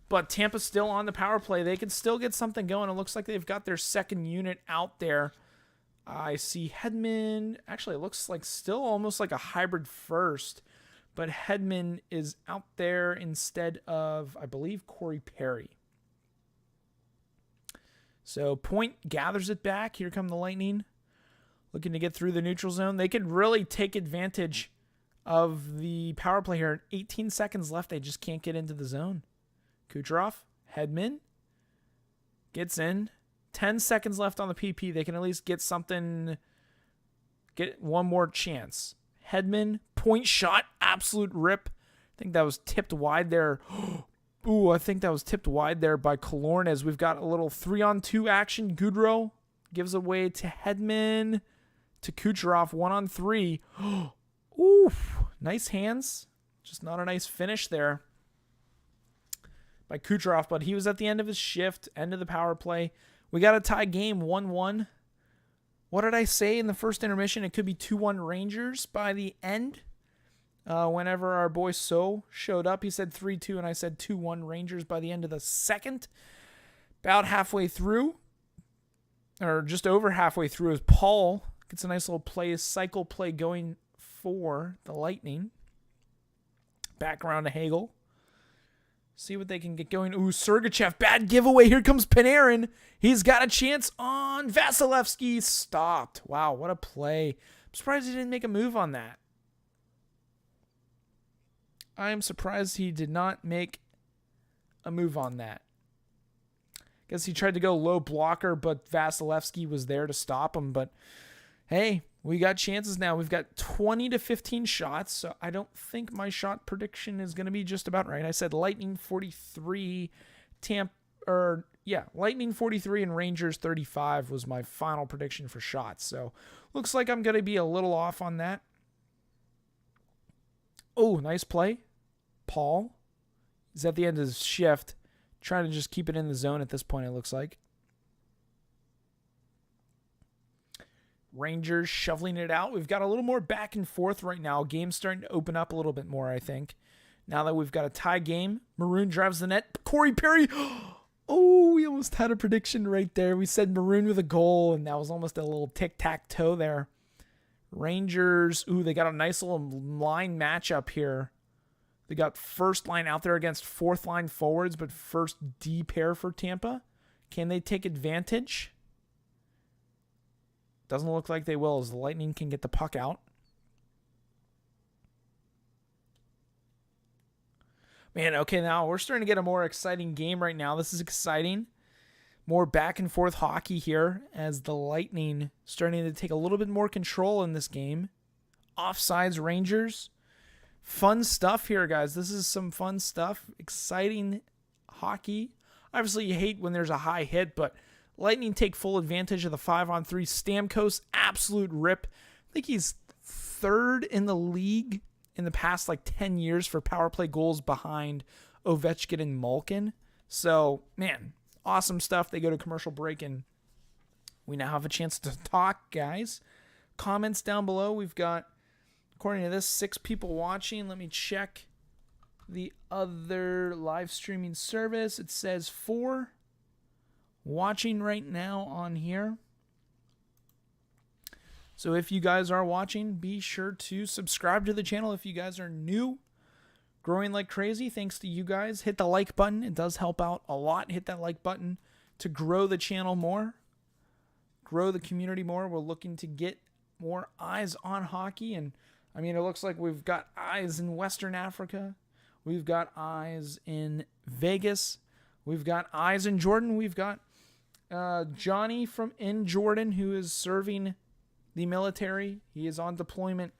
But Tampa's still on the power play. They can still get something going. It looks like they've got their second unit out there. I see Hedman. Actually, it looks like still almost like a hybrid first. But Hedman is out there instead of, I believe, Corey Perry. So Point gathers it back. Here come the Lightning. Looking to get through the neutral zone. They could really take advantage of the power play here. 18 seconds left. They just can't get into the zone. Kucherov, Hedman, gets in. 10 seconds left on the PP. They can at least get something, get one more chance. Hedman, point shot, absolute rip. I think that was tipped wide there. Ooh, I think that was tipped wide there by Killorn as we've got a little 3-on-2 action. Goudreau gives away to Hedman, to Kucherov, 1-on-3. Oof, nice hands. Just not a nice finish there by Kucherov, but he was at the end of his shift, end of the power play. We got a tie game, 1-1. What did I say in the first intermission? It could be 2-1 Rangers by the end. Whenever our boy So showed up, he said 3-2, and I said 2-1 Rangers by the end of the second. About halfway through, or just over halfway through, as Paul gets a nice little play, cycle play going for the Lightning. Back around to Hagel. See what they can get going. Ooh, Sergachev, bad giveaway. Here comes Panarin. He's got a chance on Vasilevsky. Stopped. Wow, what a play. I'm surprised he didn't make a move on that. I'm surprised he did not make a move on that. Guess he tried to go low blocker, but Vasilevsky was there to stop him. But hey, we got chances now. We've got 20 to 15 shots, so I don't think my shot prediction is going to be just about right. I said Lightning 43, Lightning 43 and Rangers 35 was my final prediction for shots. So looks like I'm going to be a little off on that. Oh, nice play. Paul is at the end of his shift, trying to just keep it in the zone at this point, it looks like. Rangers shoveling it out. We've got a little more back and forth right now. Game's starting to open up a little bit more, I think. Now that we've got a tie game. Maroon drives the net. Corey Perry. Oh, we almost had a prediction right there. We said Maroon with a goal, and that was almost a little tic-tac-toe there. Rangers. Ooh, they got a nice little line matchup here. They got first line out there against fourth line forwards, but first D pair for Tampa. Can they take advantage? Doesn't look like they will, as the Lightning can get the puck out. Man, okay, now we're starting to get a more exciting game right now. This is exciting. More back and forth hockey here as the Lightning starting to take a little bit more control in this game. Offsides Rangers. Fun stuff here, guys. This is some fun stuff. Exciting hockey. Obviously, you hate when there's a high hit, but Lightning take full advantage of the 5-on-3. Stamkos, absolute rip. I think he's third in the league in the past 10 years for power play goals behind Ovechkin and Malkin. So, man, awesome stuff. They go to commercial break, and we now have a chance to talk, guys. Comments down below. We've got, according to this, 6 people watching. Let me check the other live streaming service. It says 4 watching right now on here. So if you guys are watching, be sure to subscribe to the channel if you guys are new. Growing like crazy thanks to you guys. Hit the like button. It does help out a lot. Hit that like button to grow the channel more, grow the community more. We're looking to get more eyes on hockey. And I mean, it looks like we've got eyes in Western Africa. We've got eyes in Vegas. We've got eyes in Jordan. We've got Johnny in Jordan, who is serving the military. He is on deployment.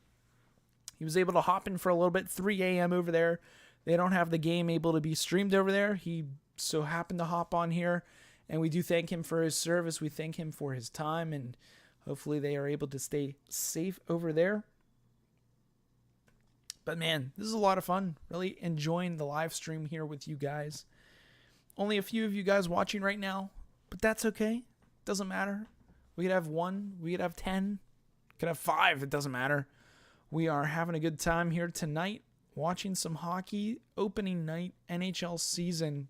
He was able to hop in for a little bit, 3 a.m. over there. They don't have the game able to be streamed over there. He so happened to hop on here, and we do thank him for his service. We thank him for his time, and hopefully they are able to stay safe over there. But man, this is a lot of fun. Really enjoying the live stream here with you guys. Only a few of you guys watching right now, but that's okay. Doesn't matter. We could have 1, we could have 10, could have 5. It doesn't matter. We are having a good time here tonight, watching some hockey. Opening night, NHL season.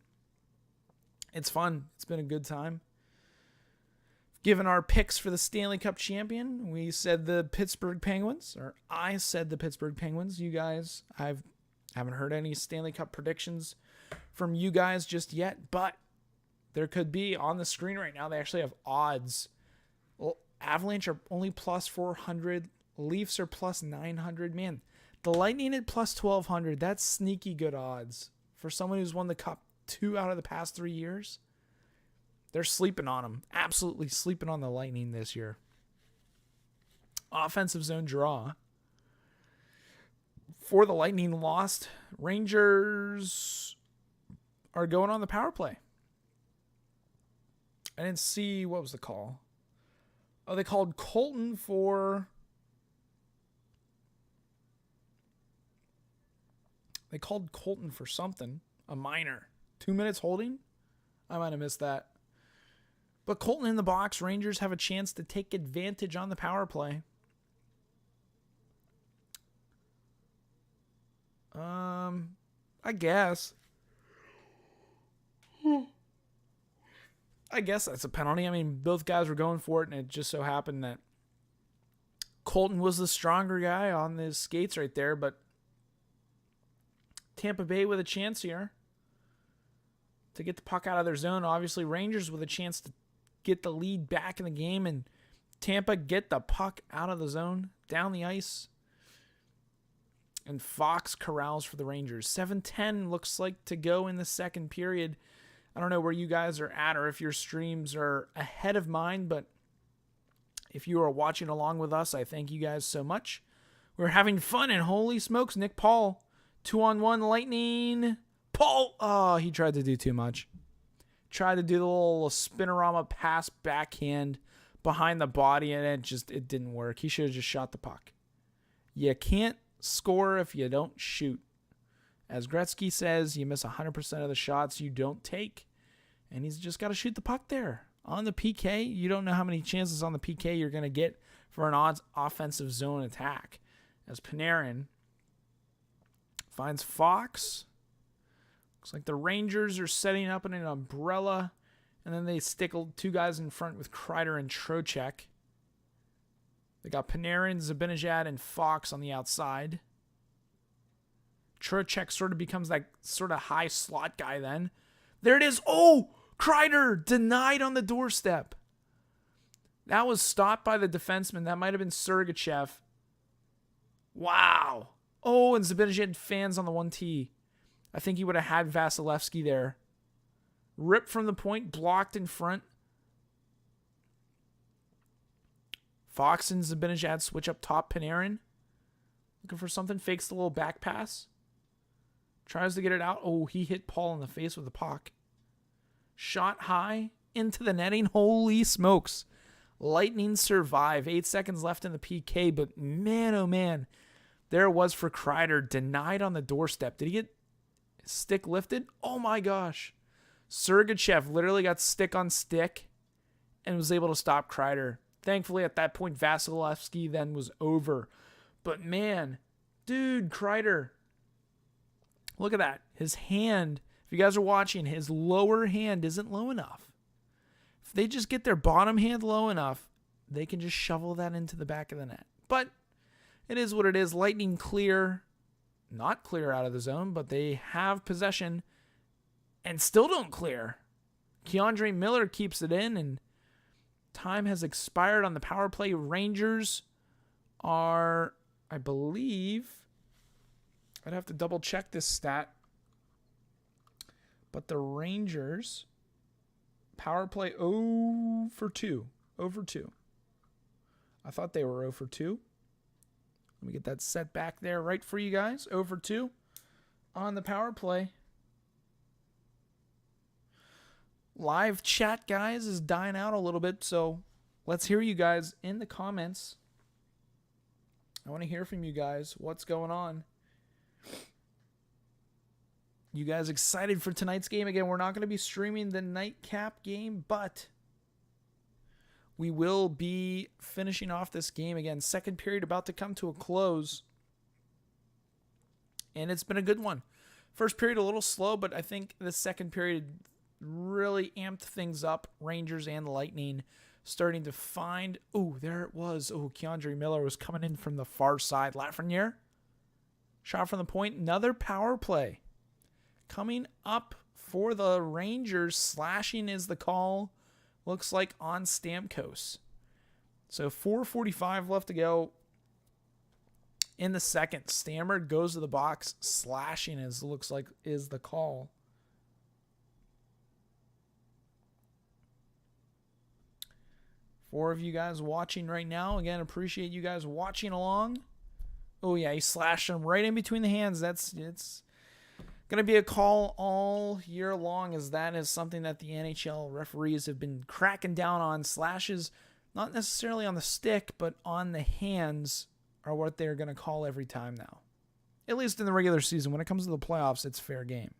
It's fun. It's been a good time. Given our picks for the Stanley Cup champion, we said the Pittsburgh Penguins, or I said the Pittsburgh Penguins. You guys, I haven't heard any Stanley Cup predictions from you guys just yet, but there could be on the screen right now. They actually have odds. Well, Avalanche are only plus 400. Leafs are plus 900. Man, the Lightning at plus 1200. That's sneaky good odds for someone who's won the Cup 2 out of the past 3 years. They're sleeping on them. Absolutely sleeping on the Lightning this year. Offensive zone draw. For the Lightning lost, Rangers are going on the power play. I didn't see, what was the call? Oh, they called Colton for... They called Colton for something. A minor. 2 minutes holding? I might have missed that. But Colton in the box. Rangers have a chance to take advantage on the power play. I guess. I guess that's a penalty. I mean, both guys were going for it, and it just so happened that Colton was the stronger guy on the skates right there, but Tampa Bay with a chance here to get the puck out of their zone. Obviously, Rangers with a chance to get the lead back in the game, and Tampa get the puck out of the zone, down the ice, and Fox corrals for the Rangers. 7:10 looks like to go in the second period. I don't know where you guys are at or if your streams are ahead of mine, but if you are watching along with us, I thank you guys so much. We're having fun, and holy smokes, Nick Paul, 2-on-1 Lightning. Paul, oh, he tried to do too much. Tried to do the little spinorama pass backhand behind the body, and it didn't work. He should have just shot the puck. You can't score if you don't shoot. As Gretzky says, you miss 100% of the shots you don't take, and he's just got to shoot the puck there. On the PK, you don't know how many chances on the PK you're going to get for an odds offensive zone attack. As Panarin finds Fox. Looks like the Rangers are setting up in an umbrella, and then they stick 2 guys in front with Kreider and Trocheck. They got Panarin, Zibanejad, and Fox on the outside. Trocheck sort of becomes that sort of high slot guy then. There it is. Oh, Kreider denied on the doorstep. That was stopped by the defenseman. That might have been Sergachev. Wow. Oh, and Zibanejad fans on the 1T. I think he would have had Vasilevsky there. Ripped from the point, blocked in front. Fox and Zibanejad switch up top. Panarin looking for something. Fakes the little back pass. Tries to get it out. Oh, he hit Paul in the face with the puck. Shot high. into the netting. Holy smokes. Lightning survive. 8 seconds left in the PK, but man, oh man, there it was for Kreider. Denied on the doorstep. Did he get his stick lifted? Oh my gosh. Sergachev literally got stick on stick and was able to stop Kreider. Thankfully, at that point, Vasilevsky then was over. But man, dude, Kreider, look at that. His hand, if you guys are watching, his lower hand isn't low enough. If they just get their bottom hand low enough, they can just shovel that into the back of the net. But it is what it is. Lightning clear, not clear out of the zone, but they have possession and still don't clear. Keandre Miller keeps it in, and time has expired on the power play. Rangers are, I believe, I'd have to double check this stat, but the Rangers power play 0 for 2. 0 for 2. I thought they were 0 for 2. Let me get that set back there right for you guys. 0 for 2 on the power play. Live chat, guys, is dying out a little bit, so let's hear you guys in the comments. I want to hear from you guys. What's going on? You guys excited for tonight's game? Again, we're not going to be streaming the nightcap game, but we will be finishing off this game. Again, second period about to come to a close, and it's been a good one. First period a little slow, but I think the second period really amped things up. Rangers and the Lightning starting to find... Oh, there it was. Oh, Keandre Miller was coming in from the far side. Lafreniere, shot from the point. Another power play coming up for the Rangers. Slashing is the call. Looks like on Stamkos. So 4:45 left to go in the second. Stammer goes to the box. Slashing looks like is the call. Four of you guys watching right now. Again, appreciate you guys watching along. Oh yeah, he slashed him right in between the hands. It's going to be a call all year long, as that is something that the NHL referees have been cracking down on. Slashes, not necessarily on the stick, but on the hands, are what they're going to call every time now. At least in the regular season. When it comes to the playoffs, it's fair game.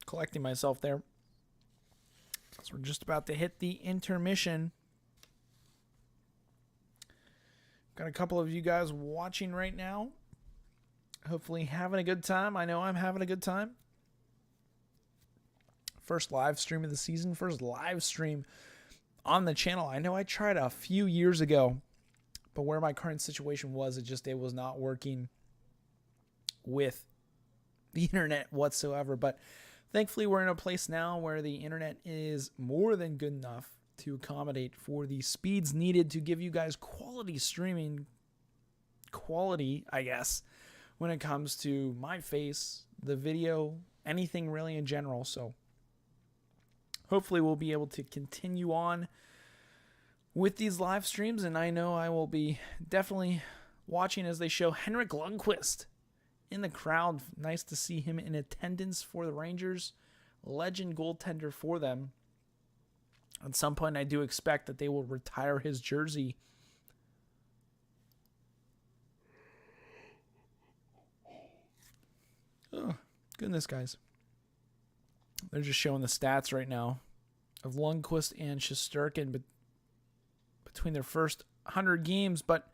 Collecting myself there. So we're just about to hit the intermission. Got a couple of you guys watching right now. Hopefully having a good time. I know I'm having a good time. First live stream of the season. First live stream on the channel. I know I tried a few years ago, but where my current situation was, it was not working with the internet whatsoever. But thankfully we're in a place now where the internet is more than good enough to accommodate for the speeds needed to give you guys quality streaming, quality, I guess, when it comes to my face, the video, anything really in general. So hopefully we'll be able to continue on with these live streams, and I know I will be definitely watching as they show Henrik Lundqvist in the crowd. Nice to see him in attendance for the Rangers. Legend goaltender for them. At some point, I do expect that they will retire his jersey. Oh, goodness, guys. They're just showing the stats right now of Lundqvist and Shesterkin, but between their first 100 games. But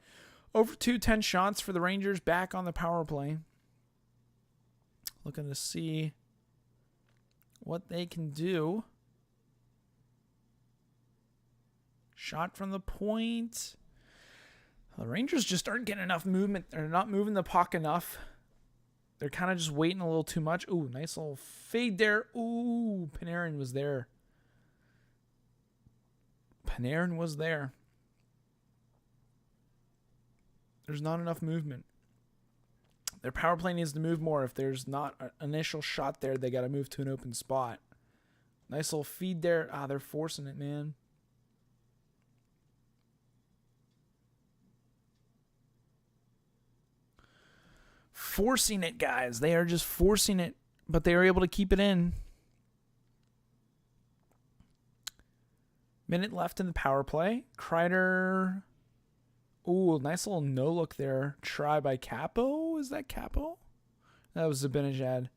over 210 shots for the Rangers, back on the power play. Looking to see what they can do. Shot from the point. The Rangers just aren't getting enough movement. They're not moving the puck enough. They're kind of just waiting a little too much. Ooh, nice little fade there. Ooh, Panarin was there. Panarin was there. There's not enough movement. Their power play needs to move more. If there's not an initial shot there, they got to move to an open spot. Nice little feed there. Ah, they're forcing it, man. Forcing it, guys. They are just forcing it, but they are able to keep it in. Minute left in the power play. Kreider. Ooh, nice little no-look there. Try by Capo. Is that Capo? That was Zibanejad.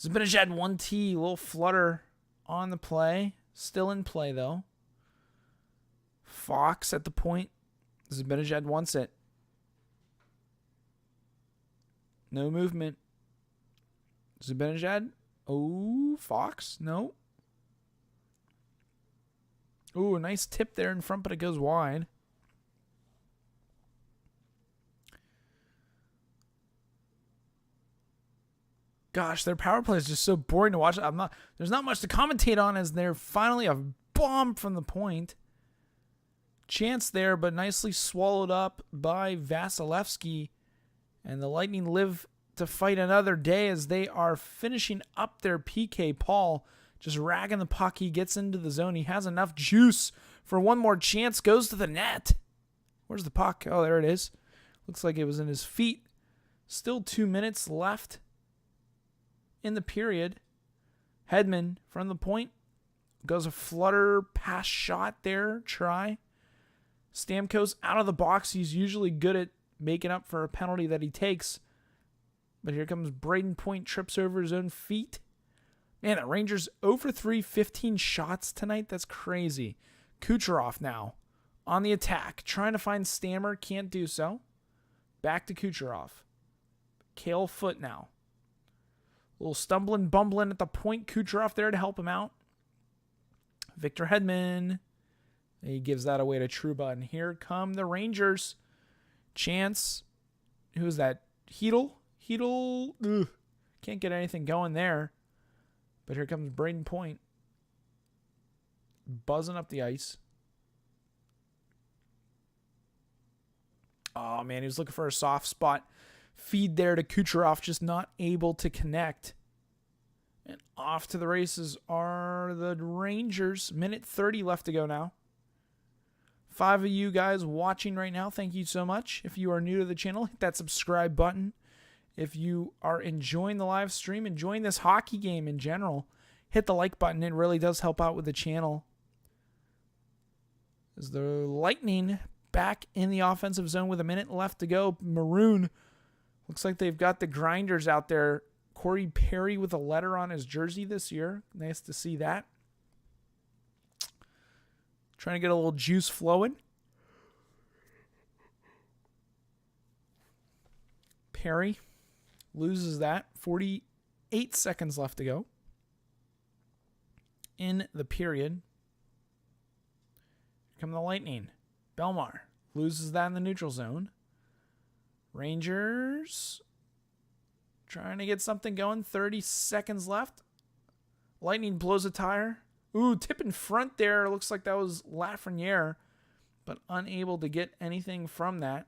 Zibanejad 1T. Little flutter on the play. Still in play, though. Fox at the point. Zibanejad wants it. No movement. Zibanejad. Oh, Fox. No. Ooh, a nice tip there in front, but it goes wide. Gosh, their power play is just so boring to watch. There's not much to commentate on as they're finally a bomb from the point. Chance there, but nicely swallowed up by Vasilevsky. And the Lightning live to fight another day as they are finishing up their PK. Paul just ragging the puck. He gets into the zone. He has enough juice for one more chance. Goes to the net. Where's the puck? Oh, there it is. Looks like it was in his feet. Still 2 minutes left in the period. Hedman from the point. Goes a flutter pass shot there. Try. Stamkos out of the box. He's usually good at making up for a penalty that he takes. But here comes Braden Point. Trips over his own feet. Man, the Rangers 0 for 3, 15 shots tonight. That's crazy. Kucherov now on the attack. Trying to find Stammer. Can't do so. Back to Kucherov. Kale Foot now. A little stumbling, bumbling at the point. Kucherov there to help him out. Victor Hedman. He gives that away to Trouba. And here come the Rangers. Chance. Who is that? Hedel? Ugh. Can't get anything going there. But here comes Braden Point. Buzzing up the ice. Oh, man. He was looking for a soft spot. Feed there to Kucherov. Just not able to connect. And off to the races are the Rangers. Minute 30 left to go now. 5 of you guys watching right now, thank you so much. If you are new to the channel, hit that subscribe button. If you are enjoying the live stream, enjoying this hockey game in general, hit the like button. It really does help out with the channel. As the Lightning back in the offensive zone with a minute left to go. Maroon, looks like they've got the grinders out there. Corey Perry with a letter on his jersey this year. Nice to see that. Trying to get a little juice flowing. Perry loses that. 48 seconds left to go in the period. Here come the Lightning. Belmar loses that in the neutral zone. Rangers trying to get something going. 30 seconds left. Lightning blows a tire. Ooh, tip in front there. Looks like that was Lafreniere, but unable to get anything from that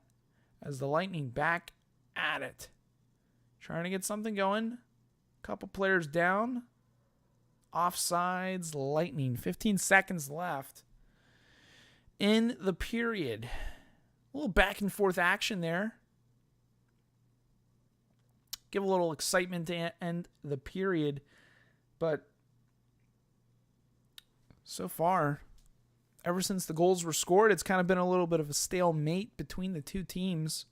as the Lightning back at it. Trying to get something going. Couple players down. Offsides, Lightning. 15 seconds left in the period. A little back and forth action there. Give a little excitement to end the period, but so far, ever since the goals were scored, it's kind of been a little bit of a stalemate between the two teams.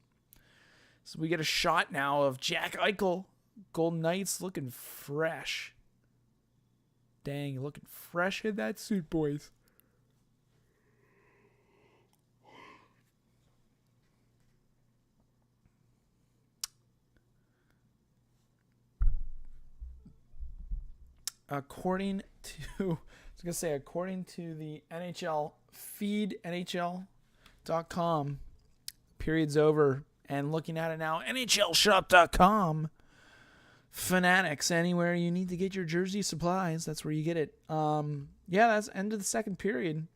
So we get a shot now of Jack Eichel. Golden Knights looking fresh. Dang, looking fresh in that suit, boys. According to the NHL feed, NHL.com, period's over. And looking at it now, NHLshop.com. Fanatics, anywhere you need to get your jersey supplies, that's where you get it. Yeah, that's end of the second period.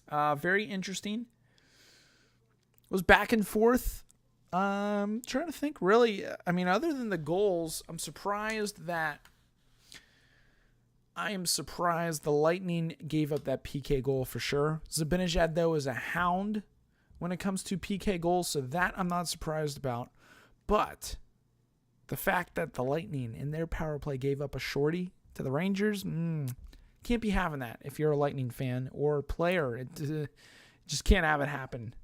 Very interesting. It was back and forth. Trying to think, really. I mean, other than the goals, I'm surprised that I am surprised the Lightning gave up that PK goal for sure. Zibanejad, though, is a hound when it comes to PK goals, so that I'm not surprised about. But the fact that the Lightning in their power play gave up a shorty to the Rangers, can't be having that if you're a Lightning fan or player. It just can't have it happen.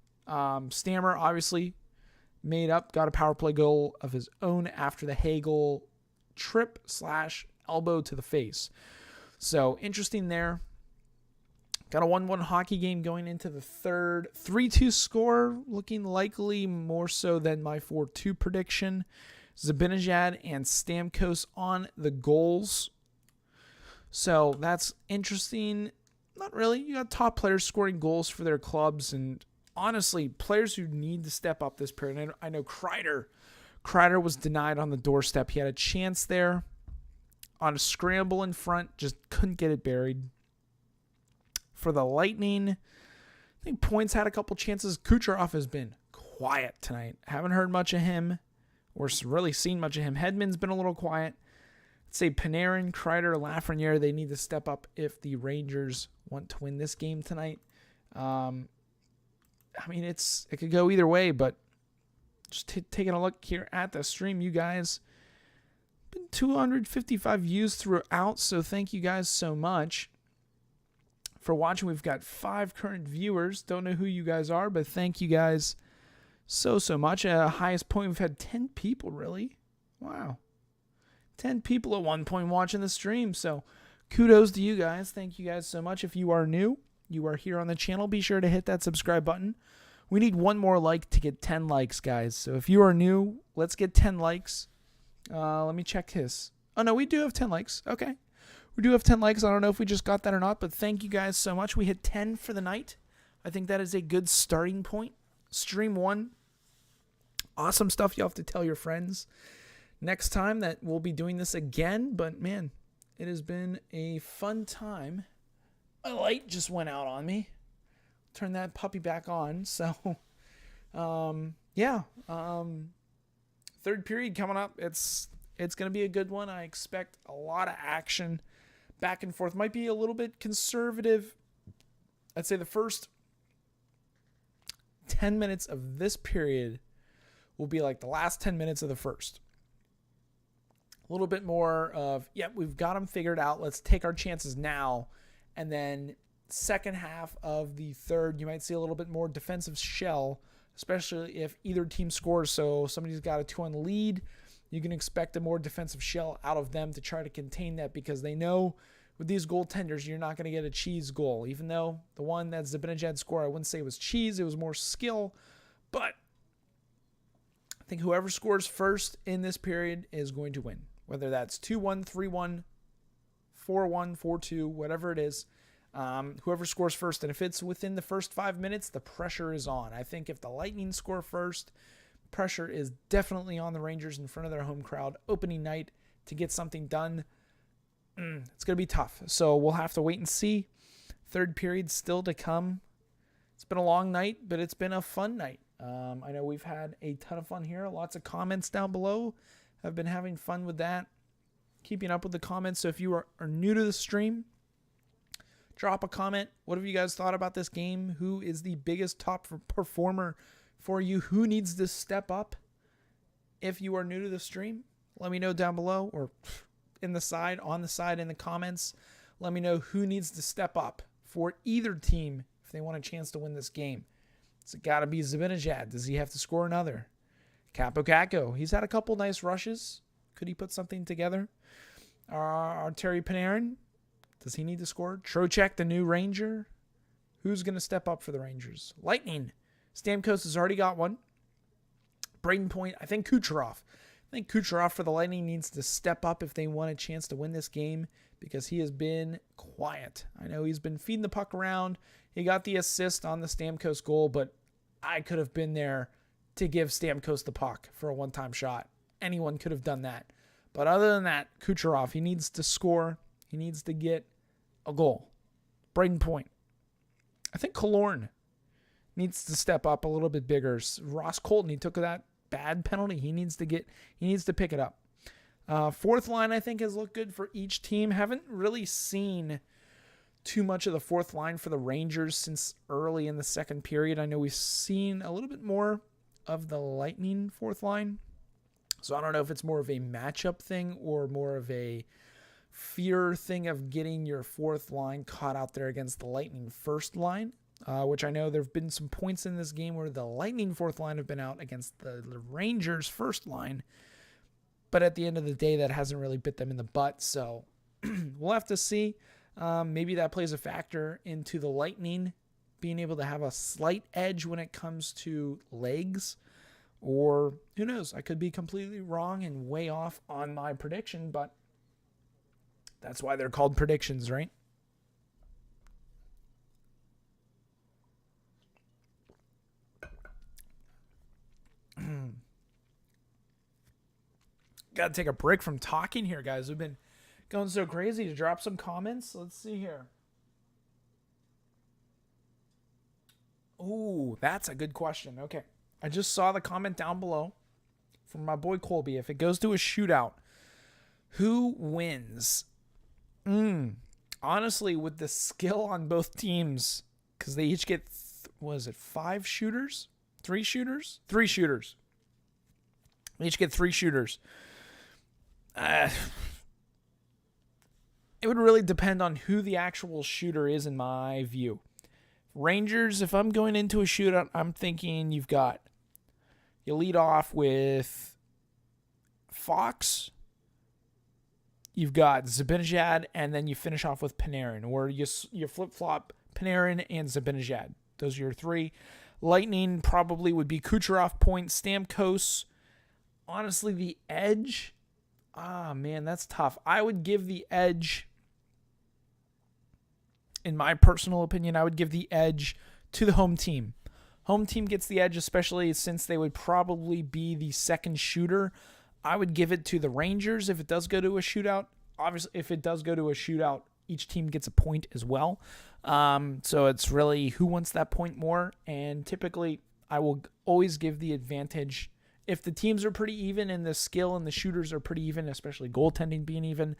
Stammer obviously made up, got a power play goal of his own after the Hagel trip/elbow to the face. So interesting there. Got a 1-1 hockey game going into the third. 3-2 score, looking likely more so than my 4-2 prediction. Zibanejad and Stamkos on the goals. So that's interesting. Not really. You got top players scoring goals for their clubs, and honestly, players who need to step up this period. I know Kreider was denied on the doorstep. He had a chance there on a scramble in front, just couldn't get it buried. For the Lightning, I think Points had a couple chances. Kucherov has been quiet tonight. Haven't heard much of him or really seen much of him. Hedman's been a little quiet. I'd say Panarin, Kreider, Lafreniere, they need to step up if the Rangers want to win this game tonight. I mean, it could go either way, but just taking a look here at the stream, you guys, been 255 views throughout, so thank you guys so much for watching. We've got 5 current viewers. Don't know who you guys are, but thank you guys so much. Highest point, we've had 10 people, really. Wow. 10 people at one point watching the stream, so kudos to you guys. Thank you guys so much. If you are new, you are here on the channel, be sure to hit that subscribe button. We need one more like to get 10 likes, guys. So if you are new, let's get 10 likes. Let me check his. Oh, no, we do have 10 likes. Okay. We do have 10 likes. I don't know if we just got that or not, but thank you guys so much. We hit 10 for the night. I think that is a good starting point. Stream 1. Awesome stuff. You'll have to tell your friends next time that we'll be doing this again. But, man, it has been a fun time. My light just went out on me. Turn that puppy back on. So, yeah. Third period coming up. It's going to be a good one. I expect a lot of action back and forth. Might be a little bit conservative. I'd say the first 10 minutes of this period will be like the last 10 minutes of the first. A little bit more of, we've got them figured out. Let's take our chances now. And then second half of the third, you might see a little bit more defensive shell, especially if either team scores. So somebody's got a 2-1 lead. You can expect a more defensive shell out of them to try to contain that, because they know with these goaltenders, you're not going to get a cheese goal. Even though the one that Zibanejad scored, I wouldn't say it was cheese. It was more skill. But I think whoever scores first in this period is going to win. Whether that's 2-1, 3-1, 4-1, 4-2, whatever it is. Whoever scores first. And if it's within the first 5 minutes, the pressure is on. I think if the Lightning score first, pressure is definitely on the Rangers in front of their home crowd opening night to get something done. It's going to be tough. So we'll have to wait and see. Third period still to come. It's been a long night, but it's been a fun night. I know we've had a ton of fun here. Lots of comments down below. I've been having fun with that. Keeping up with the comments. So if you are new to the stream, drop a comment. What have you guys thought about this game? Who is the biggest top performer for you? Who needs to step up? If you are new to the stream, let me know down below, or on the side in the comments. Let me know who needs to step up for either team if they want a chance to win this game. It's got to be Zibanejad. Does he have to score another? Capo Caco, he's had a couple nice rushes. Could he put something together? Our Terry Panarin, does he need to score? Trocheck, the new Ranger. Who's going to step up for the Rangers? Lightning. Stamkos has already got one. Braden Point, I think Kucherov. I think Kucherov for the Lightning needs to step up if they want a chance to win this game, because he has been quiet. I know he's been feeding the puck around. He got the assist on the Stamkos goal, but I could have been there to give Stamkos the puck for a one-time shot. Anyone could have done that. But other than that, Kucherov, he needs to score. He needs to get a goal. Braden Point. I think Killorn needs to step up a little bit bigger. Ross Colton, he took that bad penalty. He needs to pick it up. Fourth line, I think, has looked good for each team. Haven't really seen too much of the fourth line for the Rangers since early in the second period. I know we've seen a little bit more of the Lightning fourth line. So I don't know if it's more of a matchup thing or more of a fear thing of getting your fourth line caught out there against the Lightning first line, which I know there have been some points in this game where the Lightning fourth line have been out against the Rangers first line. But at the end of the day, that hasn't really bit them in the butt. So we'll have to see. Maybe that plays a factor into the Lightning being able to have a slight edge when it comes to legs. Or who knows? I could be completely wrong and way off on my prediction, but that's why they're called predictions, right? Got to take a break from talking here, guys. We've been going so crazy to drop some comments. Let's see here. Ooh, that's a good question. Okay. I just saw the comment down below from my boy Colby. If it goes to a shootout, who wins? Honestly, with the skill on both teams, because they each get, 5 shooters? 3 shooters? 3 shooters. They each get 3 shooters. It would really depend on who the actual shooter is in my view. Rangers, if I'm going into a shootout, I'm thinking you lead off with Fox, you've got Zibanejad, and then you finish off with Panarin, or you flip-flop Panarin and Zibanejad. Those are your 3. Lightning probably would be Kucherov, Point, Stamkos. Honestly, the edge, man, that's tough. I would give the edge, in my personal opinion, I would give the edge to the home team. Home team gets the edge, especially since they would probably be the second shooter. I would give it to the Rangers if it does go to a shootout. Obviously, if it does go to a shootout, each team gets a point as well. So it's really who wants that point more. And typically, I will always give the advantage. If the teams are pretty even and the skill and the shooters are pretty even, especially goaltending being even,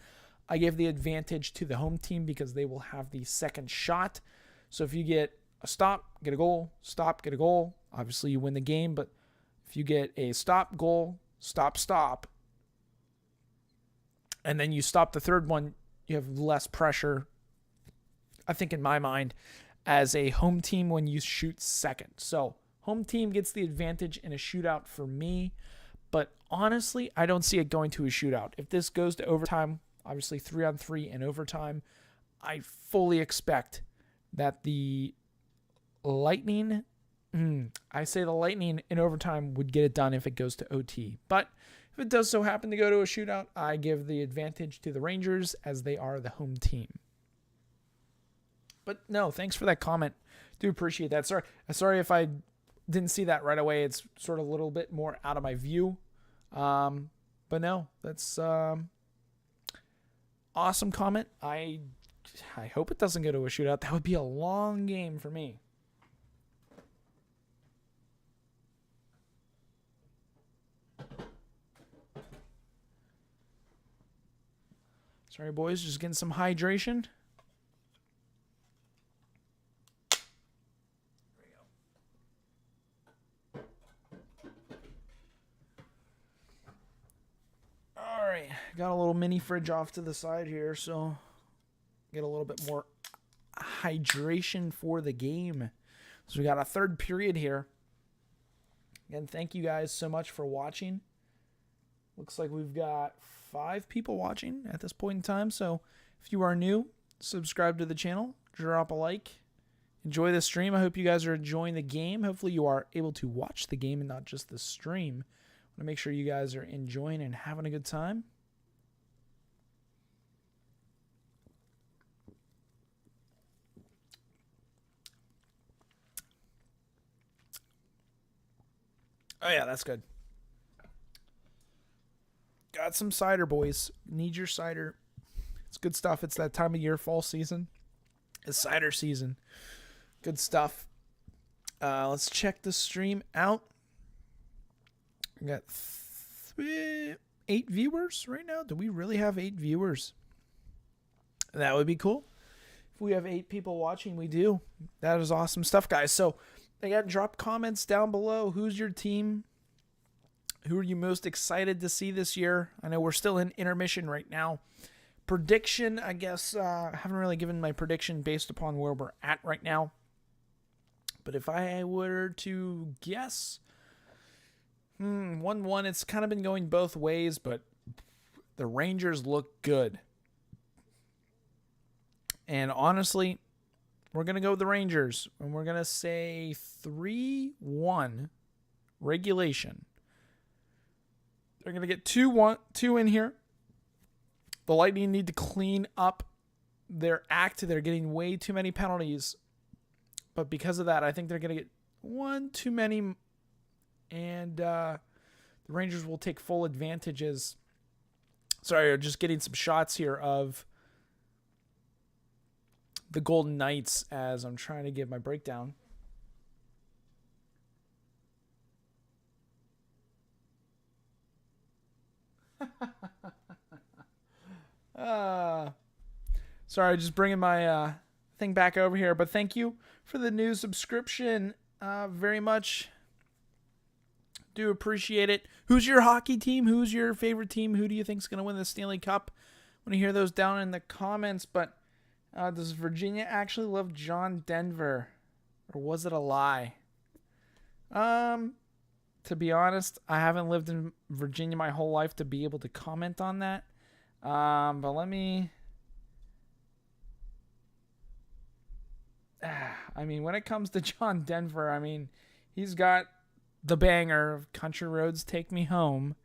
I give the advantage to the home team because they will have the second shot. So if you get a stop, get a goal, stop, get a goal, obviously you win the game. But if you get a stop, goal, stop, and then you stop the third one, you have less pressure, I think in my mind, as a home team when you shoot second. So home team gets the advantage in a shootout for me. But honestly, I don't see it going to a shootout. If this goes to overtime, obviously 3-on-3 and overtime, I fully expect that the Lightning, I say the Lightning in overtime would get it done if it goes to OT. But if it does so happen to go to a shootout, I give the advantage to the Rangers as they are the home team. But no, thanks for that comment. Do appreciate that. Sorry if I didn't see that right away. It's sort of a little bit more out of my view. But no, that's awesome comment. I hope it doesn't go to a shootout. That would be a long game for me. Sorry, boys, just getting some hydration. All right, got a little mini fridge off to the side here, so get a little bit more hydration for the game. So we got a third period here. Again, thank you guys so much for watching. Looks like we've got 5 people watching at this point in time. So if you are new, subscribe to the channel, drop a like, enjoy the stream. I hope you guys are enjoying the game. Hopefully you are able to watch the game and not just the stream. I want to make sure you guys are enjoying and having a good time. Oh yeah, that's good. Got some cider, boys. Need your cider. It's good stuff. It's that time of year, fall season. It's cider season. Good stuff. Let's check the stream out. We got 8 viewers right now? Do we really have 8 viewers? That would be cool. If we have 8 people watching, we do. That is awesome stuff, guys. So, again, drop comments down below. Who's your team? Who are you most excited to see this year? I know we're still in intermission right now. Prediction, I guess, I haven't really given my prediction based upon where we're at right now. But if I were to guess, 1-1, it's kind of been going both ways, but the Rangers look good. And honestly, we're going to go with the Rangers, and we're going to say 3-1 regulation. They're going to get 2 in here. The Lightning need to clean up their act. They're getting way too many penalties. But because of that, I think they're going to get 1 too many. And the Rangers will take full advantages. Sorry, I'm just getting some shots here of the Golden Knights as I'm trying to give my breakdown. Sorry, just bringing my thing back over here. But thank you for the new subscription very much. Do appreciate it. Who's your hockey team? Who's your favorite team? Who do you think is going to win the Stanley Cup? I want to hear those down in the comments. But does Virginia actually love John Denver? Or was it a lie? To be honest, I haven't lived in Virginia my whole life to be able to comment on that. But let me... I mean, when it comes to John Denver, I mean, he's got the banger of Country Roads Take Me Home.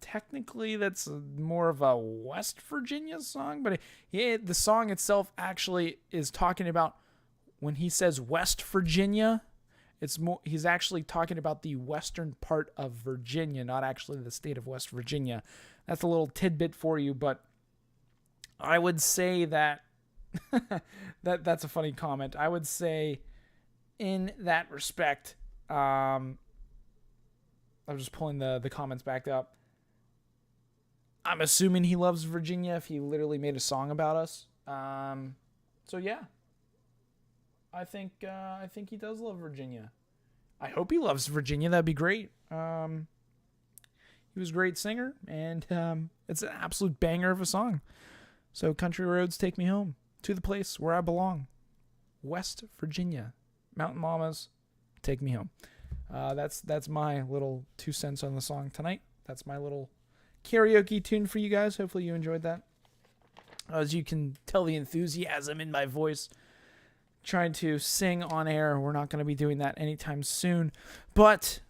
Technically, that's more of a West Virginia song, but the song itself actually is talking about when he says West Virginia, he's actually talking about the western part of Virginia, not actually the state of West Virginia. That's a little tidbit for you, but I would say that that's a funny comment. I would say in that respect, I'm just pulling the comments back up. I'm assuming he loves Virginia if he literally made a song about us. So yeah, I think he does love Virginia. I hope he loves Virginia. That'd be great. He was a great singer, and it's an absolute banger of a song. So Country Roads Take Me Home to the place where I belong, West Virginia. Mountain Mamas, take me home. That's my little 2 cents on the song tonight. That's my little karaoke tune for you guys. Hopefully you enjoyed that. As you can tell the enthusiasm in my voice, trying to sing on air. We're not going to be doing that anytime soon. But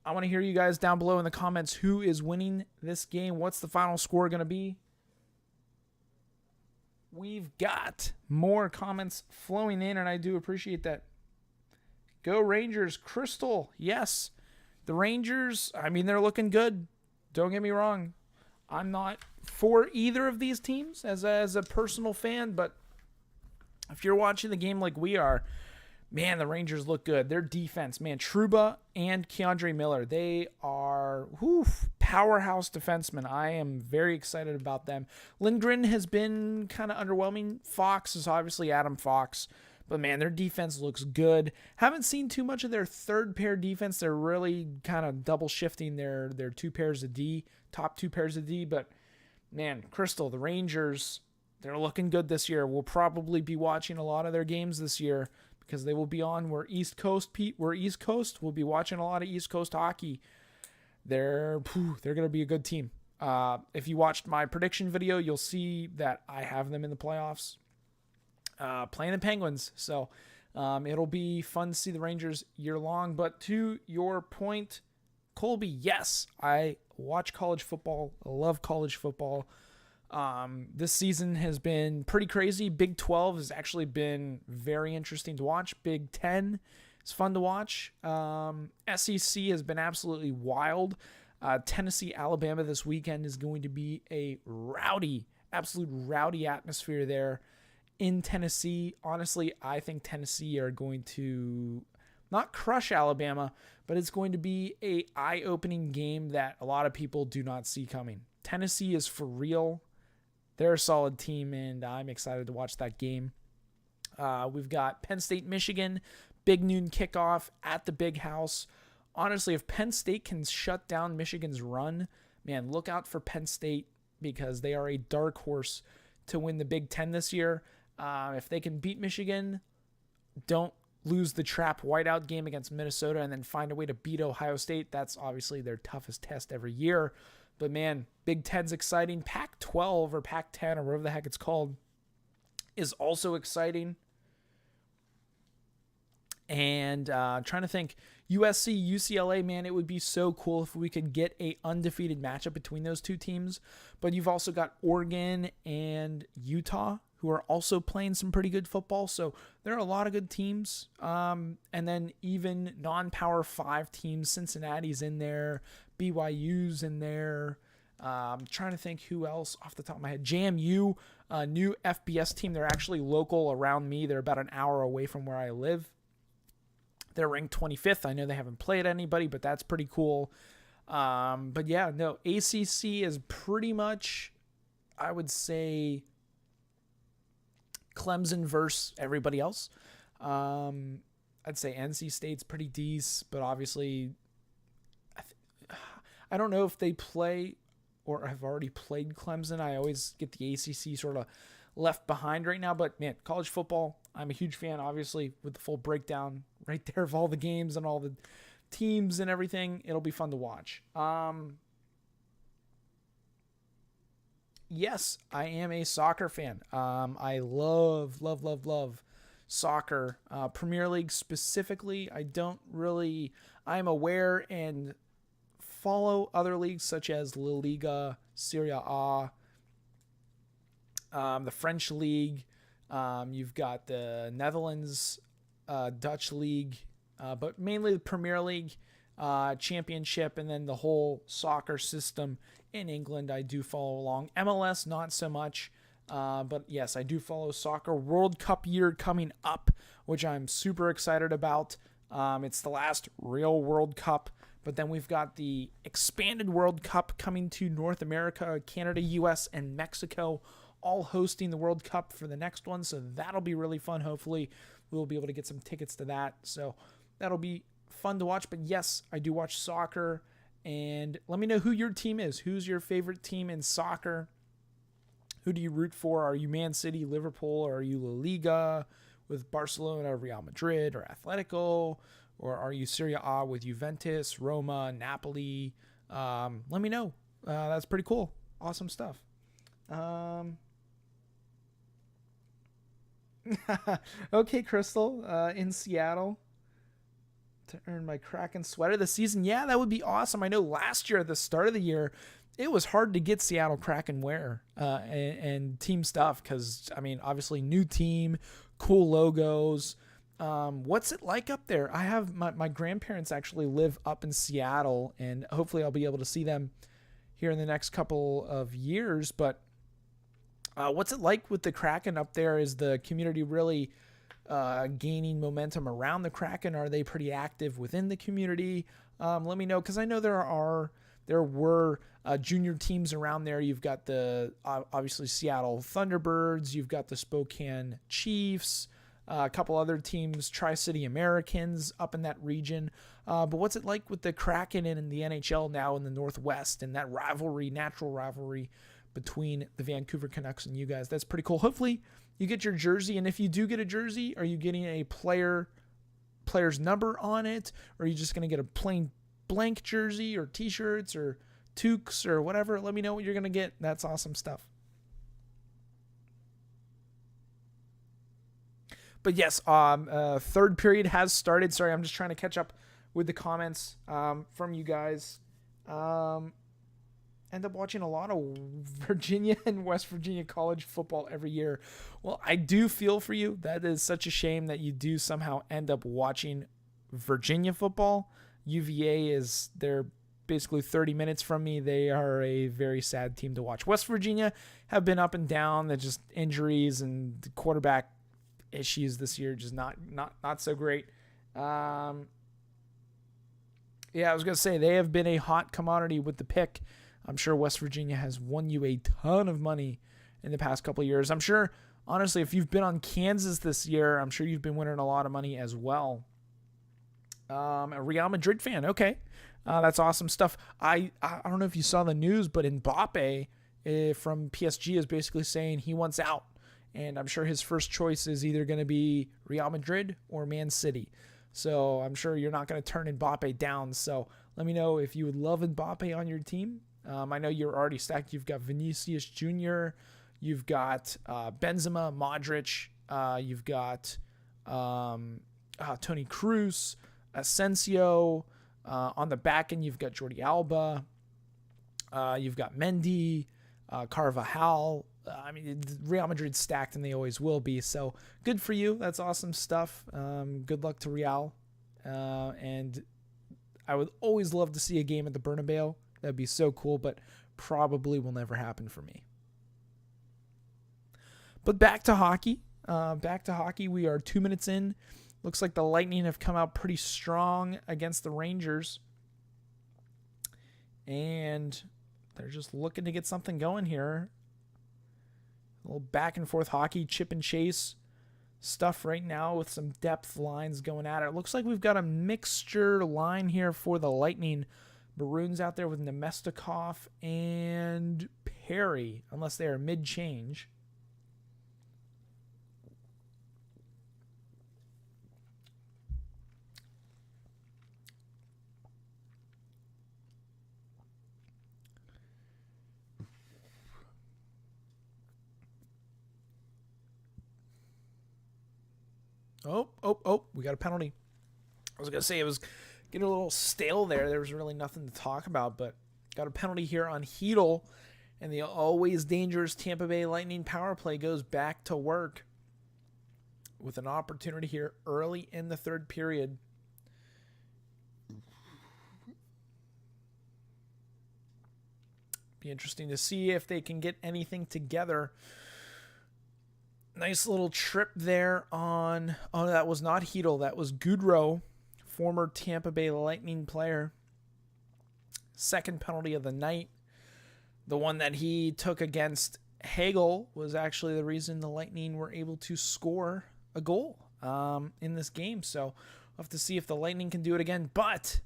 I want to hear you guys down below in the comments. Who is winning this game? What's the final score going to be? We've got more comments flowing in, and I do appreciate that. Go Rangers. Crystal, yes. The Rangers, I mean, they're looking good. Don't get me wrong. I'm not for either of these teams as a personal fan, but if you're watching the game like we are, man, the Rangers look good. Their defense, man, Trouba and Keandre Miller, they are powerhouse defensemen. I am very excited about them. Lindgren has been kind of underwhelming. Fox is obviously Adam Fox. But, man, their defense looks good. Haven't seen too much of their third pair defense. They're really kind of double shifting their 2 pairs of D, top 2 pairs of D. But, man, Crystal, the Rangers, they're looking good this year. We'll probably be watching a lot of their games this year because they will be on. We're East Coast. We'll be watching a lot of East Coast hockey. They're going to be a good team. If you watched my prediction video, you'll see that I have them in the playoffs. Playing the Penguins. So it'll be fun to see the Rangers year long. But to your point, Colby, yes, I watch college football. I love college football. This season has been pretty crazy. Big 12 has actually been very interesting to watch. Big 10 is fun to watch. SEC has been absolutely wild. Tennessee, Alabama this weekend is going to be a absolute rowdy atmosphere there. In Tennessee, honestly, I think Tennessee are going to not crush Alabama, but it's going to be a eye-opening game that a lot of people do not see coming. Tennessee is for real. They're a solid team, and I'm excited to watch that game. We've got Penn State, Michigan, big noon kickoff at the Big House. Honestly, if Penn State can shut down Michigan's run, man, look out for Penn State because they are a dark horse to win the Big Ten this year. If they can beat Michigan, don't lose the trap whiteout game against Minnesota and then find a way to beat Ohio State. That's obviously their toughest test every year. But man, Big Ten's exciting. Pac-12 or Pac-10 or whatever the heck it's called is also exciting. And trying to think, USC, UCLA, man, it would be so cool if we could get a undefeated matchup between those two teams. But you've also got Oregon and Utah, who are also playing some pretty good football. So there are a lot of good teams. And then even non-Power 5 teams, Cincinnati's in there, BYU's in there. I'm trying to think who else off the top of my head. JMU, a new FBS team. They're actually local around me. They're about an hour away from where I live. They're ranked 25th. I know they haven't played anybody, but that's pretty cool. But yeah, no, ACC is pretty much, I would say, Clemson versus everybody else. I'd say NC State's pretty decent, but obviously, I don't know if they play or have already played Clemson. I always get the ACC sort of left behind right now, but man, college football, I'm a huge fan, obviously, with the full breakdown right there of all the games and all the teams and everything. It'll be fun to watch. Yes, I am a soccer fan. I love soccer. Premier League specifically, I'm aware and follow other leagues such as La Liga, Serie A, the French League. You've got the Netherlands, Dutch League, but mainly the Premier League, Championship, and then the whole soccer system in England. I do follow along. MLS, not so much, but yes, I do follow soccer. World Cup year coming up, which I'm super excited about. It's the last real World Cup, but then we've got the expanded World Cup coming to North America, Canada, US, and Mexico, all hosting the World Cup for the next one. So that'll be really fun. Hopefully we'll be able to get some tickets to that. So that'll be fun to watch. But yes, I do watch soccer. And let me know who your team is. Who's your favorite team in soccer? Who do you root for? Are you Man City, Liverpool, or are you La Liga with Barcelona, Real Madrid, or Atletico? Or are you Serie A with Juventus, Roma, Napoli? Let me know. That's pretty cool. Awesome stuff. Okay, Crystal, in Seattle to earn my Kraken sweater this season. Yeah, that would be awesome. I know last year at the start of the year, it was hard to get Seattle Kraken wear and team stuff because, I mean, obviously new team, cool logos. What's it like up there? I have my grandparents actually live up in Seattle, and hopefully I'll be able to see them here in the next couple of years. But what's it like with the Kraken up there? Is the community really gaining momentum around the Kraken? Are they pretty active within the community? Let me know, because I know there were junior teams around there. You've got the obviously Seattle Thunderbirds. You've got the Spokane Chiefs. A couple other teams, Tri-City Americans up in that region. But what's it like with the Kraken and in the NHL now in the Northwest and that natural rivalry between the Vancouver Canucks and you guys? That's pretty cool. Hopefully you get your jersey. And if you do get a jersey, are you getting a player's number on it? Or are you just going to get a plain blank jersey or t-shirts or toques or whatever? Let me know what you're going to get. That's awesome stuff. But yes, third period has started. Sorry, I'm just trying to catch up with the comments from you guys. End up watching a lot of Virginia and West Virginia college football every year. Well, I do feel for you. That is such a shame that you do somehow end up watching Virginia football. UVA they're basically 30 minutes from me. They are a very sad team to watch. West Virginia have been up and down. They're just injuries and the quarterback issues this year, just not so great. Yeah, I was going to say, they have been a hot commodity with the pick. I'm sure West Virginia has won you a ton of money in the past couple of years. I'm sure, honestly, if you've been on Kansas this year, I'm sure you've been winning a lot of money as well. A Real Madrid fan. Okay. That's awesome stuff. I don't know if you saw the news, but Mbappe from PSG is basically saying he wants out. And I'm sure his first choice is either going to be Real Madrid or Man City. So I'm sure you're not going to turn Mbappe down. So let me know if you would love Mbappe on your team. I know you're already stacked. You've got Vinicius Jr., you've got Benzema, Modric, you've got Toni Kroos, Asensio. On the back end, you've got Jordi Alba. You've got Mendy, Carvajal. I mean, Real Madrid's stacked, and they always will be. So good for you. That's awesome stuff. Good luck to Real. And I would always love to see a game at the Bernabeu. That'd be so cool, but probably will never happen for me. But back to hockey. We are 2 minutes in. Looks like the Lightning have come out pretty strong against the Rangers. And they're just looking to get something going here. A little back and forth hockey, chip and chase stuff right now with some depth lines going at it. It looks like we've got a mixture line here for the Lightning. Maroons out there with Nemestikov and Perry, unless they are mid-change. Oh, we got a penalty. I was going to say it was getting a little stale there. There was really nothing to talk about, but got a penalty here on Hedl, and the always dangerous Tampa Bay Lightning power play goes back to work with an opportunity here early in the third period. Be interesting to see if they can get anything together. Nice little trip there on... Oh, that was not Hedl. That was Goodrow, former Tampa Bay Lightning player. Second penalty of the night. The one that he took against Hagel was actually the reason the Lightning were able to score a goal in this game. So we'll have to see if the Lightning can do it again. But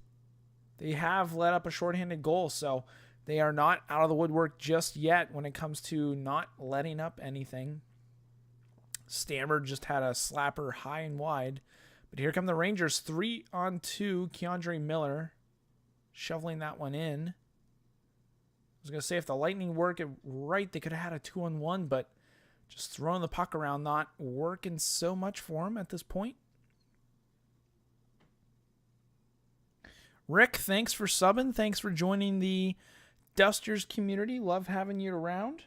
they have let up a shorthanded goal, so they are not out of the woodwork just yet when it comes to not letting up anything. Stammer just had a slapper high and wide. But here come the Rangers. 3-on-2. Keandre Miller shoveling that one in. I was going to say if the Lightning work it right, they could have had a 2-on-1, but just throwing the puck around not working so much for him at this point. Rick, thanks for subbing. Thanks for joining the Dusters community. Love having you around.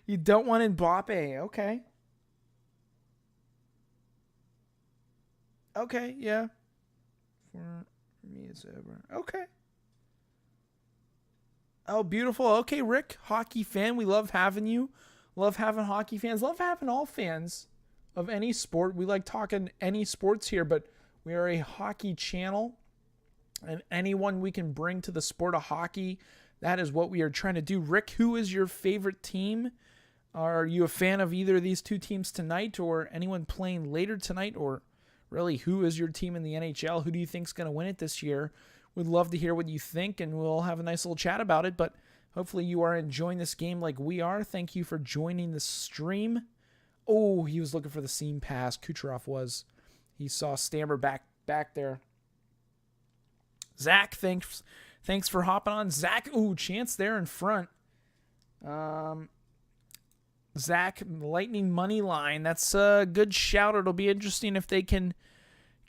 You don't want Mbappe. Okay. Okay, yeah. For me, it's over. Okay. Oh, beautiful. Okay, Rick, hockey fan. We love having you. Love having hockey fans. Love having all fans of any sport. We like talking any sports here, but we are a hockey channel. And anyone we can bring to the sport of hockey, that is what we are trying to do. Rick, who is your favorite team? Are you a fan of either of these two teams tonight or anyone playing later tonight? Or really, who is your team in the NHL? Who do you think is going to win it this year? We'd love to hear what you think, and we'll have a nice little chat about it. But hopefully you are enjoying this game like we are. Thank you for joining the stream. Oh, he was looking for the seam pass. Kucherov was. He saw Stammer back there. Zach, thanks for hopping on. Zach, ooh, chance there in front. Zach, Lightning money line. That's a good shout. It'll be interesting if they can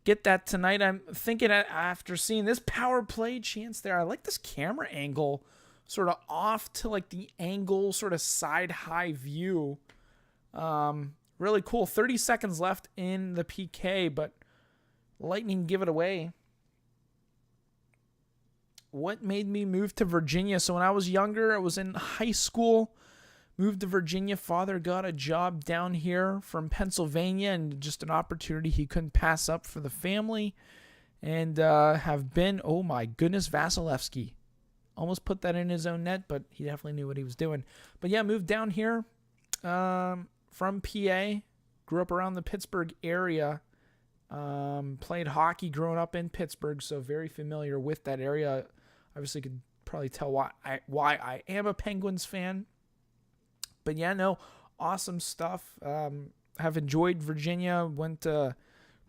get that tonight. I'm thinking after seeing this power play chance there, I like this camera angle sort of off to like the angle sort of side high view. Really cool. 30 seconds left in the PK, but Lightning give it away. What made me move to Virginia? So when I was younger, I was in high school. moved to Virginia. Father got a job down here from Pennsylvania, and just an opportunity he couldn't pass up for the family. And have been, oh my goodness, Vasilevsky. Almost put that in his own net, but he definitely knew what he was doing. But yeah, moved down here from PA. Grew up around the Pittsburgh area. Played hockey growing up in Pittsburgh, so very familiar with that area. Obviously could probably tell why I am a Penguins fan. But yeah, no, awesome stuff. Have enjoyed Virginia. Went to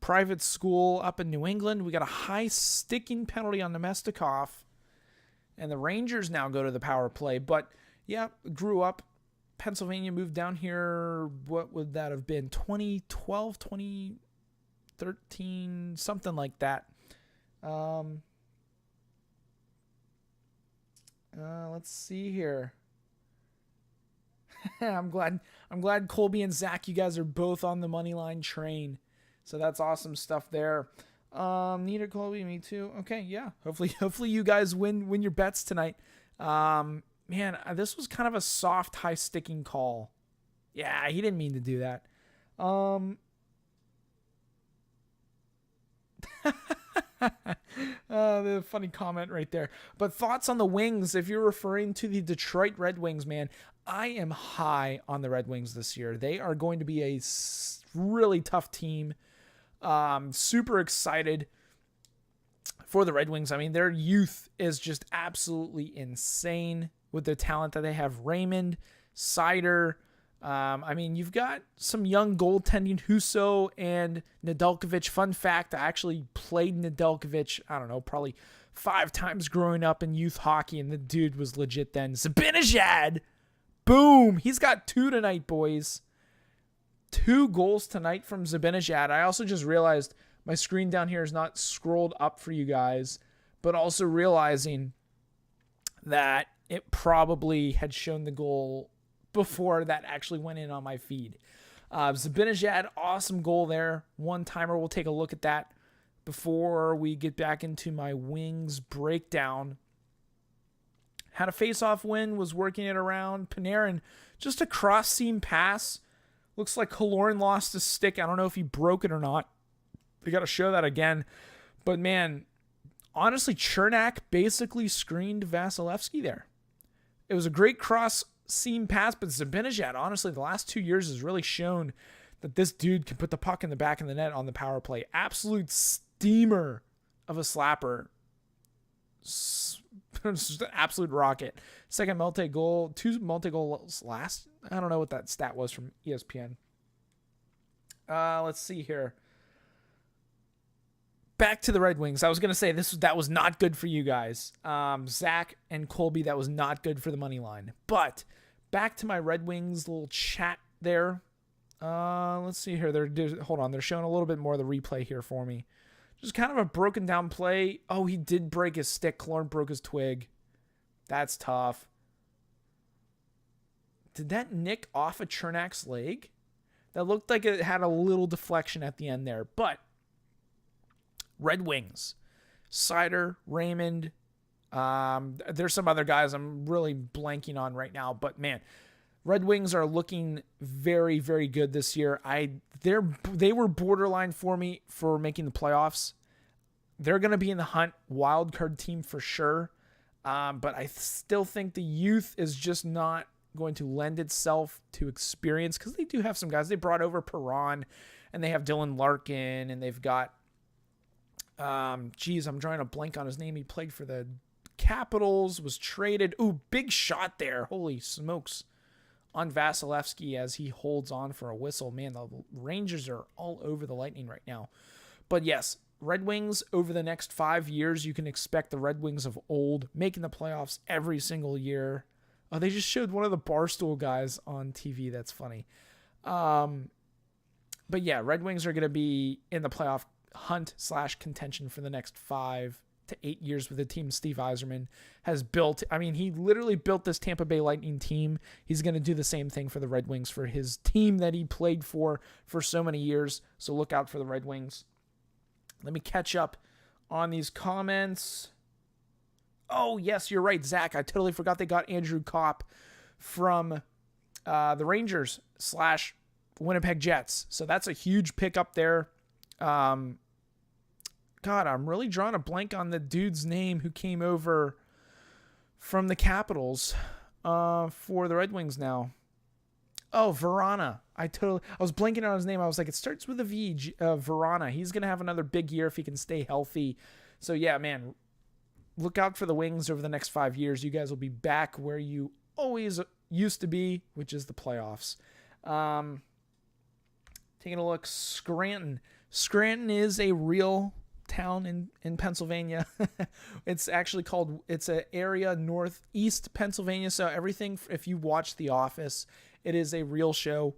private school up in New England. We got a high sticking penalty on Nemestikov, and the Rangers now go to the power play. But yeah, grew up Pennsylvania, moved down here. What would that have been? 2012, 2013, something like that. Let's see here. I'm glad Colby and Zach, you guys are both on the money line train. So that's awesome stuff there. Neither Colby, me too. Okay, yeah. Hopefully you guys win your bets tonight. Man, this was kind of a soft, high sticking call. Yeah, he didn't mean to do that. The funny comment right there. But thoughts on the Wings, if you're referring to the Detroit Red Wings, man, I am high on the Red Wings this year. They are going to be a really tough team. Super excited for the Red Wings. I mean, their youth is just absolutely insane with the talent that they have. Raymond, Seider. I mean, you've got some young goaltending, Husso and Nedeljkovic. Fun fact, I actually played Nedeljkovic, I don't know, probably 5 times growing up in youth hockey, and the dude was legit then. Zibanejad! Boom! He's got 2 tonight, boys. 2 goals tonight from Zibanejad. I also just realized my screen down here is not scrolled up for you guys, but also realizing that it probably had shown the goal before that actually went in on my feed. Zibanejad, awesome goal there. One-timer. We'll take a look at that before we get back into my Wings breakdown. Had a face-off win, was working it around. Panarin, just a cross-seam pass. Looks like Kaloran lost his stick. I don't know if he broke it or not. They got to show that again. But, man, honestly, Chernak basically screened Vasilevsky there. It was a great cross-seam pass, but Zibanejad, honestly, the last 2 years has really shown that this dude can put the puck in the back of the net on the power play. Absolute steamer of a slapper. Just an absolute rocket. Second multi-goal, 2 multi-goals last. I don't know what that stat was from ESPN. Let's see here. Back to the Red Wings. I was going to say that was not good for you guys. Zach and Colby, that was not good for the money line. But back to my Red Wings little chat there. Let's see here. Hold on. They're showing a little bit more of the replay here for me. Just kind of a broken down play. Oh, he did break his stick. Kaloran broke his twig. That's tough. Did that nick off of Chernak's leg? That looked like it had a little deflection at the end there. But Red Wings. Seider, Raymond. There's some other guys I'm really blanking on right now. But, man, Red Wings are looking very, very good this year. They were borderline for me for making the playoffs. They're going to be in the hunt, wild card team for sure. But I still think the youth is just not going to lend itself to experience because they do have some guys. They brought over Perron, and they have Dylan Larkin, and they've got, I'm drawing a blank on his name. He played for the Capitals, was traded. Ooh, big shot there. Holy smokes. On Vasilevsky as he holds on for a whistle. Man, the Rangers are all over the Lightning right now. But yes, Red Wings over the next 5 years, you can expect the Red Wings of old making the playoffs every single year. Oh, they just showed one of the Barstool guys on TV. That's funny. But yeah, Red Wings are going to be in the playoff hunt / contention for the next 5 to 8 years with the team Steve Yzerman has built. I mean, he literally built this Tampa Bay Lightning team. He's going to do the same thing for the Red Wings for his team that he played for so many years. So look out for the Red Wings. Let me catch up on these comments. Oh, yes, you're right, Zach. I totally forgot they got Andrew Kopp from the Rangers / Winnipeg Jets. So that's a huge pickup there. God, I'm really drawing a blank on the dude's name who came over from the Capitals for the Red Wings now. Oh, Verana. I was blanking on his name. I was like, it starts with a V. Verana. He's going to have another big year if he can stay healthy. So, yeah, man, look out for the Wings over the next 5 years. You guys will be back where you always used to be, which is the playoffs. Taking a look, Scranton. Scranton is a real town in Pennsylvania. It's actually it's an area northeast Pennsylvania. So everything, if you watch The Office, it is a real show.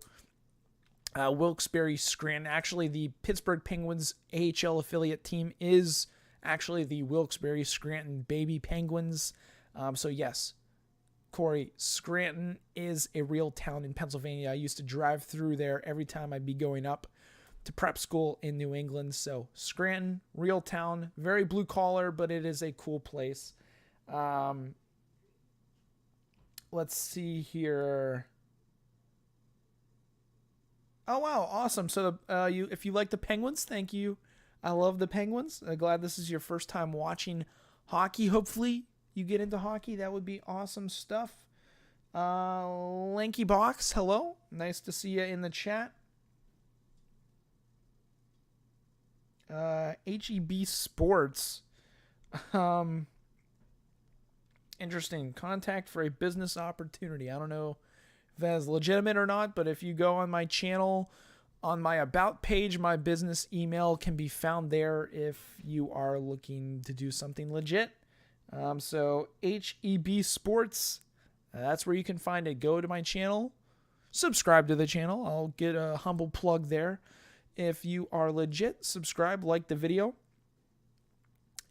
Wilkes-Barre, Scranton. Actually, the Pittsburgh Penguins AHL affiliate team is actually the Wilkes-Barre Scranton Baby Penguins. So yes, Corey, Scranton is a real town in Pennsylvania. I used to drive through there every time I'd be going up to prep school in New England. So Scranton, real town, very blue collar, but it is a cool place. Let's see here. Oh, wow. Awesome. So if you like the Penguins, thank you. I love the Penguins. I'm glad this is your first time watching hockey. Hopefully you get into hockey. That would be awesome stuff. Lanky Box, hello. Nice to see you in the chat. HEB Sports. Interesting. Contact for a business opportunity. I don't know if that is legitimate or not, but if you go on my channel, on my About page, my business email can be found there if you are looking to do something legit. So HEB Sports, that's where you can find it. Go to my channel, subscribe to the channel. I'll get a humble plug there. If you are legit, subscribe, like the video.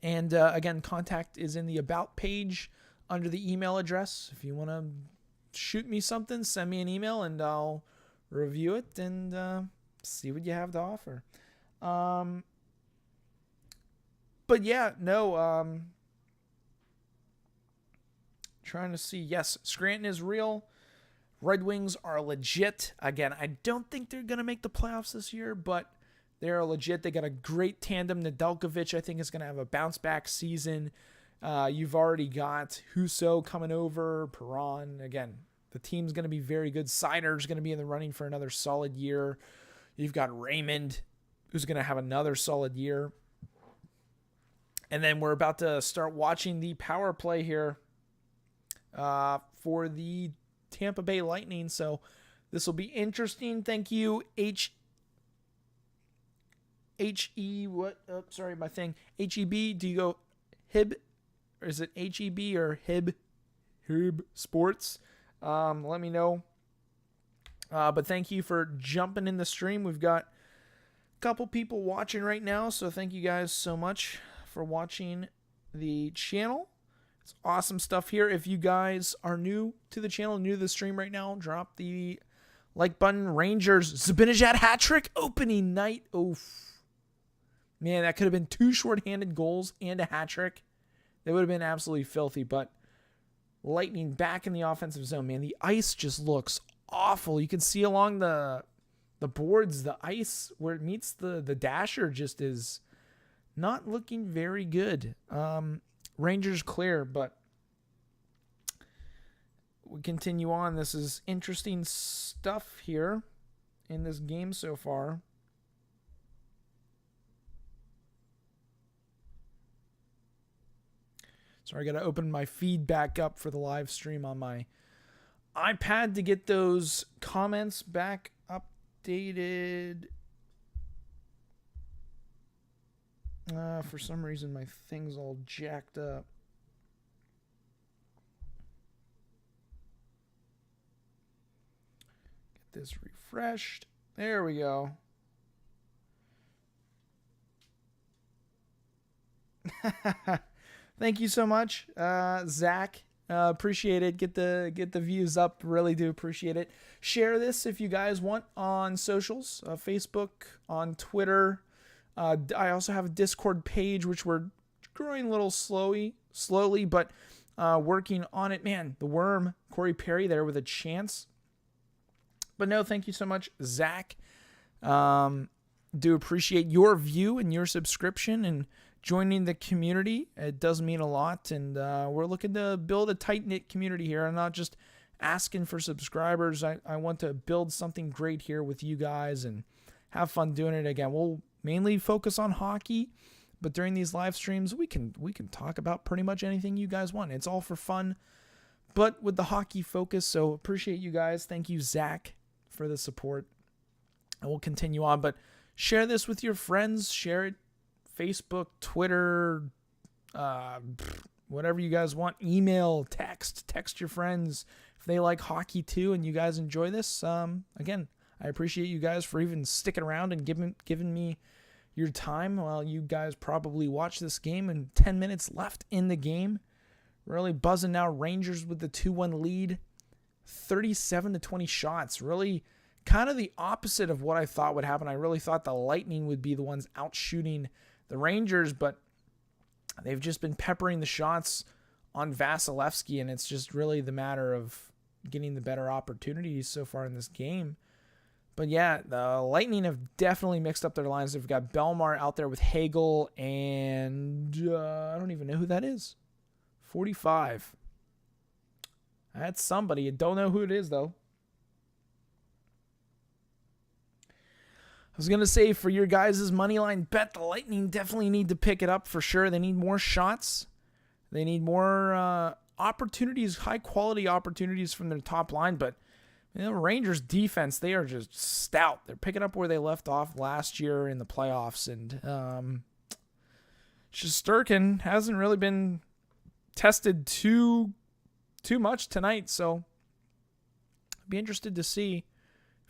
And again, contact is in the About page under the email address. If you want to shoot me something, send me an email and I'll review it and see what you have to offer. But yeah, no, trying to see. Yes, Scranton is real. Red Wings are legit. Again, I don't think they're going to make the playoffs this year, but they're legit. They got a great tandem. Nedeljkovic, I think, is going to have a bounce-back season. You've already got Husso coming over, Perron. Again, the team's going to be very good. Sider's going to be in the running for another solid year. You've got Raymond, who's going to have another solid year. And then we're about to start watching the power play here for the Tampa Bay Lightning. So this will be interesting. Thank you, HEB. Do you go HIB? Or is it HEB or HIB? HIB Sports. Let me know. But thank you for jumping in the stream. We've got a couple people watching right now. So thank you guys so much for watching the channel. It's awesome stuff here. If you guys are new to the channel, new to the stream right now, drop the like button. Rangers, Zibanejad hat trick opening night. Oof. Man, that could have been 2 shorthanded goals and a hat trick. That would have been absolutely filthy, but Lightning back in the offensive zone. Man, the ice just looks awful. You can see along the boards, the ice where it meets the dasher just is not looking very good. Rangers clear, but we continue on. This is interesting stuff here in this game so far. Sorry, I got to open my feed back up for the live stream on my iPad to get those comments back updated. For some reason, my thing's all jacked up. Get this refreshed. There we go. Thank you so much, Zach. Appreciate it. Get the views up. Really do appreciate it. Share this if you guys want on socials, Facebook, on Twitter. I also have a Discord page, which we're growing a little slowly, but working on it. Man, the worm, Corey Perry there with a chance. But no, thank you so much, Zach. Do appreciate your view and your subscription and joining the community. It does mean a lot, and we're looking to build a tight-knit community here. I'm not just asking for subscribers. I want to build something great here with you guys and have fun doing it. Again, we'll mainly focus on hockey, but during these live streams, we can talk about pretty much anything you guys want. It's all for fun, but with the hockey focus. So appreciate you guys. Thank you, Zach, for the support. And we'll continue on, but share this with your friends. Share it, Facebook, Twitter, whatever you guys want. Email, text your friends if they like hockey too, and you guys enjoy this. Again, I appreciate you guys for even sticking around and giving me your time while you guys probably watch this game. And 10 minutes left in the game. Really buzzing now. Rangers with the 2-1 lead, 37-20 shots. Really kind of the opposite of what I thought would happen. I really thought the Lightning would be the ones out shooting the Rangers, but they've just been peppering the shots on Vasilevsky, and it's just really the matter of getting the better opportunities so far in this game. But yeah, the Lightning have definitely mixed up their lines. They've got Belmar out there with Hagel, and I don't even know who that is. 45. That's somebody. I don't know who it is, though. I was going to say, for your guys' money line bet, the Lightning definitely need to pick it up for sure. They need more shots. They need more opportunities, high-quality opportunities from their top line. But Rangers' defense, they are just stout. They're picking up where they left off last year in the playoffs. And Shesterkin hasn't really been tested too much tonight. So I'd be interested to see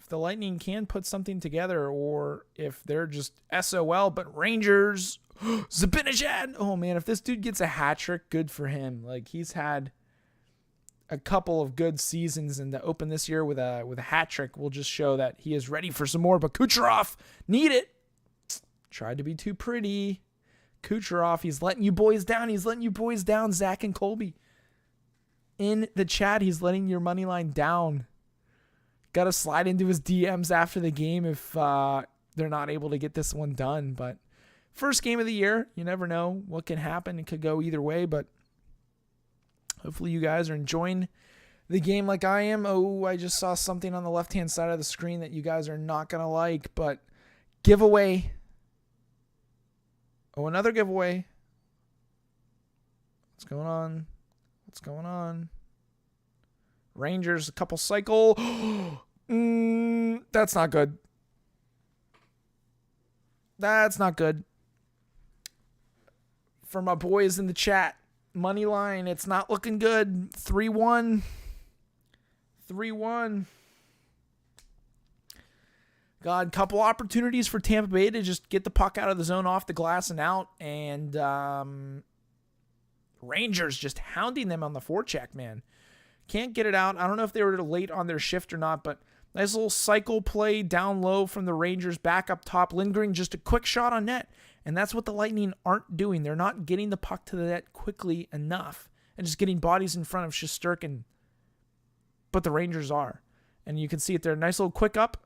the Lightning can put something together or if they're just SOL. But Rangers, Zibanejad, oh man, if this dude gets a hat trick, good for him. Like, he's had a couple of good seasons, and to open this year with a hat trick will just show that he is ready for some more. But Kucherov, need it. Tried to be too pretty. Kucherov, he's letting you boys down. He's letting you boys down, Zach and Colby. In the chat, he's letting your money line down. Got to slide into his DMs after the game if they're not able to get this one done. But first game of the year, you never know what can happen. It could go either way, but hopefully you guys are enjoying the game like I am. Oh, I just saw something on the left-hand side of the screen that you guys are not going to like, but giveaway. Oh, another giveaway. What's going on? What's going on? Rangers, a couple cycle. That's not good. That's not good. For my boys in the chat, money line, it's not looking good. 3-1. 3-1. God, couple opportunities for Tampa Bay to just get the puck out of the zone, off the glass and out. And Rangers just hounding them on the forecheck, man. Can't get it out. I don't know if they were late on their shift or not, but nice little cycle play down low from the Rangers, back up top. Lindgren, just a quick shot on net. And that's what the Lightning aren't doing. They're not getting the puck to the net quickly enough and just getting bodies in front of Shesterkin. But the Rangers are. And you can see it there. Nice little quick up.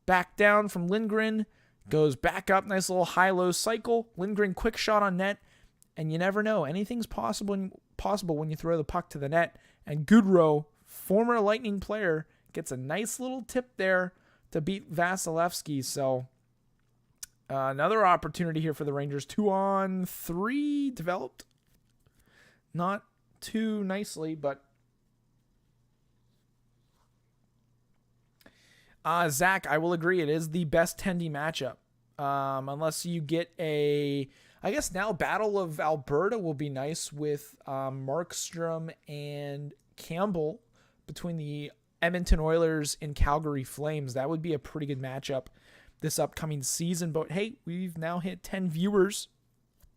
Back down from Lindgren. Goes back up. Nice little high-low cycle. Lindgren, quick shot on net. And you never know. Anything's possible when you throw the puck to the net. And Goodrow, former Lightning player, gets a nice little tip there to beat Vasilevsky. So another opportunity here for the Rangers. 2-on-3 developed. Not too nicely, but Zach, I will agree. It is the best Tendy matchup. Unless you get I guess now Battle of Alberta will be nice with Markstrom and Campbell between the Edmonton Oilers and Calgary Flames. That would be a pretty good matchup this upcoming season. But hey, we've now hit 10 viewers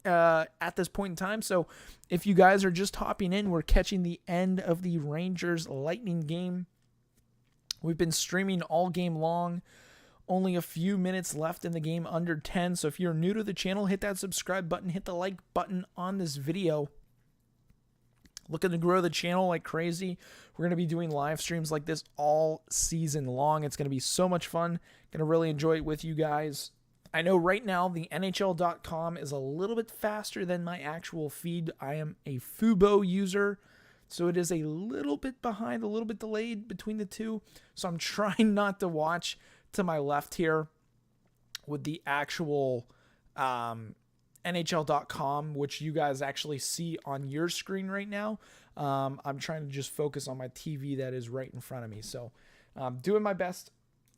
at this point in time. So if you guys are just hopping in, we're catching the end of the Rangers Lightning game. We've been streaming all game long. Only a few minutes left in the game, under 10. So if you're new to the channel, hit that subscribe button, hit the like button on this video. Looking to grow the channel like crazy. We're going to be doing live streams like this all season long. It's going to be so much fun. Going to really enjoy it with you guys. I know right now the NHL.com is a little bit faster than my actual feed. I am a Fubo user, so it is a little bit behind, a little bit delayed between the two. So I'm trying not to watch to my left here with the actual NHL.com, which you guys actually see on your screen right now. I'm trying to just focus on my TV that is right in front of me. So I'm doing my best.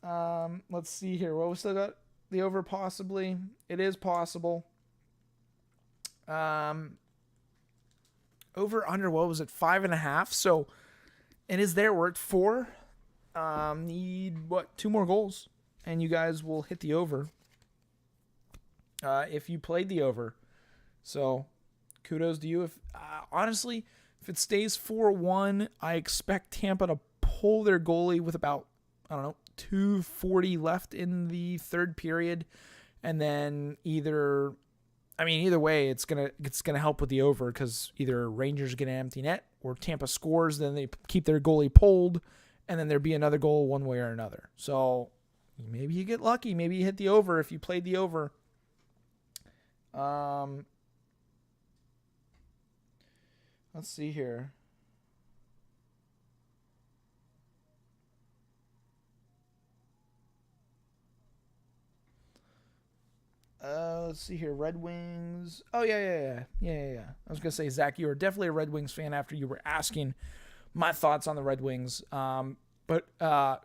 Let's see here. What we still got? The over possibly. It is possible. Over under, what was it? 5.5. So it is there. We're at 4. Need 2 more goals and you guys will hit the over. If you played the over. So kudos to you. If honestly, if it stays 4-1, I expect Tampa to pull their goalie with about, 2:40 left in the third period. And then either way, it's gonna help with the over, because either Rangers get an empty net or Tampa scores, then they keep their goalie pulled, and then there'd be another goal one way or another. So maybe you get lucky. Maybe you hit the over if you played the over. Let's see here. Let's see here. Red Wings. Oh, yeah. I was going to say, Zach, you were definitely a Red Wings fan after you were asking my thoughts on the Red Wings. But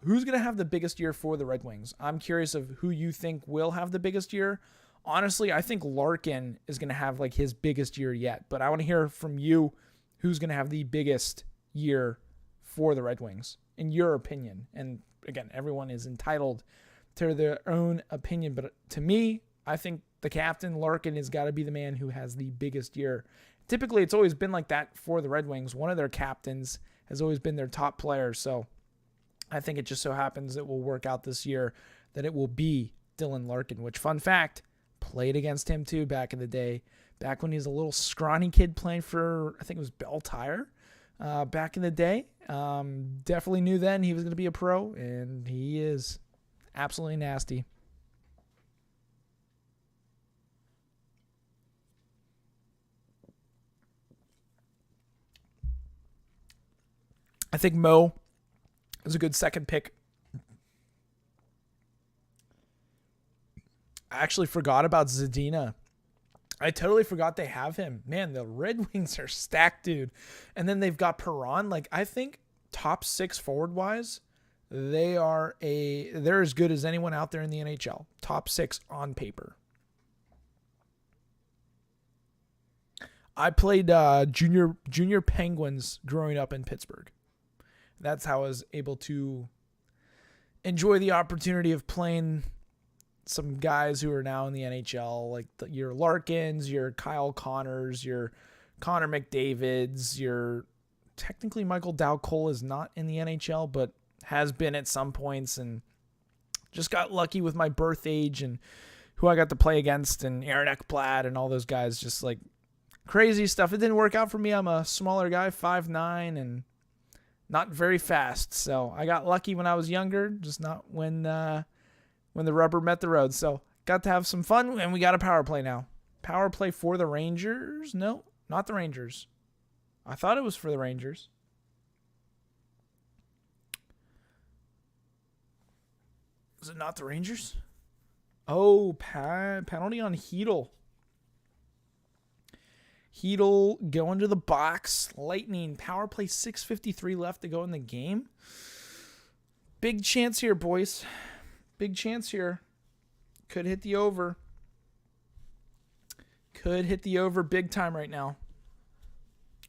who's going to have the biggest year for the Red Wings? I'm curious of who you think will have the biggest year. Honestly, I think Larkin is going to have like his biggest year yet. But I want to hear from you who's going to have the biggest year for the Red Wings, in your opinion. And again, everyone is entitled to their own opinion. But to me, I think the captain, Larkin, has got to be the man who has the biggest year. Typically, it's always been like that for the Red Wings. One of their captains has always been their top player. So I think it just so happens it will work out this year that it will be Dylan Larkin, which, fun fact, played against him too back in the day. Back when he was a little scrawny kid playing for, I think it was Bell Tire back in the day. Definitely knew then he was going to be a pro, and he is absolutely nasty. I think Mo is a good second pick. I actually forgot about Zadina. I totally forgot they have him. Man, the Red Wings are stacked, dude. And then they've got Perron. Like, I think top 6 forward-wise, they're as good as anyone out there in the NHL. Top 6 on paper. I played junior Penguins growing up in Pittsburgh. That's how I was able to enjoy the opportunity of playing some guys who are now in the NHL, like your Larkins, your Kyle Connors, your Connor McDavids, your technically Michael Dowd-Cole is not in the NHL, but has been at some points, and just got lucky with my birth age and who I got to play against, and Aaron Ekblad and all those guys, just like crazy stuff. It didn't work out for me. I'm a smaller guy, 5'9", and not very fast. So I got lucky when I was younger, just not when the rubber met the road. So got to have some fun, and we got a power play now. Power play for the Rangers? No, not the Rangers. I thought it was for the Rangers. Was it not the Rangers? Oh, penalty on Hedl. Hedl going to the box. Lightning, power play, 6:53 left to go in the game. Big chance here, boys. Big chance here. Could hit the over. Could hit the over big time right now.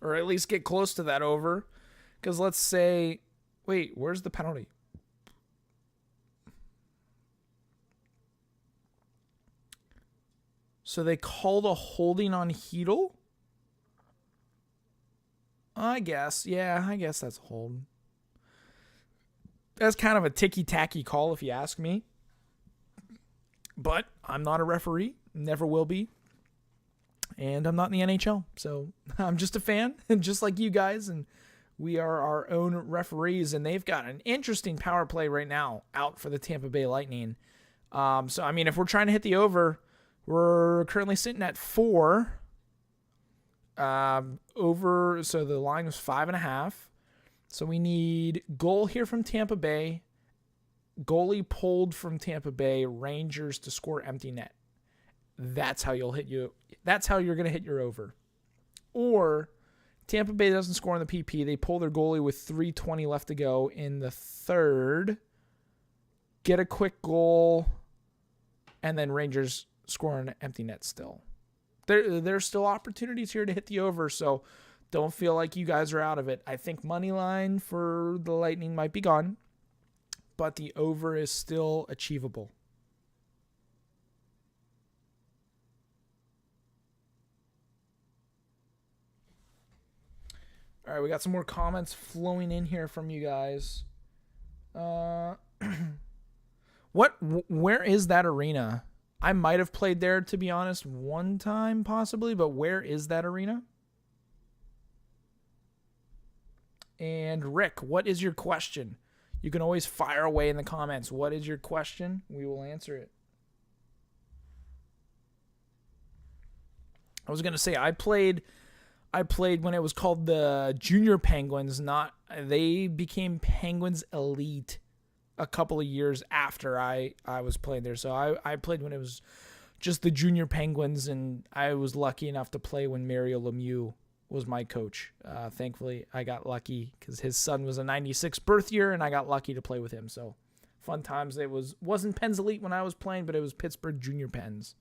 Or at least get close to that over. Because let's say, wait, where's the penalty? So they called a holding on Hedl? I guess. Yeah, I guess that's a hold. That's kind of a ticky-tacky call if you ask me. But I'm not a referee. Never will be. And I'm not in the NHL, so I'm just a fan, and just like you guys, and we are our own referees, and they've got an interesting power play right now out for the Tampa Bay Lightning. So, I mean, if we're trying to hit the over, we're currently sitting at 4. Over, so the line was 5.5. So we need goal here from Tampa Bay, goalie pulled from Tampa Bay, Rangers to score empty net. That's how you're going to hit your over. Or Tampa Bay doesn't score on the PP. They pull their goalie with 3:20 left to go in the third, get a quick goal, and then Rangers score an empty net still. There's still opportunities here to hit the over, so don't feel like you guys are out of it. I think money line for the Lightning might be gone, but the over is still achievable. All right, we got some more comments flowing in here from you guys. Where is that arena? I might have played there, to be honest, one time possibly, but where is that arena? And Rick, what is your question? You can always fire away in the comments. What is your question? We will answer it. I was going to say I played when it was called the Junior Penguins. They became Penguins Elite a couple of years after I was playing there. So I played when it was just the Junior Penguins, and I was lucky enough to play when Mario Lemieux was my coach. Thankfully, I got lucky because his son was a 96 birth year, and I got lucky to play with him. So fun times. It wasn't Pens Elite when I was playing, but it was Pittsburgh Junior Pens.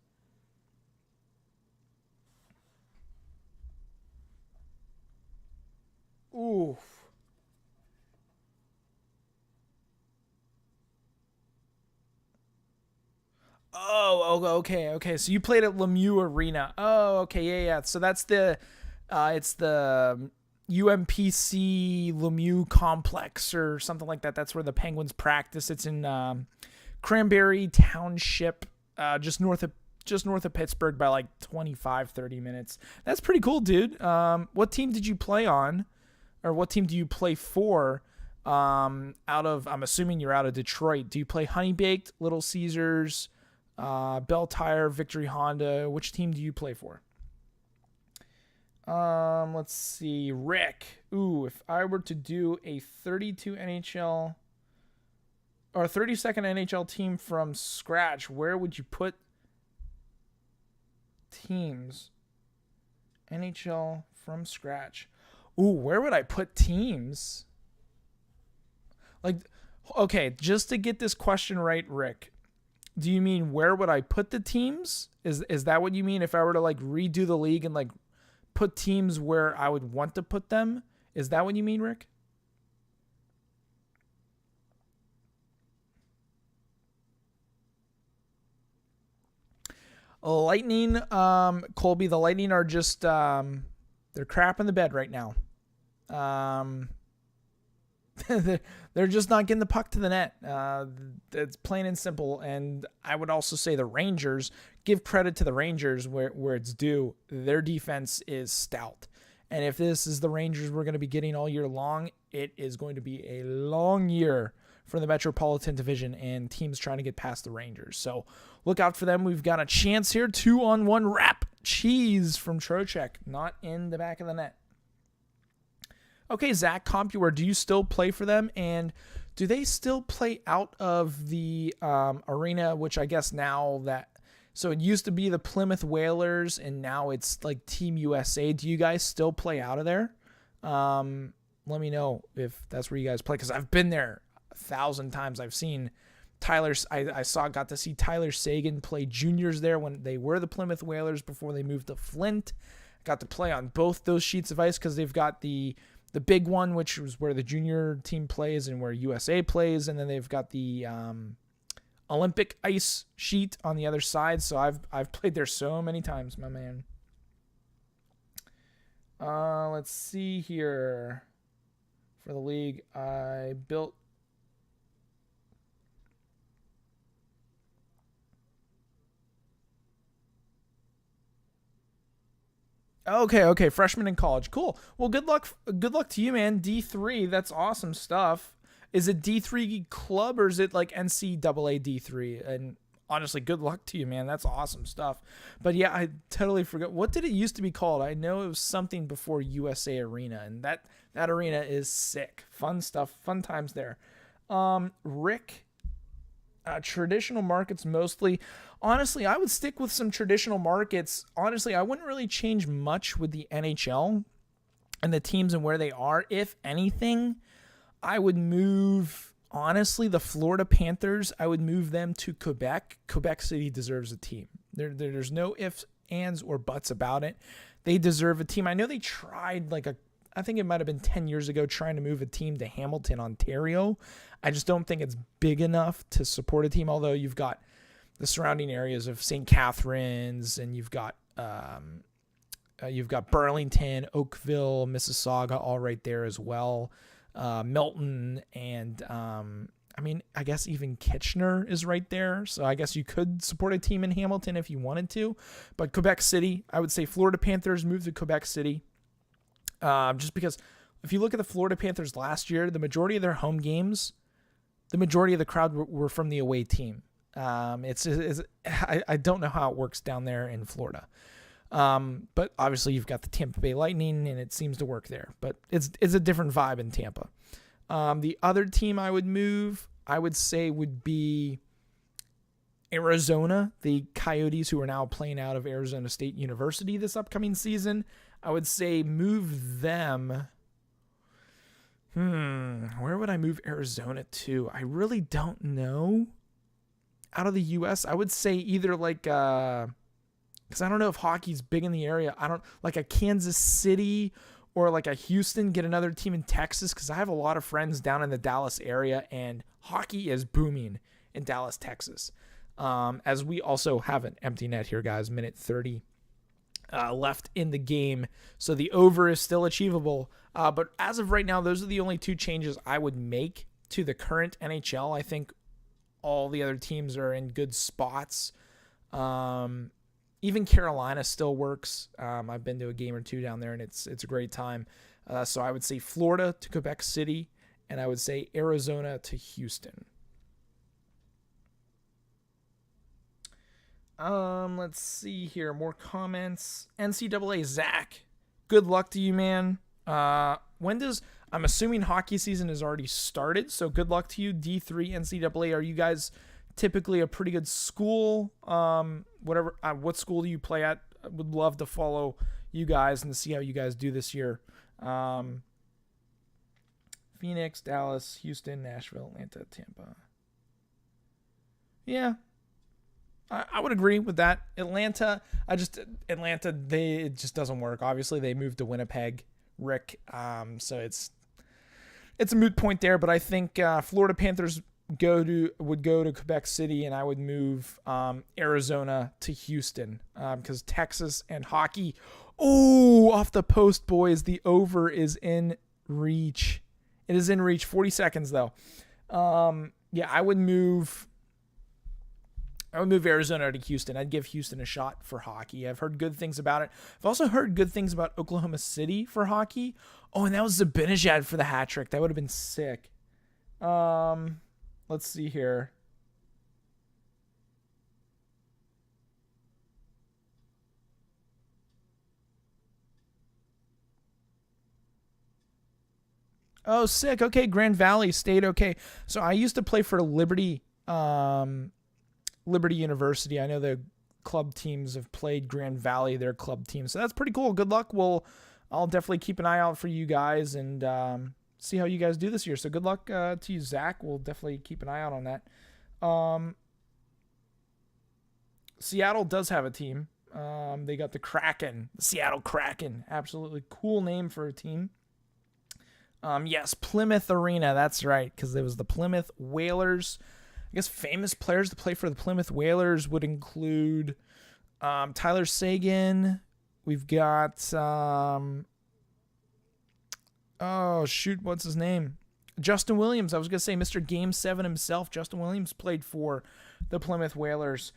Oof. Oh, okay. So you played at Lemieux Arena. Oh, okay, yeah. So that's it's the UMPC Lemieux Complex or something like that. That's where the Penguins practice. It's in Cranberry Township, just north of Pittsburgh by like 25-30 minutes. That's pretty cool, dude. What team did you play on, or what team do you play for? I'm assuming you're out of Detroit. Do you play Honey Baked, Little Caesars, Bell Tire, Victory Honda? Which team do you play for? Let's see. Rick. Ooh, if I were to do a 32 NHL or 32nd NHL team from scratch, where would you put teams? NHL from scratch. Ooh, where would I put teams? Like, okay, just to get this question right, Rick, do you mean where would I put the teams? Is that what you mean? If I were to like redo the league and like put teams where I would want to put them? Is that what you mean, Rick? Lightning, Colby, the Lightning are just, they're crap in the bed right now. They're just not getting the puck to the net. It's plain and simple. And I would also say the Rangers, give credit to the Rangers where it's due. Their defense is stout. And if this is the Rangers we're going to be getting all year long, it is going to be a long year for the Metropolitan Division and teams trying to get past the Rangers. So look out for them. We've got a chance here. 2-on-1 wrap. Cheese from Trocheck, not in the back of the net. Okay, Zach Compuwer, do you still play for them? And do they still play out of the arena, which I guess now that... So it used to be the Plymouth Whalers, and now it's like Team USA. Do you guys still play out of there? Let me know if that's where you guys play, because I've been there 1,000 times. I've seen got to see Tyler Sagan play juniors there when they were the Plymouth Whalers before they moved to Flint. Got to play on both those sheets of ice because they've got the big one, which was where the junior team plays and where USA plays, and then they've got the Olympic ice sheet on the other side. So I've played there so many times, my man. Let's see here. For the league, I built... Okay. Freshman in college. Cool. Well, good luck. Good luck to you, man. D3. That's awesome stuff. Is it D3 club or is it like NCAA D3? And honestly, good luck to you, man. That's awesome stuff. But yeah, I totally forgot. What did it used to be called? I know it was something before USA Arena, and that arena is sick. Fun stuff. Fun times there. Rick, traditional markets mostly. Honestly, I would stick with some traditional markets. Honestly, I wouldn't really change much with the NHL and the teams and where they are. If anything, I would move, honestly, the Florida Panthers. I would move them to Quebec. Quebec City deserves a team. There's no ifs, ands, or buts about it. They deserve a team. I know they tried I think it might have been 10 years ago trying to move a team to Hamilton, Ontario. I just don't think it's big enough to support a team, although you've got the surrounding areas of St. Catharines, and you've got Burlington, Oakville, Mississauga, all right there as well. Milton, and I guess even Kitchener is right there. So I guess you could support a team in Hamilton if you wanted to. But Quebec City, I would say Florida Panthers move to Quebec City. Just because if you look at the Florida Panthers last year, the majority of their home games, the majority of the crowd were from the away team. I don't know how it works down there in Florida. But obviously you've got the Tampa Bay Lightning and it seems to work there, but it's a different vibe in Tampa. The other team I would move, I would say would be Arizona, the Coyotes, who are now playing out of Arizona State University this upcoming season. I would say move them. Where would I move Arizona to? I really don't know. Out of the U.S., I would say either because I don't know if hockey's big in the area. I don't like a Kansas City or like a Houston, get another team in Texas, because I have a lot of friends down in the Dallas area and hockey is booming in Dallas, Texas. As we also have an empty net here, guys, minute 30 left in the game. So the over is still achievable. But as of right now, those are the only two changes I would make to the current NHL. I think all the other teams are in good spots. Even Carolina still works. I've been to a game or two down there, and it's a great time. So I would say Florida to Quebec City, and I would say Arizona to Houston. Let's see here. More comments. NCAA, Zach. Good luck to you, man. I'm assuming hockey season has already started, so good luck to you. D3 NCAA. Are you guys typically a pretty good school? What school do you play at? I would love to follow you guys and to see how you guys do this year. Phoenix, Dallas, Houston, Nashville, Atlanta, Tampa. Yeah, I would agree with that. Atlanta, it just doesn't work. Obviously, they moved to Winnipeg, Rick. So it's a moot point there. But I think Florida Panthers would go to Quebec City, and I would move Arizona to Houston because Texas and hockey. Oh, off the post, boys. The over is in reach. It is in reach. 40 seconds though. Yeah, I would move Arizona to Houston. I'd give Houston a shot for hockey. I've heard good things about it. I've also heard good things about Oklahoma City for hockey. Oh, and that was Zibanejad for the hat trick. That would have been sick. Let's see here. Oh, sick. Okay, Grand Valley State. Okay. So I used to play for Liberty University. I know the club teams have played Grand Valley, their club team. So that's pretty cool. Good luck. I'll definitely keep an eye out for you guys and see how you guys do this year. So good luck to you, Zach. We'll definitely keep an eye out on that. Seattle does have a team. They got the Kraken, the Seattle Kraken. Absolutely cool name for a team. Yes, Plymouth Arena. That's right, because it was the Plymouth Whalers. I guess famous players to play for the Plymouth Whalers would include Tyler Seguin. We've got, what's his name? Justin Williams. I was going to say Mr. Game 7 himself. Justin Williams played for the Plymouth Whalers.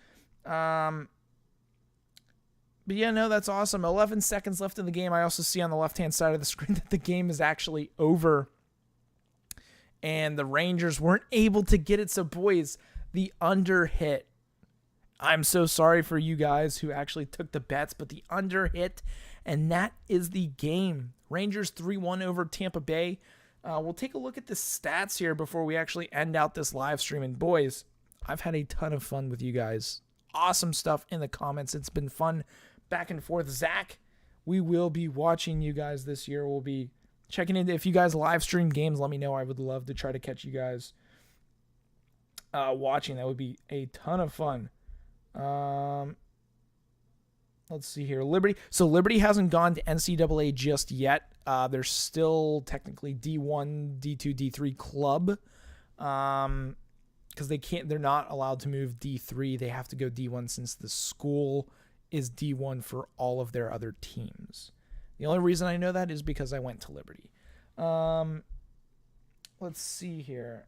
But yeah, no, that's awesome. 11 seconds left in the game. I also see on the left-hand side of the screen that the game is actually over. And the Rangers weren't able to get it. So, boys, the under hit. I'm so sorry for you guys who actually took the bets, but the under hit. And that is the game. Rangers 3-1 over Tampa Bay. We'll take a look at the stats here before we actually end out this live stream. And, boys, I've had a ton of fun with you guys. Awesome stuff in the comments. It's been fun back and forth. Zach, we will be watching you guys this year. We'll be checking in. If you guys live stream games, let me know. I would love to try to catch you guys watching. That would be a ton of fun. Let's see here. Liberty. So Liberty hasn't gone to NCAA just yet. They're still technically D1, D2, D3 club. Because they're not allowed to move D3. They have to go D1 since the school is D1 for all of their other teams. The only reason I know that is because I went to Liberty. Let's see here.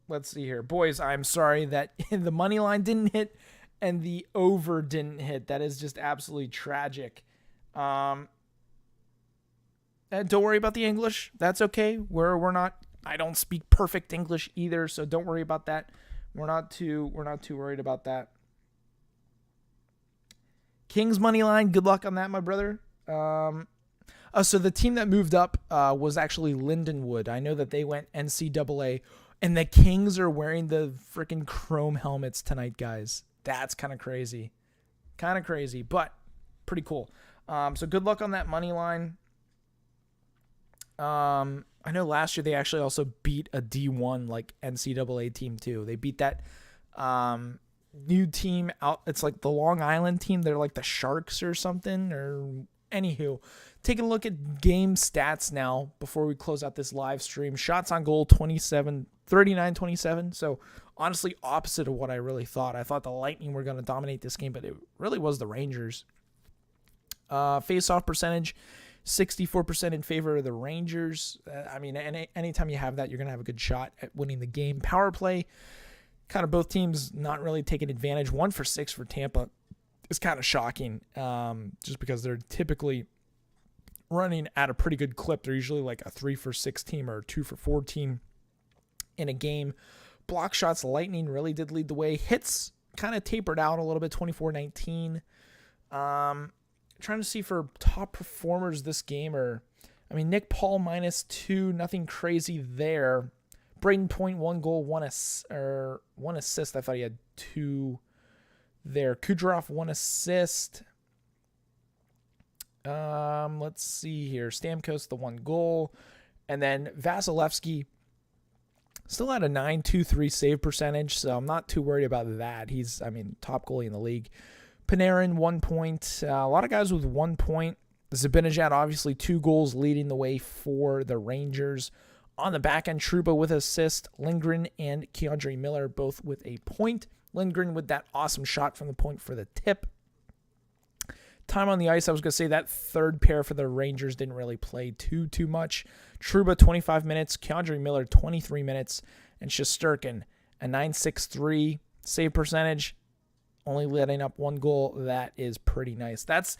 Let's see here. Boys, I'm sorry that the money line didn't hit and the over didn't hit. That is just absolutely tragic. Don't worry about the English. That's okay. We're not. I don't speak perfect English either, so don't worry about that. We're not too worried about that. Kings money line. Good luck on that, my brother. So the team that moved up was actually Lindenwood. I know that they went NCAA, and the Kings are wearing the freaking chrome helmets tonight, guys. That's kind of crazy. But pretty cool. So good luck on that money line. I know last year they actually also beat a D1 like NCAA team too. They beat that new team out. It's like the Long Island team. They're like the Sharks or something. Or anywho, taking a look at game stats now before we close out this live stream. Shots on goal 39-27. So honestly, opposite of what I really thought. I thought the Lightning were going to dominate this game, but it really was the Rangers. Face-off percentage. 64% in favor of the Rangers. I mean, anytime you have that, you're going to have a good shot at winning the game. Power play, kind of both teams not really taking advantage. 1 for 6 for Tampa is kind of shocking just because they're typically running at a pretty good clip. They're usually like a 3 for 6 team or a 2 for 4 team in a game. Block shots, Lightning really did lead the way. Hits kind of tapered out a little bit, 24-19. Trying to see for top performers this game, Nick Paul -2, nothing crazy there. Braden Point 1 goal, 1 assist. I thought he had 2 there. Kucherov 1 assist. Let's see here. Stamkos the 1 goal, and then Vasilevsky still had a .923 save percentage, so I'm not too worried about that. He's top goalie in the league. Panarin 1 point. A lot of guys with 1 point. Zibanejad obviously 2 goals leading the way for the Rangers. On the back end, Trouba with assist. Lindgren and Keandre Miller both with a point. Lindgren with that awesome shot from the point for the tip. Time on the ice, I was going to say that third pair for the Rangers didn't really play too much. Trouba 25 minutes. Keandre Miller 23 minutes. And Shesterkin a .963 save percentage. Only letting up 1 goal. That is pretty nice. That's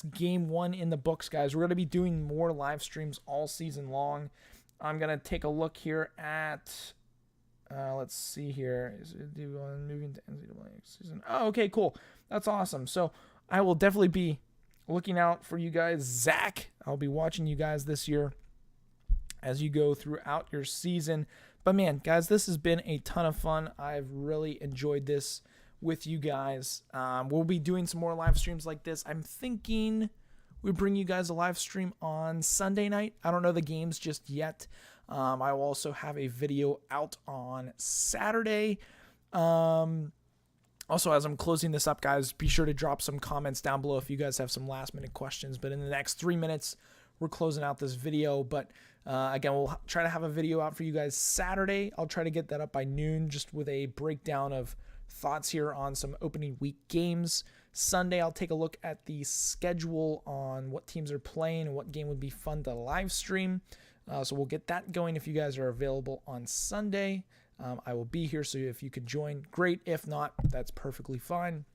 game 1 in the books, guys. We're going to be doing more live streams all season long. I'm going to take a look here at, let's see here. Is it moving to NCAA season? Oh, okay, cool. That's awesome. So I will definitely be looking out for you guys. Zach, I'll be watching you guys this year as you go throughout your season. But man, guys, this has been a ton of fun. I've really enjoyed this with you guys. We'll be doing some more live streams like this. I'm thinking we bring you guys a live stream on Sunday night. I don't know the games just yet. I will also have a video out on Saturday. Also, as I'm closing this up, guys, be sure to drop some comments down below if you guys have some last minute questions. But in the next 3 minutes, we're closing out this video. But again, we'll try to have a video out for you guys Saturday. I'll try to get that up by noon, just with a breakdown of thoughts here on some opening week games. Sunday, I'll take a look at the schedule on what teams are playing and what game would be fun to live stream. So we'll get that going if you guys are available on Sunday. I will be here, so if you could join, great. If not, that's perfectly fine.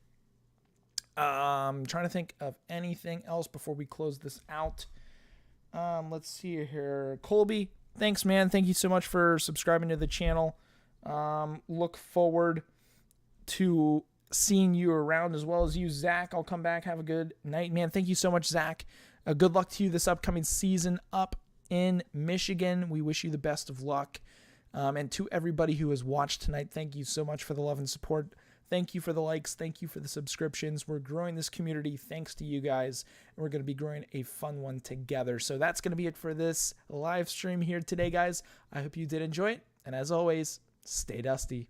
I'm trying to think of anything else before we close this out. Let's see here. Colby, thanks, man. Thank you so much for subscribing to the channel. Look forward to seeing you around, as well as you, Zach. I'll come back. Have a good night, man. Thank you so much, Zach. Good luck to you this upcoming season up in Michigan. We wish you the best of luck. And to everybody who has watched tonight, thank you so much for the love and support. Thank you for the likes. Thank you for the subscriptions. We're growing this community thanks to you guys, and we're going to be growing a fun one together. So that's going to be it for this live stream here today, guys. I hope you did enjoy it. And as always, stay dusty.